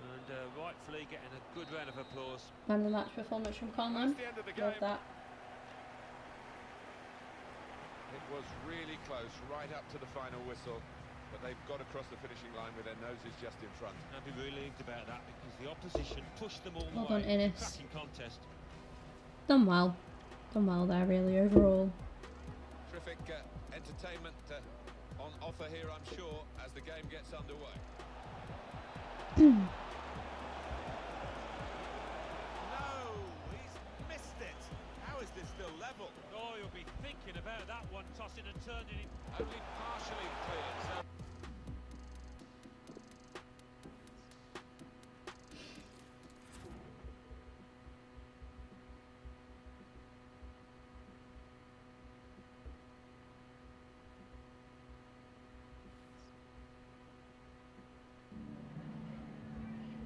And rightfully getting a good round of applause.
Man of the match performance from Conlon.
That's the end of the
Love
game.
that.
It was really close, right up to the final whistle, but they've got across the finishing line with their noses just in front.
I'd be relieved about that because the opposition pushed them all the
Well
way.
done, Innes.
Cracking contest.
Done well. Done well there, really, overall.
Terrific entertainment on offer here, I'm sure, as the game gets underway. No, he's missed it. How is this still level?
Oh, you'll be thinking about that one, tossing and turning it.
Only partially cleared.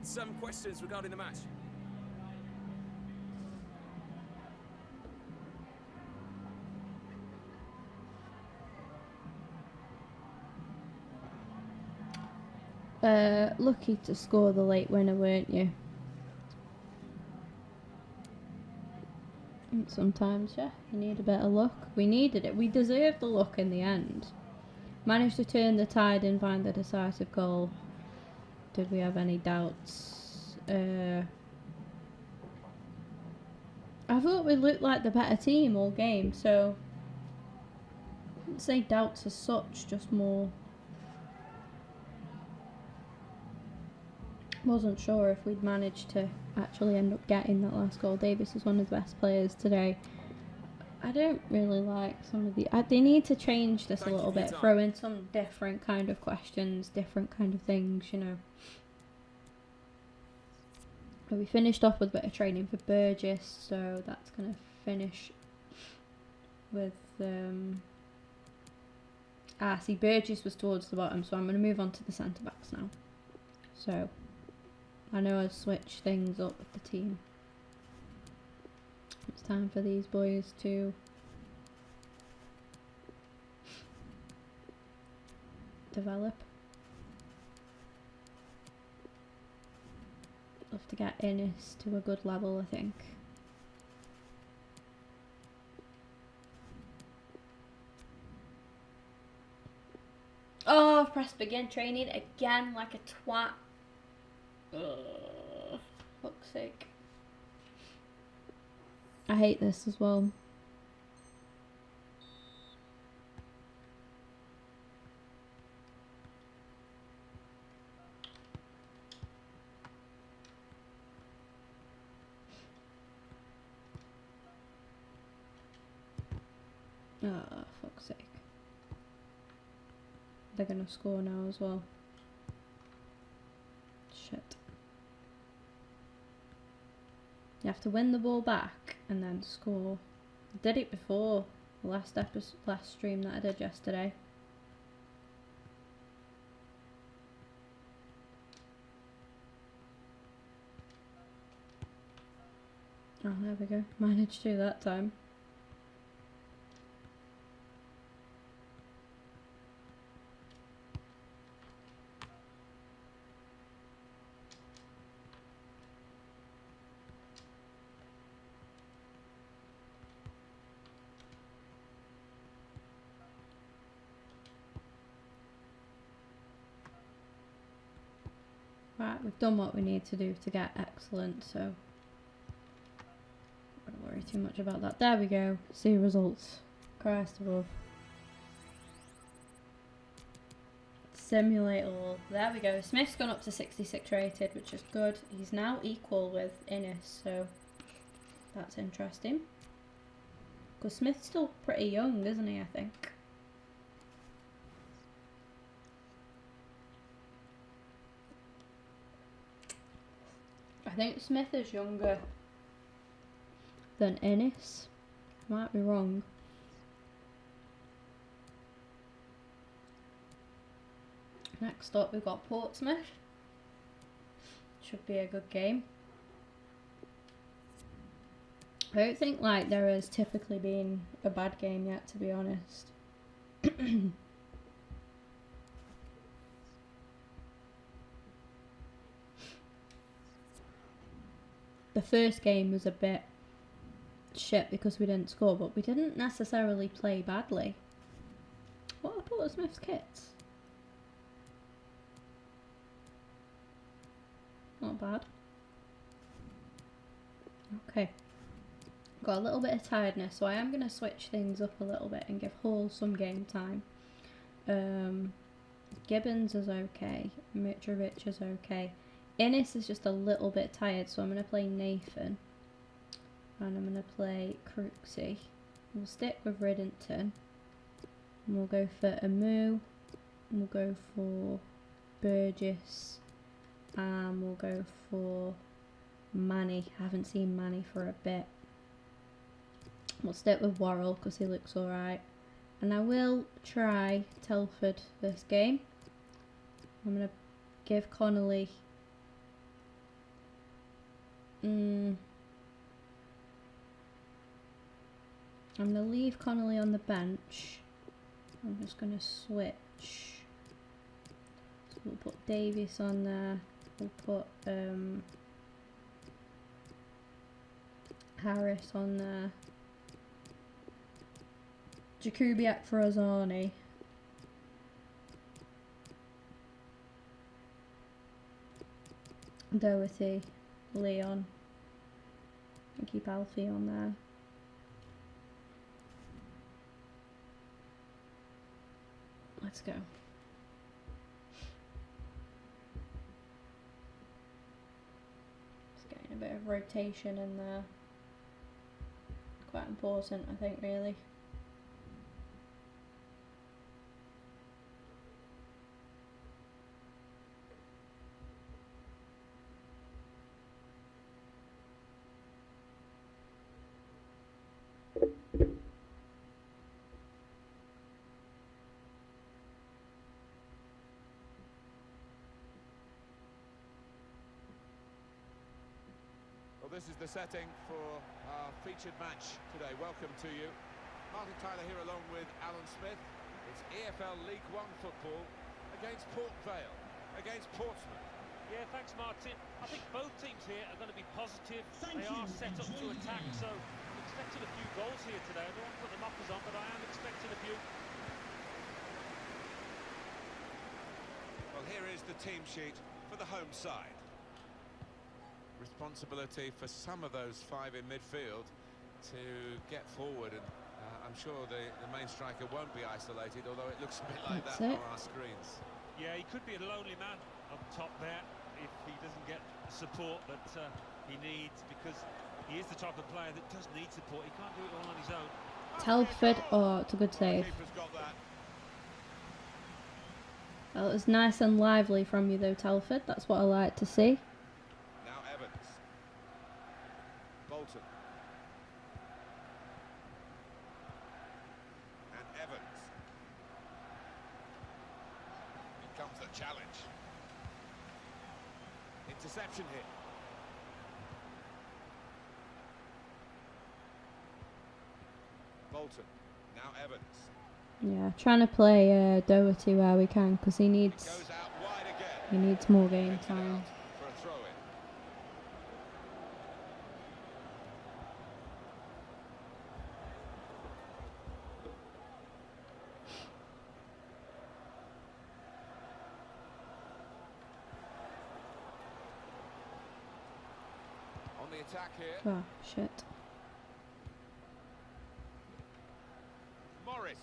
So
Some questions regarding the match.
Lucky to score the late winner, weren't you? And sometimes, yeah, you need a bit of luck. We needed it. We deserved the luck in the end. Managed to turn the tide and find the decisive goal. Did we have any doubts? I thought we looked like the better team all game, so I wouldn't say doubts as such, just more. Wasn't sure if we'd managed to actually end up getting that last goal. Davis was one of the best players today. I don't really like some of the... they need to change this a little bit, throw in some different kind of questions, different kind of things, you know. But we finished off with a bit of training for Burgess, so that's going to finish with... see, Burgess was towards the bottom, so I'm going to move on to the centre-backs now. So... I know I switch things up with the team. It's time for these boys to develop. Love to get Innes to a good level, I think. Oh, I've pressed begin training again like a twat. Fuck's sake. I hate this as well. Oh, fuck's sake. They're gonna score now as well. Shit. You have to win the ball back and then score. I did it before the last stream that I did yesterday. Oh, there we go. Managed to that time. Right, we've done what we need to do to get excellent, so don't worry too much about that. There we go. See results. Christ above. Simulate all. There we go. Smith's gone up to 66 rated, which is good. He's now equal with Innes, so that's interesting. Because Smith's still pretty young, isn't he, I think? I think Smith is younger than Innes. Might be wrong. Next up we've got Portsmouth. Should be a good game. I don't think like there has typically been a bad game yet, to be honest. The first game was a bit shit because we didn't score, but we didn't necessarily play badly. What are Portsmouth's kits? Not bad. Okay. Got a little bit of tiredness, so I am going to switch things up a little bit and give Hall some game time. Gibbons is okay. Mitrovic is okay. Innes is just a little bit tired, so I'm going to play Nathan. And I'm going to play Crooksy. We'll stick with Riddington. And we'll go for Amu. We'll go for Burgess. And we'll go for Manny. I haven't seen Manny for a bit. We'll stick with Worrell because he looks alright. And I will try Telford this game. I'm going to give Connolly... I'm going to leave Connolly on the bench. I'm just going to switch. So we'll put Davies on there. We'll put Harris on there. Jakubiak for Azani. Doherty, Leon. And keep Alfie on there. Let's go. Just getting a bit of rotation in there. Quite important, I think, really.
This is the setting for our featured match today. Welcome to you. Martin Tyler here along with Alan Smith. It's EFL League One football against Port Vale, against Portsmouth.
Yeah, thanks Martin. I think both teams here are going to be positive. They are set up to attack, so I'm expecting a few goals here today. I don't want to put the knockers on, but I am expecting a few.
Well, here is the team sheet for the home side. Responsibility for some of those five in midfield to get forward, and I'm sure the main striker won't be isolated, although it looks a bit like that on our screens.
Yeah, he could be a lonely man up top there if he doesn't get the support that he needs, because he is the type of player that does need support. He can't do it all on his own.
Telford, oh, it's a good save. Well, it was nice and lively from you though, Telford. That's what I like to see.
Bolton. And Evans. Here comes the challenge. Interception here. Bolton. Now Evans.
Yeah, trying to play Doherty where we can because he needs more game time.
For a throw-in. attack here.
Oh, shit.
Morris.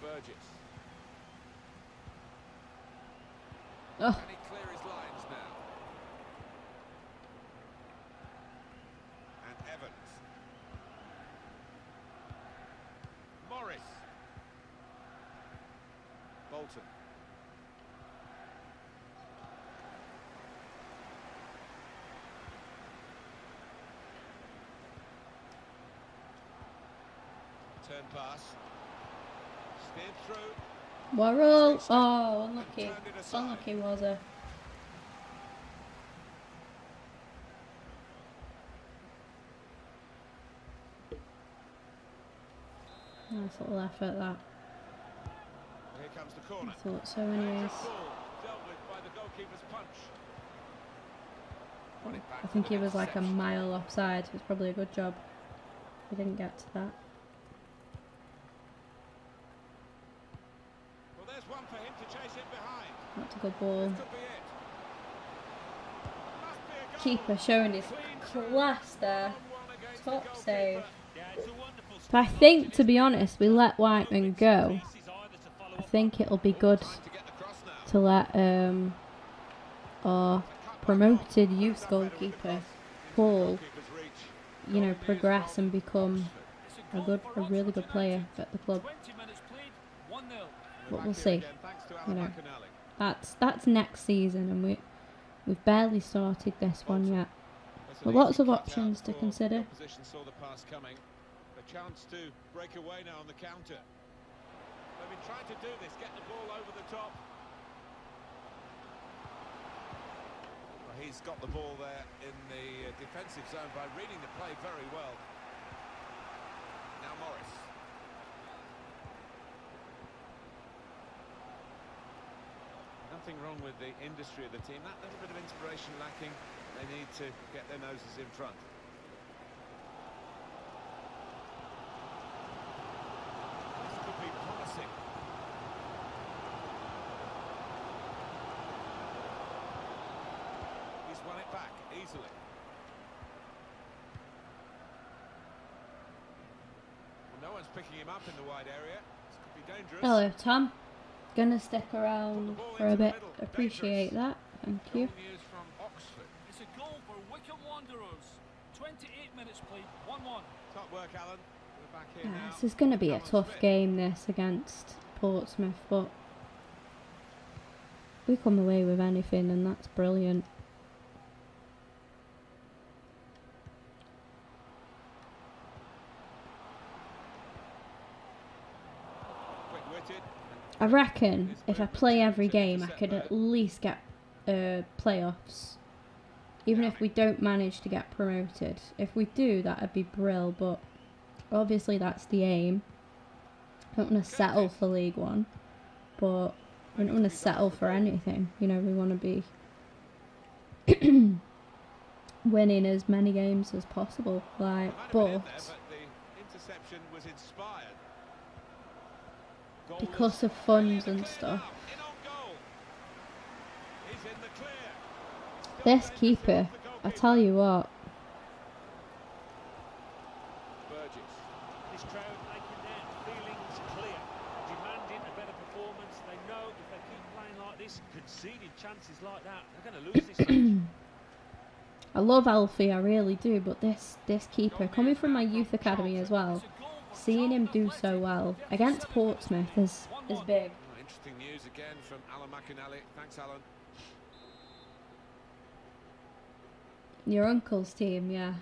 Burgess.
Oh.
Can he clear his lines now? And Evans. Morris. Bolton. Turn pass. Steered through.
Worrell. Oh, unlucky. Unlucky was it? Nice little effort that.
Here comes the corner.
I thought so anyways.
Dealt with by the goalkeeper's punch.
I think he was like a mile offside. It was probably a good job he didn't get to that.
Well, there's one for him to chase it behind.
That's a good ball.
This could be it. Must be a goal.
Keeper showing his class there. Top save. But I think, to be honest, we let Whiteman go. I think it'll be good to let our promoted youth goalkeeper, Paul, you know, progress and become a really good player at the club. But we'll see. You know, that's next season, and we've barely started this one yet. But lots of options to consider.
A chance to break away now on the counter. They've been trying to do this, get the ball over the top. Well, he's got the ball there in the defensive zone by reading the play very well. Now Morris. Nothing wrong with the industry of the team. That little bit of inspiration lacking. They need to get their noses in front. Won it back easily. Well, no one's picking him up in the wide area. This could be dangerous.
Hello, Tom. Gonna stick around for a bit. Appreciate that. Thank you.
News from Oxford.
It's a goal for Wycombe Wanderers. 28 minutes played, 1-1.
Top work, Alan. We're back here now.
This is going to be a tough game, this, against Portsmouth, but we come away with anything, and that's brilliant. I reckon if I play every game, I could at least get playoffs. Even if we don't manage to get promoted. If we do, that'd be brill, but obviously that's the aim. I don't want to settle for League One, but we don't want to settle for anything. You know, we want to be winning as many games as possible. Like, but because of funds and stuff. This keeper, I tell you what.
This crowd making their feelings clear, demanding a better performance. They know if they keep playing like this, conceding chances like that, they're going to lose this match.
I love Alfie, I really do, but this keeper, coming from my youth academy as well, seeing him do so well against Portsmouth is big.
Interesting news again from Alan McInally. Thanks, Alan.
Your uncle's team, yeah.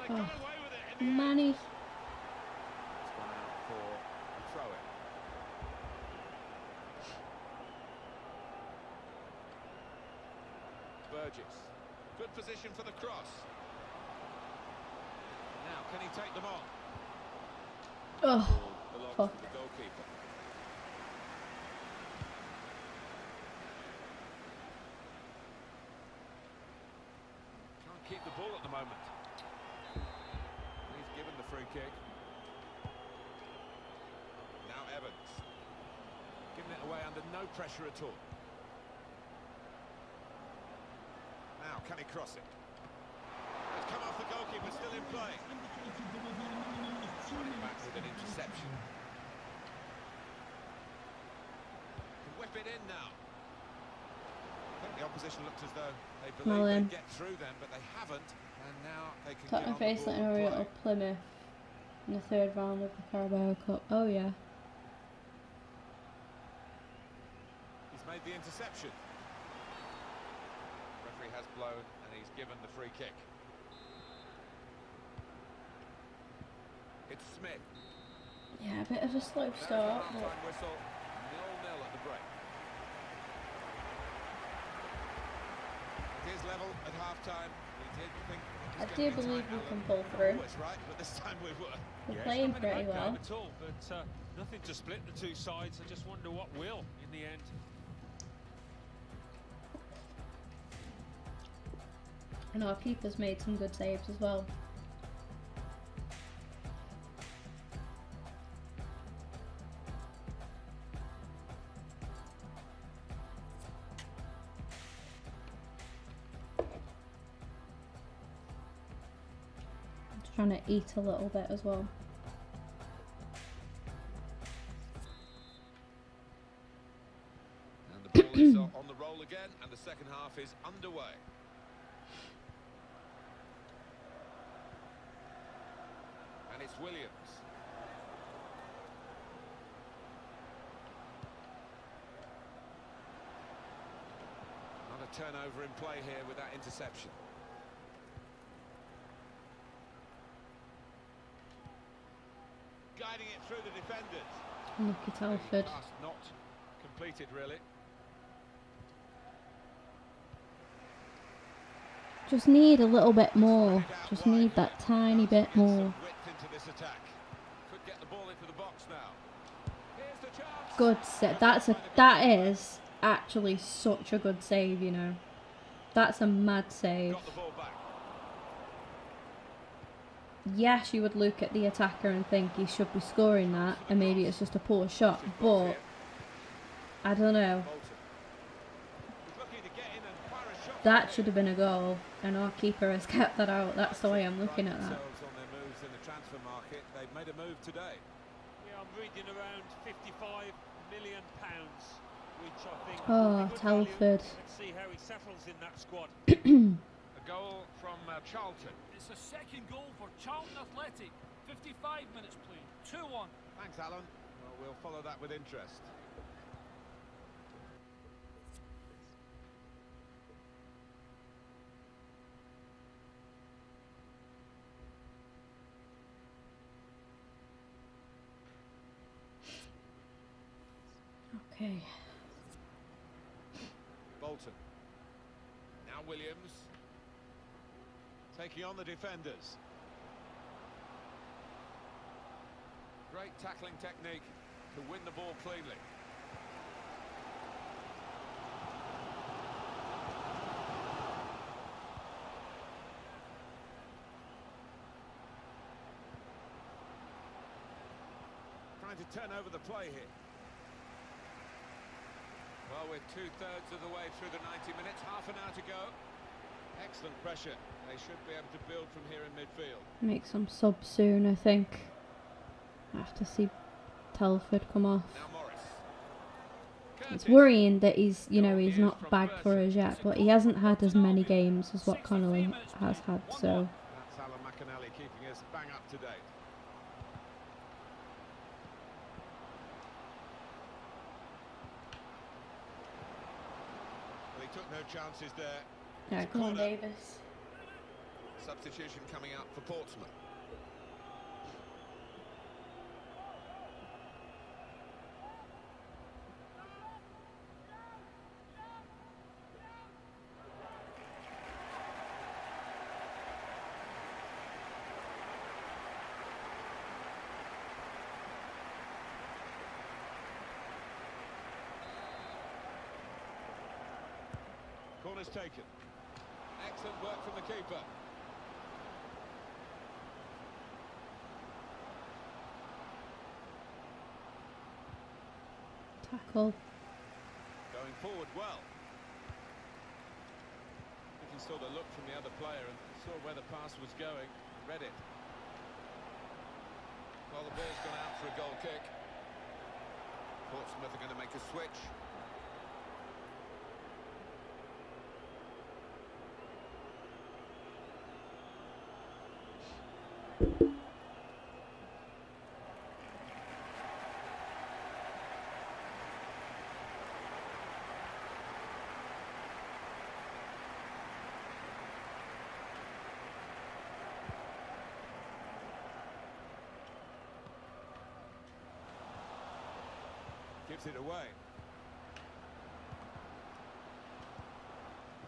Oh, Manny.
Burgess. Good position for the cross. Now, can he take them on?
Oh,
Belongs
fuck.
to the goalkeeper. moment. He's given the free kick. Now Evans. Giving it away under no pressure at all. Now, can he cross it? It's come off the goalkeeper, still in play. Running back with an interception. Can whip it in now. I think the opposition looked as though they believed they'd get through them, but they haven't. And now they can get on the
face
ball
letting
and
Oriel
play.
up Plymouth in the 3rd round of the Carabao Cup. Oh yeah.
He's made the interception. Referee has blown and he's given the free kick. It's Smith.
Yeah, a bit of a slow start.
Half-time whistle, 0-0 at the break. It is level at half-time. We did think it was
I
going
do
to be
believe
tight,
we
Alan.
can pull
Not
through.
always right, but this time we were.
We're
Yeah,
playing
it's not been a
pretty
bad
well.
game at all, but nothing to split the two sides. I just wonder what will in the end.
And our keeper's made some good saves as well. Just trying to eat a little bit as well.
And the ball is on the roll again, and the second half is underway. And it's Williams. Another turnover in play here with that interception. Guiding it through the defenders.
Look at Telford.
Pass not completed, really.
Just need a little bit more. Just need that tiny bit more. Good save. That is actually such a good save, you know. That's a mad save. Yes, you would look at the attacker and think he should be scoring that, and maybe it's just a poor shot, but I don't know. That should have been a goal, and our keeper has kept that out. That's the way I'm looking at that.
They've made a move today.
Yeah, I'm reading around £55 million, which I think.
Oh, Telford.
Let's see how he settles in that squad.
A goal from Charlton.
It's a second goal for Charlton Athletic. 55 minutes played. 2-1.
Thanks, Alan. Well, we'll follow that with interest.
Okay.
Bolton. Now Williams. Taking on the defenders. Great tackling technique to win the ball cleanly. Trying to turn over the play here. Well, we're 2/3 of the way through the 90 minutes, half an hour to go. Excellent pressure. They should be able to build from here in midfield.
Make some subs soon, I think. I have to see Telford come off.
Now Morris.
It's worrying that he's, you know, he's not bagged for us yet, but he hasn't had as many games as what Connolly has had, so.
That's Alan McAnally keeping us bang up to date. Well, he took no chances there.
Yeah, come on, Davis.
Substitution coming up for Portsmouth. Corner's taken. Excellent work from the keeper.
tackle.
Going forward well. I think he saw the look from the other player and saw where the pass was going, read it. Well, the ball's gone out for a goal kick. Portsmouth are going to make a switch. Gives it away.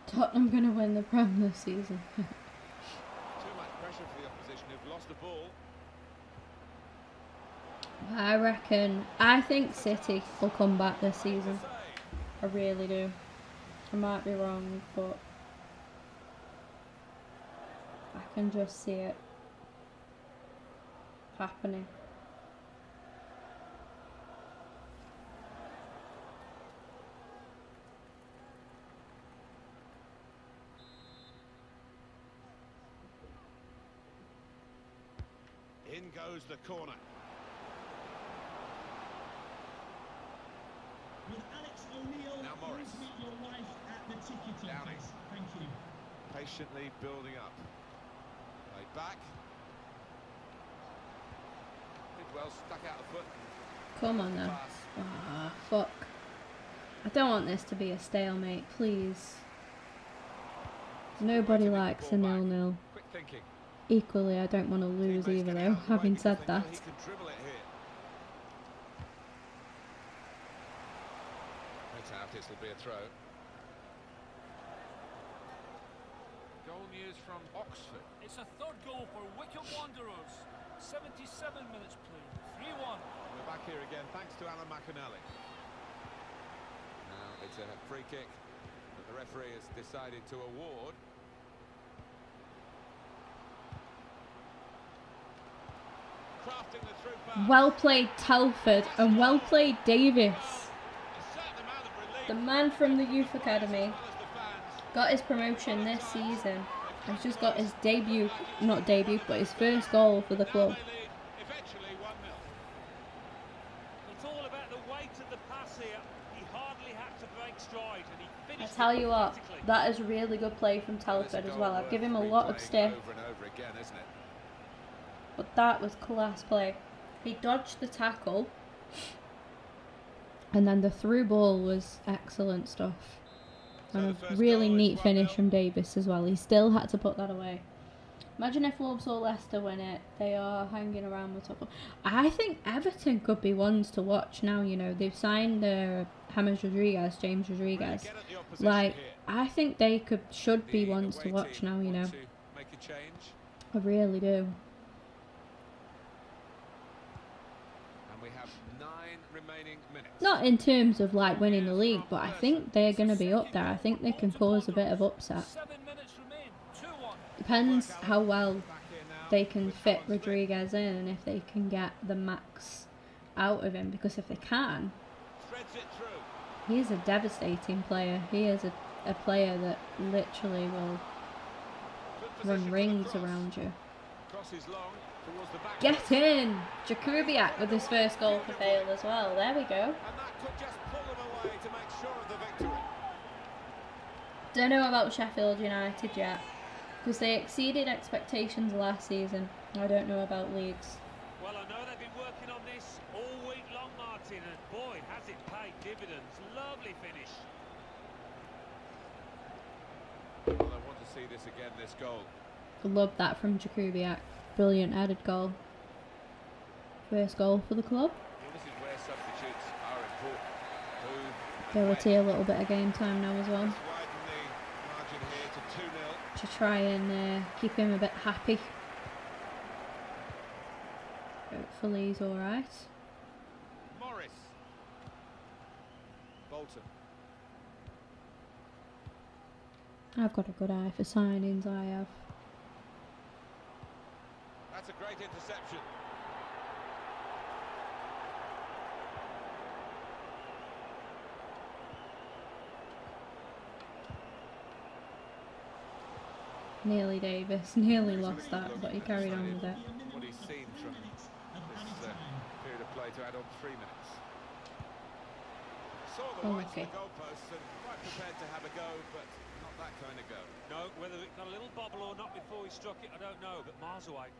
Tottenham going to win the Prem this season.
Too much pressure for the opposition who've lost the ball.
I think City will come back this season. I really do. I might be wrong, but I can just see it happening.
In goes the corner.
With Alex O'Neill,
Now Morris.
please meet your wife at the ticketing
Downing.
desk. Thank you.
Patiently building up. Played back. Did well, stuck out the foot.
Come on then. Ah, fuck. I don't want this to be a stalemate, please. Nobody likes a 0-0.
Quick thinking.
Equally, I don't want to lose either though, having said that.
He can dribble it here. It's out, this will be a throw. Goal news from Oxford.
It's a third goal for Wycombe Wanderers. 77 minutes played. 3-1.
We're back here again, thanks to Alan McAnally. Now it's a free kick that the referee has decided to award. Crafting the through pass.
Well played Telford and well played Davis. The man from the youth academy got his promotion this season. He's just got his debut, not debut, but his first goal for the club.
Eventually 1-0.
It's all about the weight of the pass here. He hardly had to break stride and he
I
finished
tell you what,
practically.
that is really good play from Telford as well. I'd give him a lot of stiff,
Over and over again, isn't it?
but that was class play. He dodged the tackle, and then the through ball was excellent stuff. And a really neat finish from Davis as well. He still had to put that away. Imagine if Wolves or Leicester win it. They are hanging around the top. I think Everton could be ones to watch now. You know, they've signed James Rodriguez. Like, I think they should be ones to watch now. You know,
Make a change.
I really do.
And we have 9 remaining minutes.
Not in terms of like winning the league, but I think they're going to be up there. I think they can cause a bit of upset.
7 minutes remain. 2-1.
Depends how well they can fit Rodriguez in and if they can get the max out of him. Because if they can,
Threads it through.
he is a devastating player. He is a player that literally will
Good
run
position
rings
for the cross.
around you.
Cross is long towards the back.
Get in! Jakubiak with his first goal for Vale as well. There we go.
And that could just pull them away to make sure of the victory.
Don't know about Sheffield United yet, because they exceeded expectations last season. I don't know about Leeds.
Well, I know they've been working on this all week long, Martin, and boy, has it paid dividends. Lovely finish.
Well, I want to see this again, this goal.
Love that from Jakubiak. Brilliant added goal. First goal for the club.
Well, this is where substitutes are important. Move
They
and
will
wait.
see a little bit of game time now as well,
Let's widen the margin here to 2-0.
to try and keep him a bit happy. Hopefully he's alright.
Morris. Bolton.
I've got a good eye for signings, I have.
That's a great interception.
Nearly Davis. Nearly lost that, but he carried on with it.
What he's seen from this period of play to add on 3 minutes. Saw the whites of the goalposts and quite prepared to have a go, but not that kind of go.
No, whether it got a little bobble or not before he struck it, I don't know, but miles away.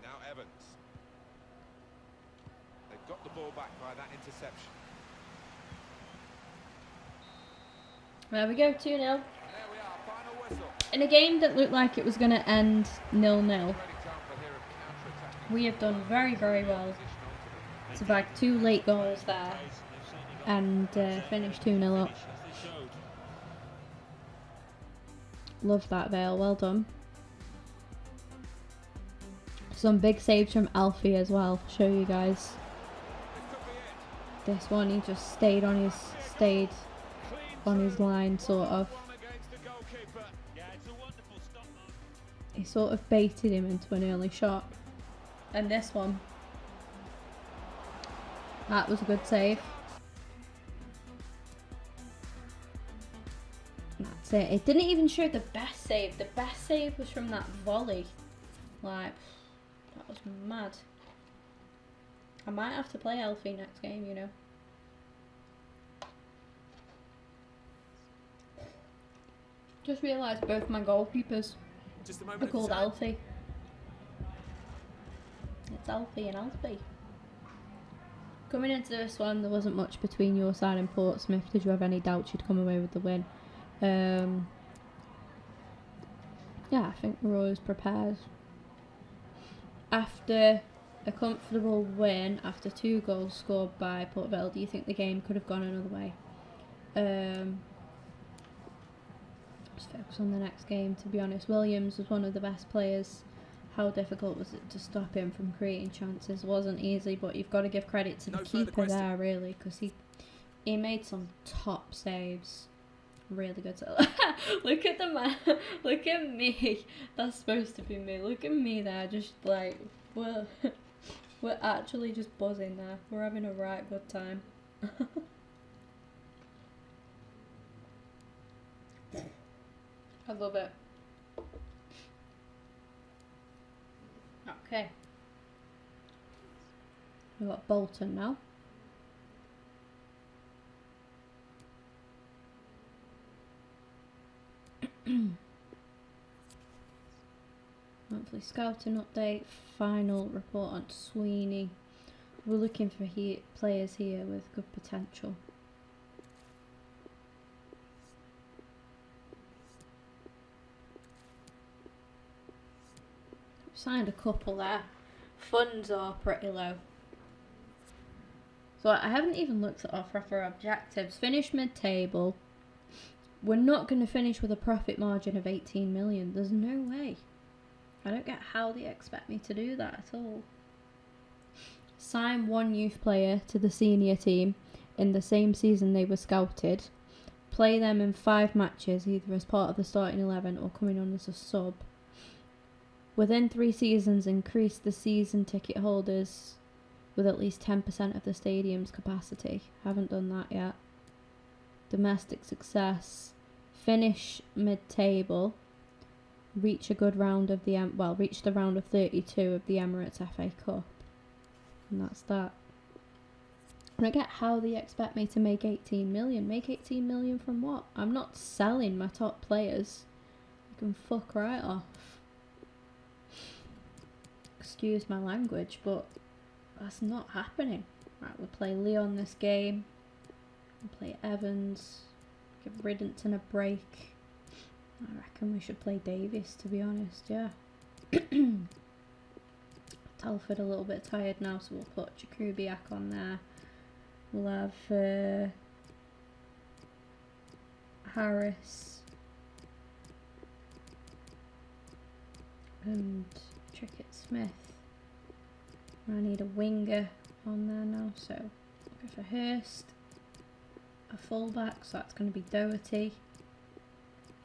Now Evans. They've got the ball back by that interception.
There we go, 2-0.
There we are, final whistle.
In a game that looked like it was going to end 0-0, we have done very, very well to bag 2 late goals there and finish 2-0 up. Love that, Vale, well done. Some big saves from Alfie as well, show you guys. This one, he just stayed on his line, sort of. He sort of baited him into an early shot. And this one, that was a good save. That's it. It didn't even show the best save. The best save was from that volley. Like, that was mad. I might have to play Alfie next game, you know. Just realised both my goalkeepers are called Alfie. It's Alfie and Alfie. Coming into this one, there wasn't much between your side and Portsmouth. Did you have any doubts you'd come away with the win? Yeah, I think we're always prepared. After a comfortable win, after 2 goals scored by Port Vale, do you think the game could have gone another way? Just focus on the next game, to be honest. Williams was one of the best players. How difficult was it to stop him from creating chances? It wasn't easy, but you've got to give credit to the keeper there, really, because he made some top saves. Really good. Look at the man. Look at me. That's supposed to be me. Look at me there. Just like, we're actually just buzzing there. We're having a right good time. I love it. Okay. We've got Bolton now. Monthly scouting update, final report on Sweeney. We're looking for players here with good potential. We've signed a couple there. Funds are pretty low. So I haven't even looked at our proper objectives. Finish mid-table. We're not going to finish with a profit margin of 18 million. There's no way. I don't get how they expect me to do that at all. Sign 1 youth player to the senior team in the same season they were scouted. Play them in 5 matches, either as part of the starting 11 or coming on as a sub. Within 3 seasons, increase the season ticket holders with at least 10% of the stadium's capacity. Haven't done that yet. Domestic success. Finish mid-table. Reach a good round of the reach the round of 32 of the Emirates FA Cup. And that's that. I don't get how they expect me to make 18 million. Make 18 million from what? I'm not selling my top players. You can fuck right off. Excuse my language, but that's not happening. Right, we'll play Leon this game. We'll play Evans. Give Riddington a break. I reckon we should play Davis, to be honest, yeah. Telford a little bit tired now, so we'll put Jakubiak on there. We'll have Harris and Trickett Smith. I need a winger on there now, so I'll go for Hurst. A fullback, so that's going to be Doherty.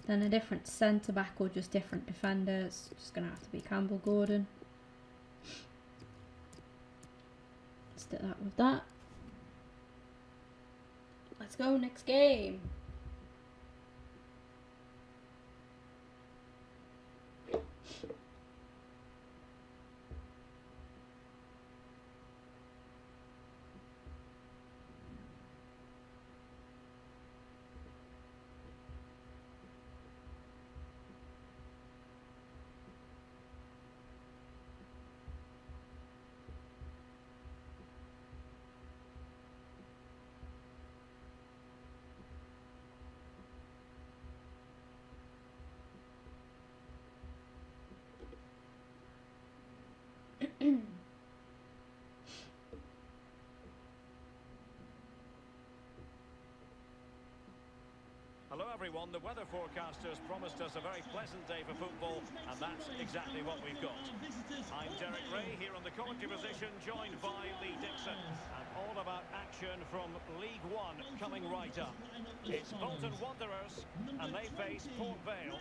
Then a different centre back or just different defenders. Just going to have to be Campbell Gordon. Stick that with that. Let's go next game.
Hello everyone, the weather forecasters promised us a very pleasant day for football, and that's exactly what we've got. I'm Derek Ray here on the commentary position, joined by Lee Dixon, and all about action from League One coming right up. It's Bolton Wanderers, and they face Port Vale.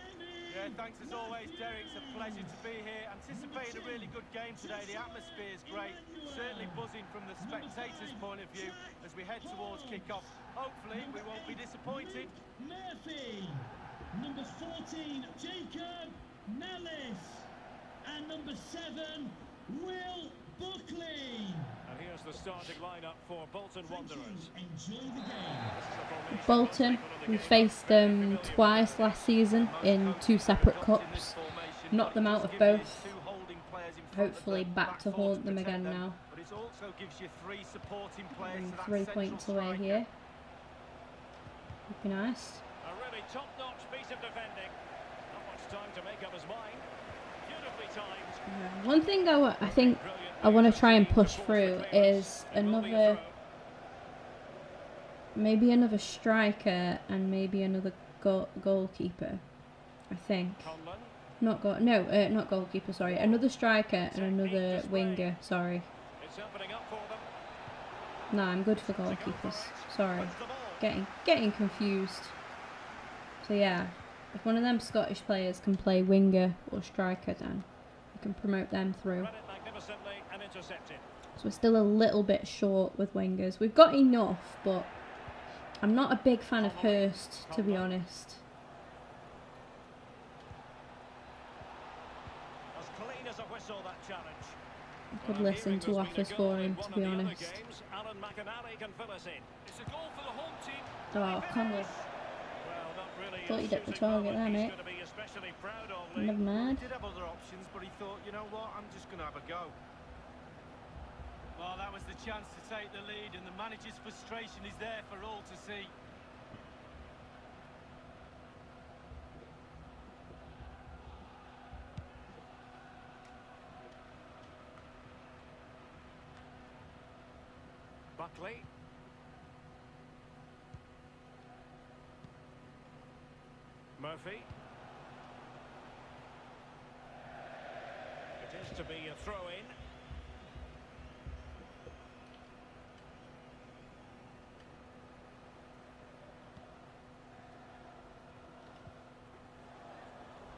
Yeah, thanks as always, Derek. It's a pleasure to be here. Anticipating a really good game today. The atmosphere is great. Certainly buzzing from the spectators' point of view as we head towards kick-off. Hopefully, we won't be disappointed.
Murphy, number 14, Jacob Nellis, and number 7, Will Buckley.
And here's the starting lineup for Bolton Wanderers.
Enjoy the game.
Bolton, we faced them twice last season in 2 separate cups. Knocked them out of both. Hopefully back to haunt them again now.
But it also gives you 3 supporting players.
And 3 points away here. Would be nice.
A really top-notch piece of defending. Not much time to make up his mind. Beautifully timed.
One thing I think I want to try and push through is maybe another striker and maybe another goalkeeper. I think. Not goalkeeper. Sorry, another striker and another winger. Sorry.
It's opening up for them.
No, I'm good for goalkeepers. Sorry, getting confused. So yeah, if one of them Scottish players can play winger or striker, then we can promote them through. So we're still a little bit short with wingers. We've got enough, but I'm not a big fan of Hurst, to be honest.
As clean as a whistle, that challenge.
I could listen to offers for him, to be honest.
It's a goal for the home team.
Oh, Conley. Thought you'd hit the target there, mate. Never mind.
He did have other options, but he thought, you know what, I'm just going to have a go. Well, that was the chance to take the lead, and the manager's frustration is there for all to see.
Buckley. Murphy. It is to be a throw-in.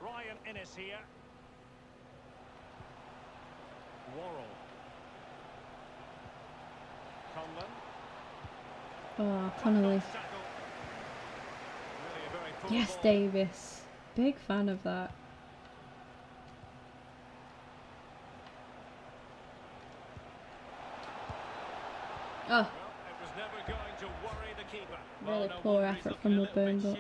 Ryan Innes here. Worrell.
Oh, Connolly. Yes, Davis. Big fan of that. Oh. Really poor effort from Woodburn, but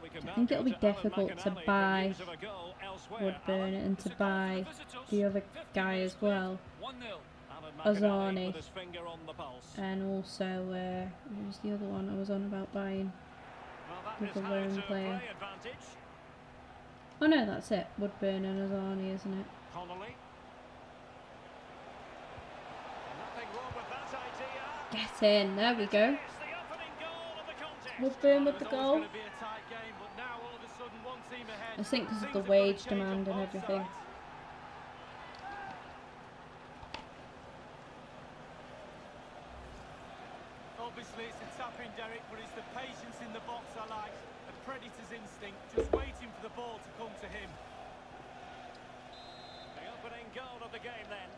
I think it'll be difficult to buy Woodburn and to buy the other guy as well, Ozani, and also who's the other one I was on about buying, the lone player. Oh no, that's it, Woodburn and Ozani, isn't it? Get in, there we go. Woodburn with the goal. I think because of the wage demand and everything.
Obviously it's a tap-in, Derek, but it's the patience in the box I like. A predator's instinct, just waiting for the ball to come to him.
The opening goal of the game then.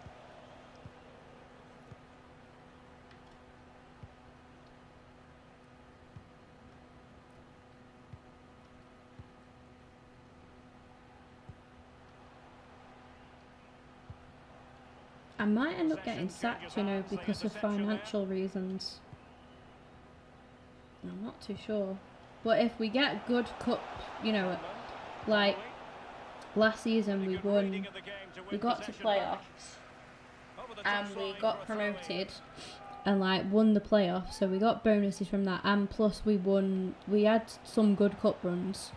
I might end up getting sacked, you know, because of financial reasons. I'm not too sure. But if we get good cup, you know, like last season we got to playoffs and we got promoted and like won the playoffs, so we got bonuses from that, and plus we had some good cup runs.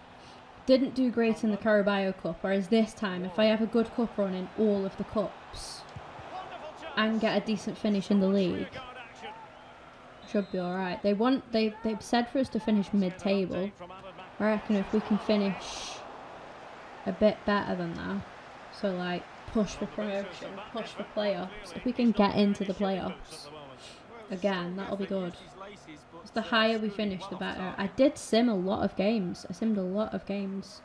Didn't do great in the Carabao Cup, whereas this time if I have a good cup run in all of the cups and get a decent finish in the league, should be alright. They've said for us to finish mid-table. I reckon if we can finish a bit better than that, so like push for promotion, push for playoffs, if we can get into the playoffs again, that'll be good. The higher we finish, the better. I did sim a lot of games. I simmed a lot of games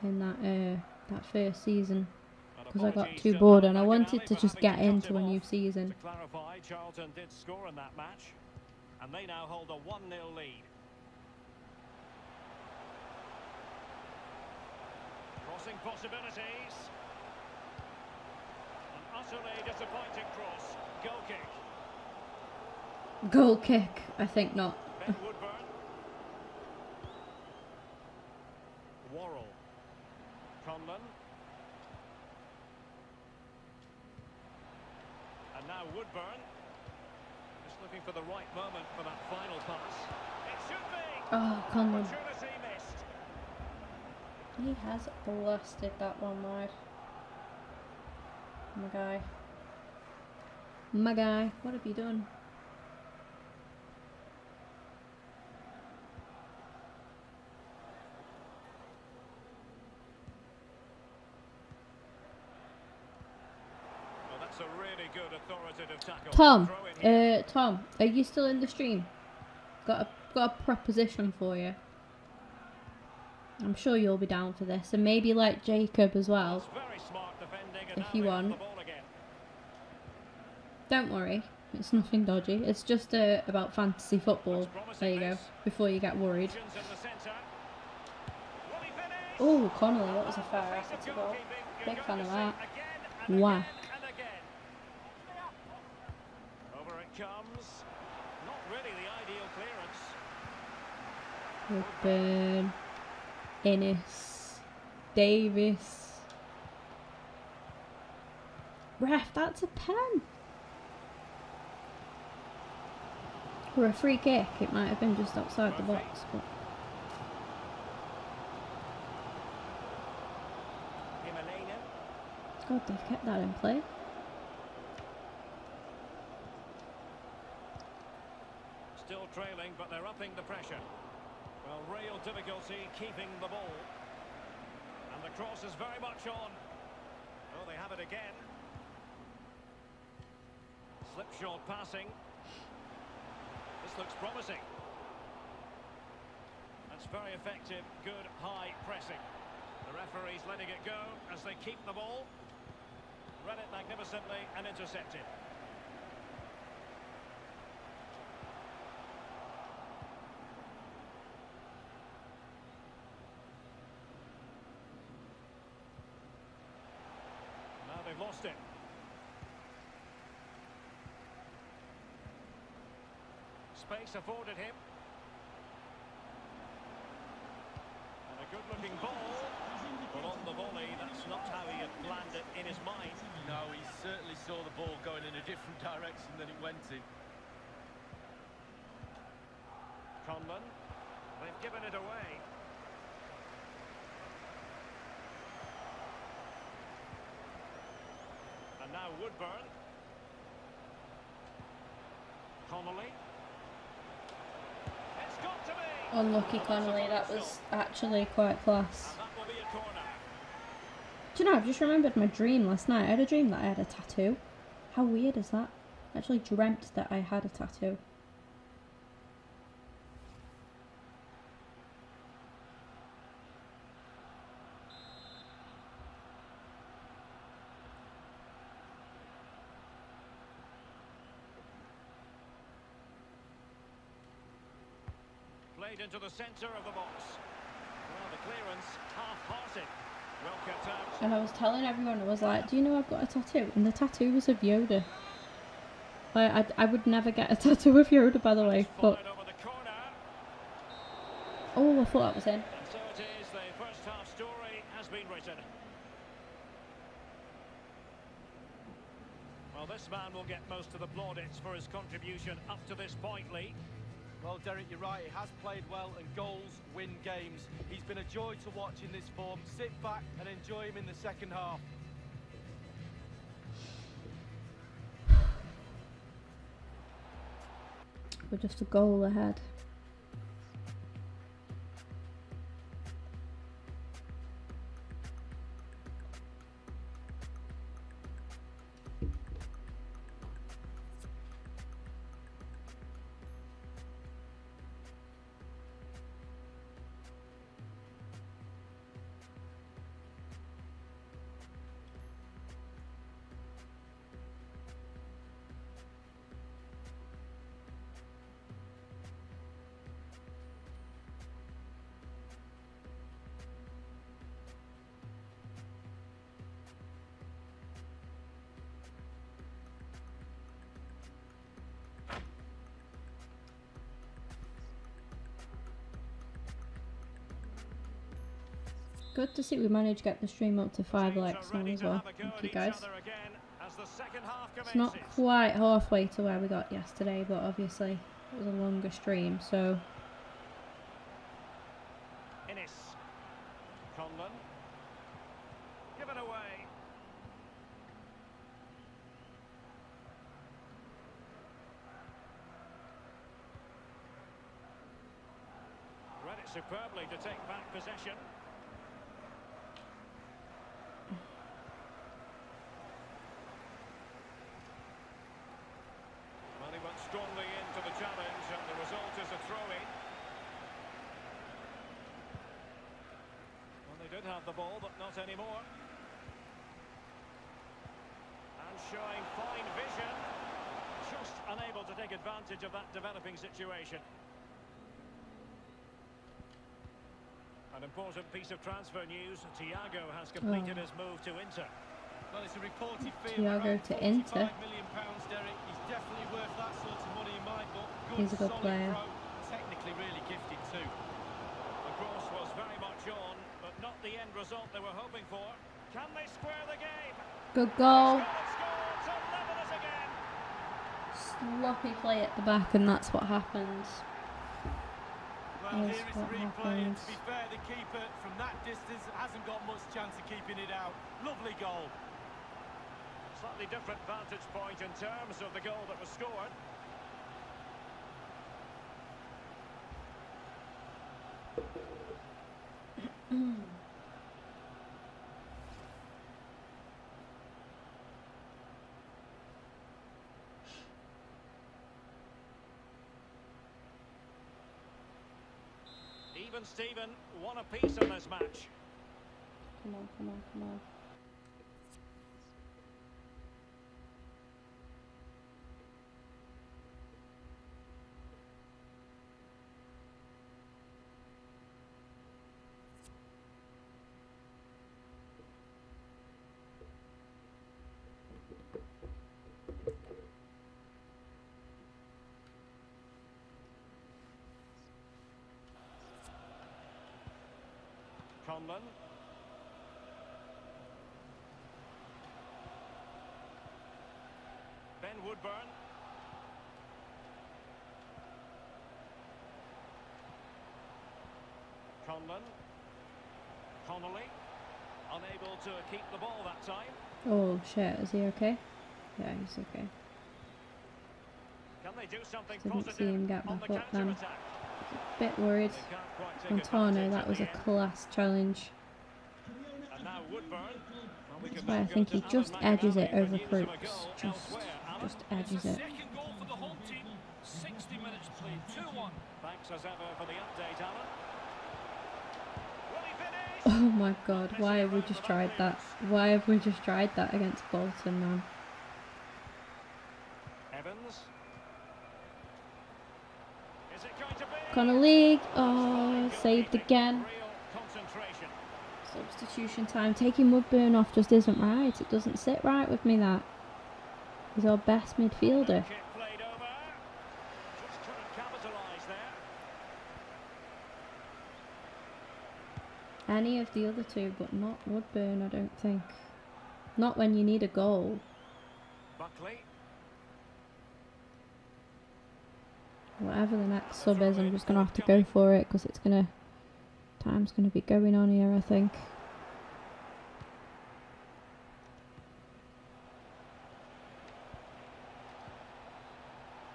in that first season because I got too bored and I wanted to just get into a new season.
To clarify, Charlton did score in that match, and they now hold a 1-0 lead. Crossing possibilities. An utterly disappointing cross. Goal kick.
Goal kick, I think not.
Ben Woodburn. Worrell. Conlon. And now Woodburn. Just looking for the right moment for that final pass. It should be.
Oh, Conlon.
Opportunity missed.
He has blasted that one wide. My guy. My guy, what have you done?
That's a really good authoritative tackle.
Tom, Tom, are you still in the stream? Got a proposition for you. I'm sure you'll be down for this, and maybe like Jacob as well, if you want. Don't worry, it's nothing dodgy. It's just about fantasy football. There you go. Before you get worried. Oh, Connolly, that was a fair effort to goal. Big fan of that. Wow.
Over it comes. Not really the ideal clearance.
Woodburn, Innes, Davis. Ref, that's a pen. For a free kick, it might have been just outside the box, but. God, they've kept that in play.
Still trailing, but they're upping the pressure. Well, real difficulty keeping the ball. And the cross is very much on. Oh, they have it again. Slipshod passing. This looks promising. That's very effective, good high pressing. The referee's letting it go as they keep the ball. Read it magnificently and intercepted. Now they've lost it. Space afforded him. And a good-looking ball. But on the volley, that's not how he had planned it in his mind.
No, he certainly saw the ball going in a different direction than it went in.
Conlon. They've given it away. And now Woodburn. Connolly. It's got to be.
Unlucky Connolly, that was actually quite class.
And that will be a corner.
Do you know, I've just remembered my dream last night. I had a dream that I had a tattoo. How weird is that? I actually dreamt that I had a tattoo.
Played into the centre of the box. Well, the clearance half-hearted. Well kept out.
And I was telling everyone, I was like, do you know I've got a tattoo? And the tattoo was of Yoda. I would never get a tattoo of Yoda, by the way, but... Oh, I thought that was in.
And so it is, the first half story has been written. Well, this man will get most of the plaudits for his contribution up to this point, Lee.
Well, Derek, you're right. He has played well, and goals win games. He's been a joy to watch in this form. Sit back and enjoy him in the second half.
We're just a goal ahead. Good to see we managed to get the stream up to 5 likes now as well. Thank you guys. It's not quite halfway to where we got yesterday, but obviously it was a longer stream, so...
Innes. Conlon. Give it away. Read it superbly to take back possession. Well, he went strongly into the challenge, and the result is a throw-in. Well, they did have the ball, but not anymore. And showing fine vision, just unable to take advantage of that developing situation. An important piece of transfer news, Thiago has completed his move to Inter.
Well, it's a reported fee
Thiago to Inter.
£45 million, Derek. He's definitely worth that sort of money in my book.
He's a good
solid
player.
Pro, technically really gifted too.
The cross was very much on, but not the end result they were hoping for. Can they square the game?
Good goal.
Score to level it again.
Sloppy play at the back, and that's what happens.
Well,
Is
here is
what
the replay, and
happens.
to be fair, the keeper from that distance hasn't got much chance of keeping it out. Lovely goal.
Slightly different vantage point in terms of the goal that was scored. Even Steven, one apiece in this match.
Come on, come on, come on.
Conlon. Ben Woodburn. Conlon. Connolly. Unable to keep the ball that time.
Oh shit, is he okay? Yeah, he's okay.
Can they do something
Didn't see him
positive
get
on the
back up then.
counter-attack?
Bit worried.
They can't quite take
Montano,
advantage
that
in
was
the
a
end.
class challenge.
And now Woodburn. Well, we
That's
can
why I
now go
think
to
he
Alan
just edges it
McAnally for
over
news of a
Crooks.
goal elsewhere. Alan?
Just edges
The
it.
second goal for the home team. 60 minutes played. 2-1.
Thanks as ever for the update, Alan. Will he finish?
Oh my god, why have we just tried that? Why have we just tried that against Bolton, man?
Evans. Is it going to be?
Connolly, oh, saved again.
Real concentration.
Substitution time. Taking Woodburn off just isn't right. It doesn't sit right with me, that. He's our best midfielder.
Kick played over. Just couldn't capitalise there.
Any of the other two, but not Woodburn, I don't think. Not when you need a goal.
Buckley.
Whatever the next sub is, I'm just going to have to go for it because it's going to... Time's going to be going on here, I think.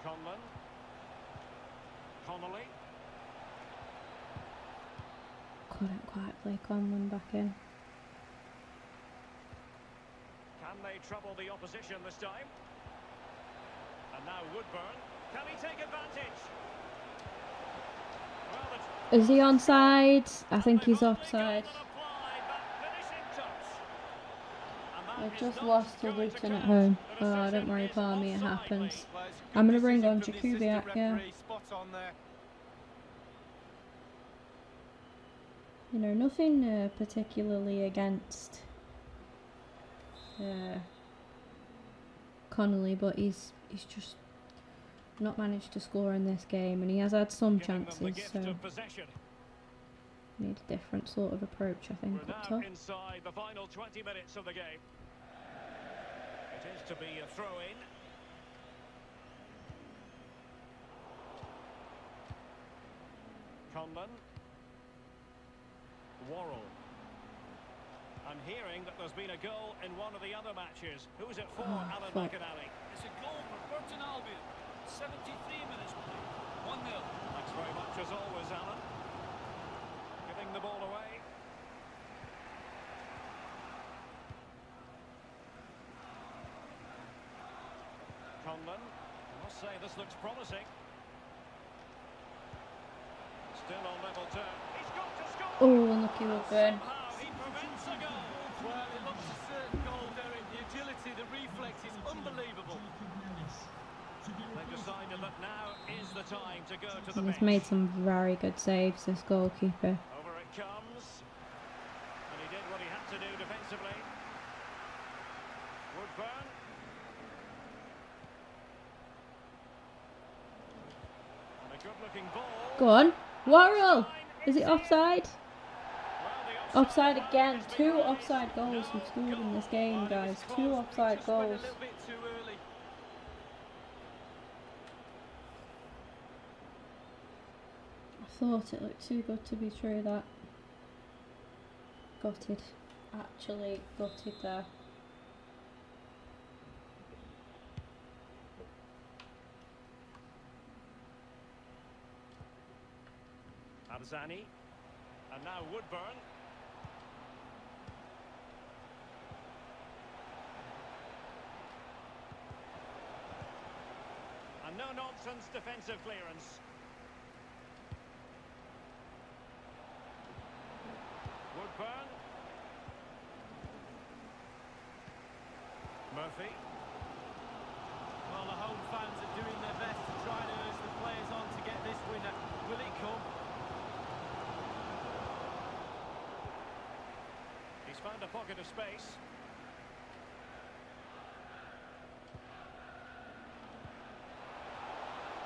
Conlon. Connolly.
Couldn't quite play Conlon back in.
Can they trouble the opposition this time? And now Woodburn. Can he take advantage? Well,
Is he onside? I think he's offside. I just lost to Luton at home. Oh, don't worry, Palmy, it happens. I'm going to bring on Jakubiak, yeah. You know, nothing particularly against Connolly, but he's just not managed to score in this game, and he has had some chances, so need a different sort of approach, I think, up top.
Inside the final 20 minutes of the game. It is to be a throw-in. Conlon. Worrell. I'm hearing that there's been a goal in one of the other matches. Who's it for, Alan McInally?
It's a goal for Burton Albion. 73 minutes played. 1-0.
Thanks very much as always, Alan. Giving the ball away. Conlon. I must say this looks promising. Still on level term. He's got to score.
Oh, unlucky Woodburn.
Somehow he prevents a goal.
Well, it looks a certain goal, Derek. The agility, the reflex is unbelievable.
They've decided that now is the time to go to the
He's
bench.
made some very good saves, this goalkeeper.
Over it comes. And he did what he had to do defensively. Woodburn. And a good-looking ball.
Go on. Worrell! Is it offside?
Well, the
Offside again. 2 offside goals we've scored in this game, guys. 2 offside goals.
A little bit too early.
I thought it looked too good to be true, that. Gutted. Actually gutted there.
Arzani. And now Woodburn. And no-nonsense defensive clearance. Woodburn. Murphy.
Well, the home fans are doing their best to try and urge the players on to get this winner. Will it come?
He's found a pocket of space.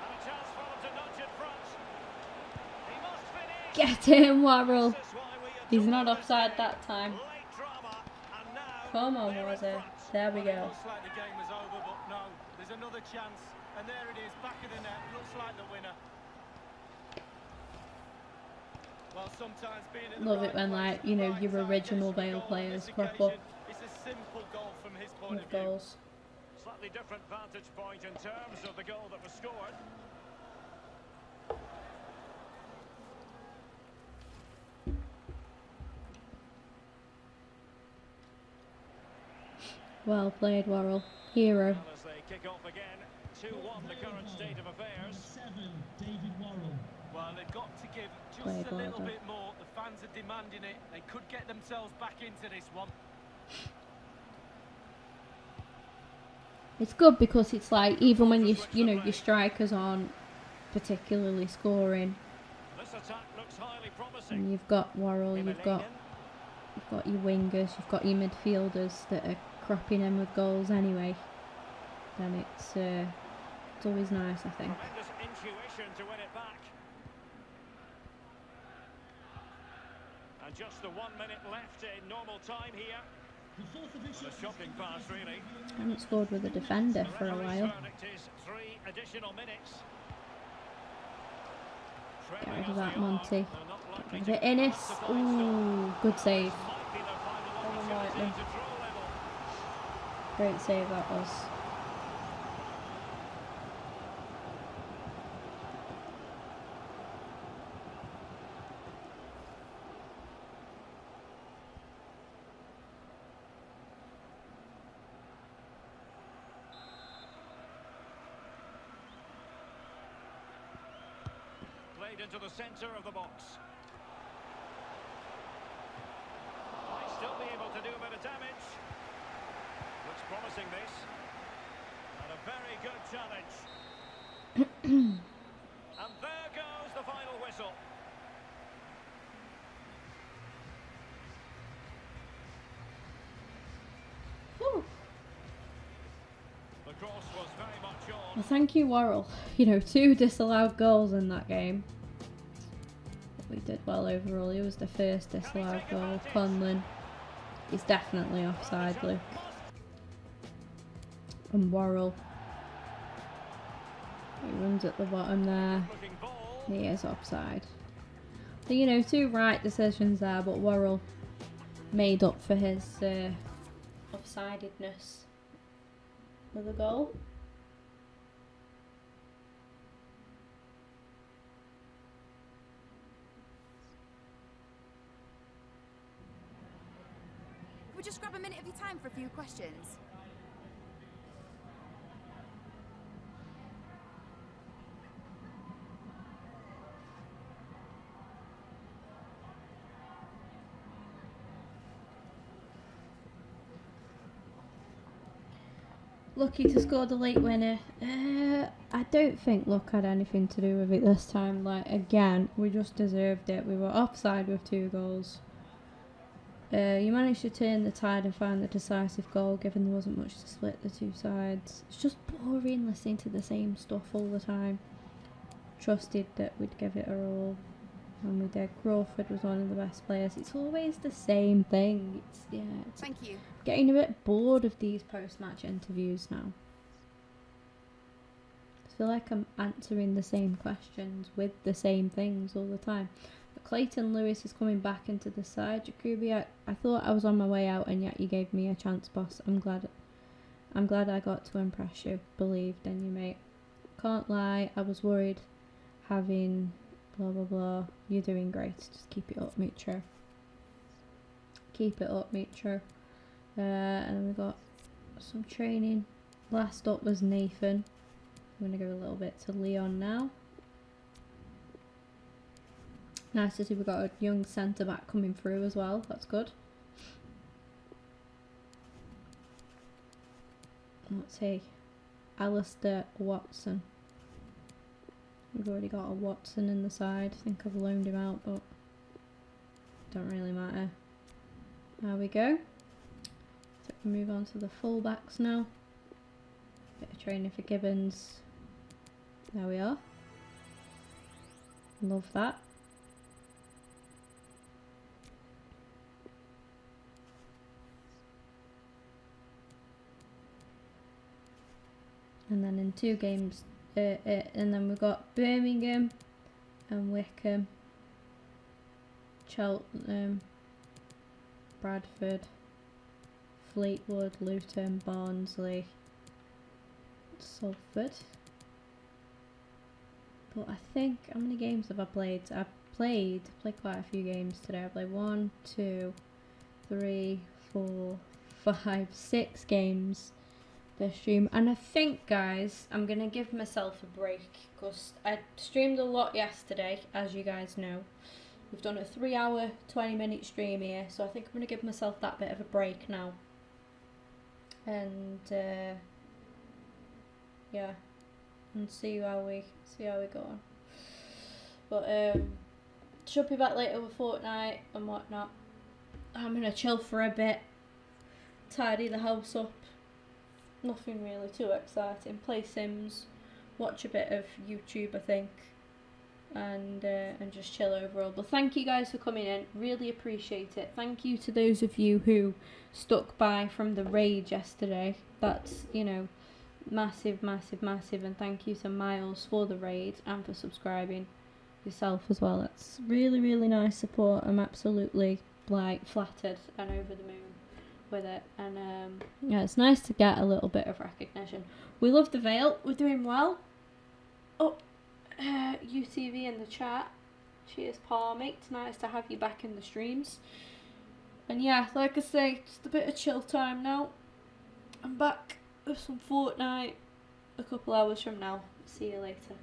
And a chance for him to nudge it front. He must finish.
Get him, Worrell.
This is why we
He's
adore
not
this
offside
game.
that time.
Late drama, and now
Come on,
they're in
Wazir.
front.
There we
Well, it
go.
looks like the game was over, but no. There's another chance. And there it is, back of the net. Looks like the winner. Well, sometimes being at the
Love
right
it when,
place
like,
at the
you know,
right
your
time
original
gets you a
Vale
goal. On
players
this
crop up
occasion, it's a simple goal from his point
with
of view.
goals.
Slightly different vantage point in terms of the goal that was scored.
Well played, Worrell. Hero.
Well, as they kick off again, 2-1 the current state of affairs.
7, David Worrell.
Well, they've got to give just
Played
a
well,
little
though.
bit more. The fans are demanding it. They could get themselves back into this one.
It's good because it's like, even when you know, your strikers aren't particularly scoring,
This attack looks highly promising.
and you've got Worrell, you've got you've got your wingers, you've got your midfielders that are cropping in with goals anyway, then it's always nice, I think.
Tremendous intuition to win it back. And just the 1 minute left in normal time here. A shocking pass, really.
I haven't scored with a defender for a while.
Three additional minutes.
Get rid of that, Monty. Get rid of it, Innes. Ooh, good save. Great save that was.
Into the centre of the box. Might still be able to do a bit of damage. Looks promising, this. And a very good challenge. And there goes the final whistle.
Woo.
The cross was very much on.
Well, thank you, Worrell. You know, 2 disallowed goals in that game. We did well overall. He was the first disallowed goal. Conlon is definitely offside, Luke. And Worrell, he runs at the bottom there. He is offside. So, you know, 2 right decisions there, but Worrell made up for his offsidedness with a goal.
We'll just grab a minute of your time for a few questions.
Lucky to score the late winner. I don't think luck had anything to do with it this time. Like, again, we just deserved it. We were offside with 2 goals. You managed to turn the tide and find the decisive goal, given there wasn't much to split the 2 sides. It's just boring listening to the same stuff all the time. Trusted that we'd give it a all, and we did. Crawford was one of the best players. It's always the same thing. It's
Thank you.
Getting a bit bored of these post-match interviews now. I feel like I'm answering the same questions with the same things all the time. Clayton Lewis is coming back into the side. Jacoby, I thought I was on my way out, and yet you gave me a chance, boss. I'm glad I got to impress you. Believed in you, mate. Can't lie, I was worried having blah blah blah. You're doing great. Just keep it up, mate. True. Keep it up, mate. True. And we got some training. Last up was Nathan. I'm gonna go a little bit to Leon now. Nice to see we've got a young centre back coming through as well. That's good. Let's see. Alistair Watson. We've already got a Watson in the side. I think I've loaned him out, but don't really matter. There we go. So we can move on to the full backs now. Bit of training for Gibbons. There we are. Love that. And then in 2 games, and then we've got Birmingham and Wickham, Cheltenham, Bradford, Fleetwood, Luton, Barnsley, Salford. But I think, how many games have I played? I've played quite a few games today. I played 1, 2, 3, 4, 5, 6 games this stream, and I think, guys, I'm gonna give myself a break because I streamed a lot yesterday, as you guys know. We've done a 3-hour 20-minute stream here, so I think I'm gonna give myself that bit of a break now, and yeah, and see how we go on. But should be back later with Fortnite and whatnot. I'm gonna chill for a bit, tidy the house up. Nothing really too exciting. Play Sims, watch a bit of YouTube, I think, and just chill overall. But thank you guys for coming in. Really appreciate it. Thank you to those of you who stuck by from the raid yesterday. That's, you know, massive, massive, massive. And thank you to Miles for the raid and for subscribing yourself as well. It's really, really nice support. I'm absolutely like flattered and over the moon with it, and yeah, it's nice to get a little bit of recognition. We love the Vale. We're doing well. Oh, UTV in the chat. Cheers, Palmy. It's nice to have you back in the streams. And yeah, like I say, just a bit of chill time now. I'm back with some Fortnite a couple hours from now. See you later.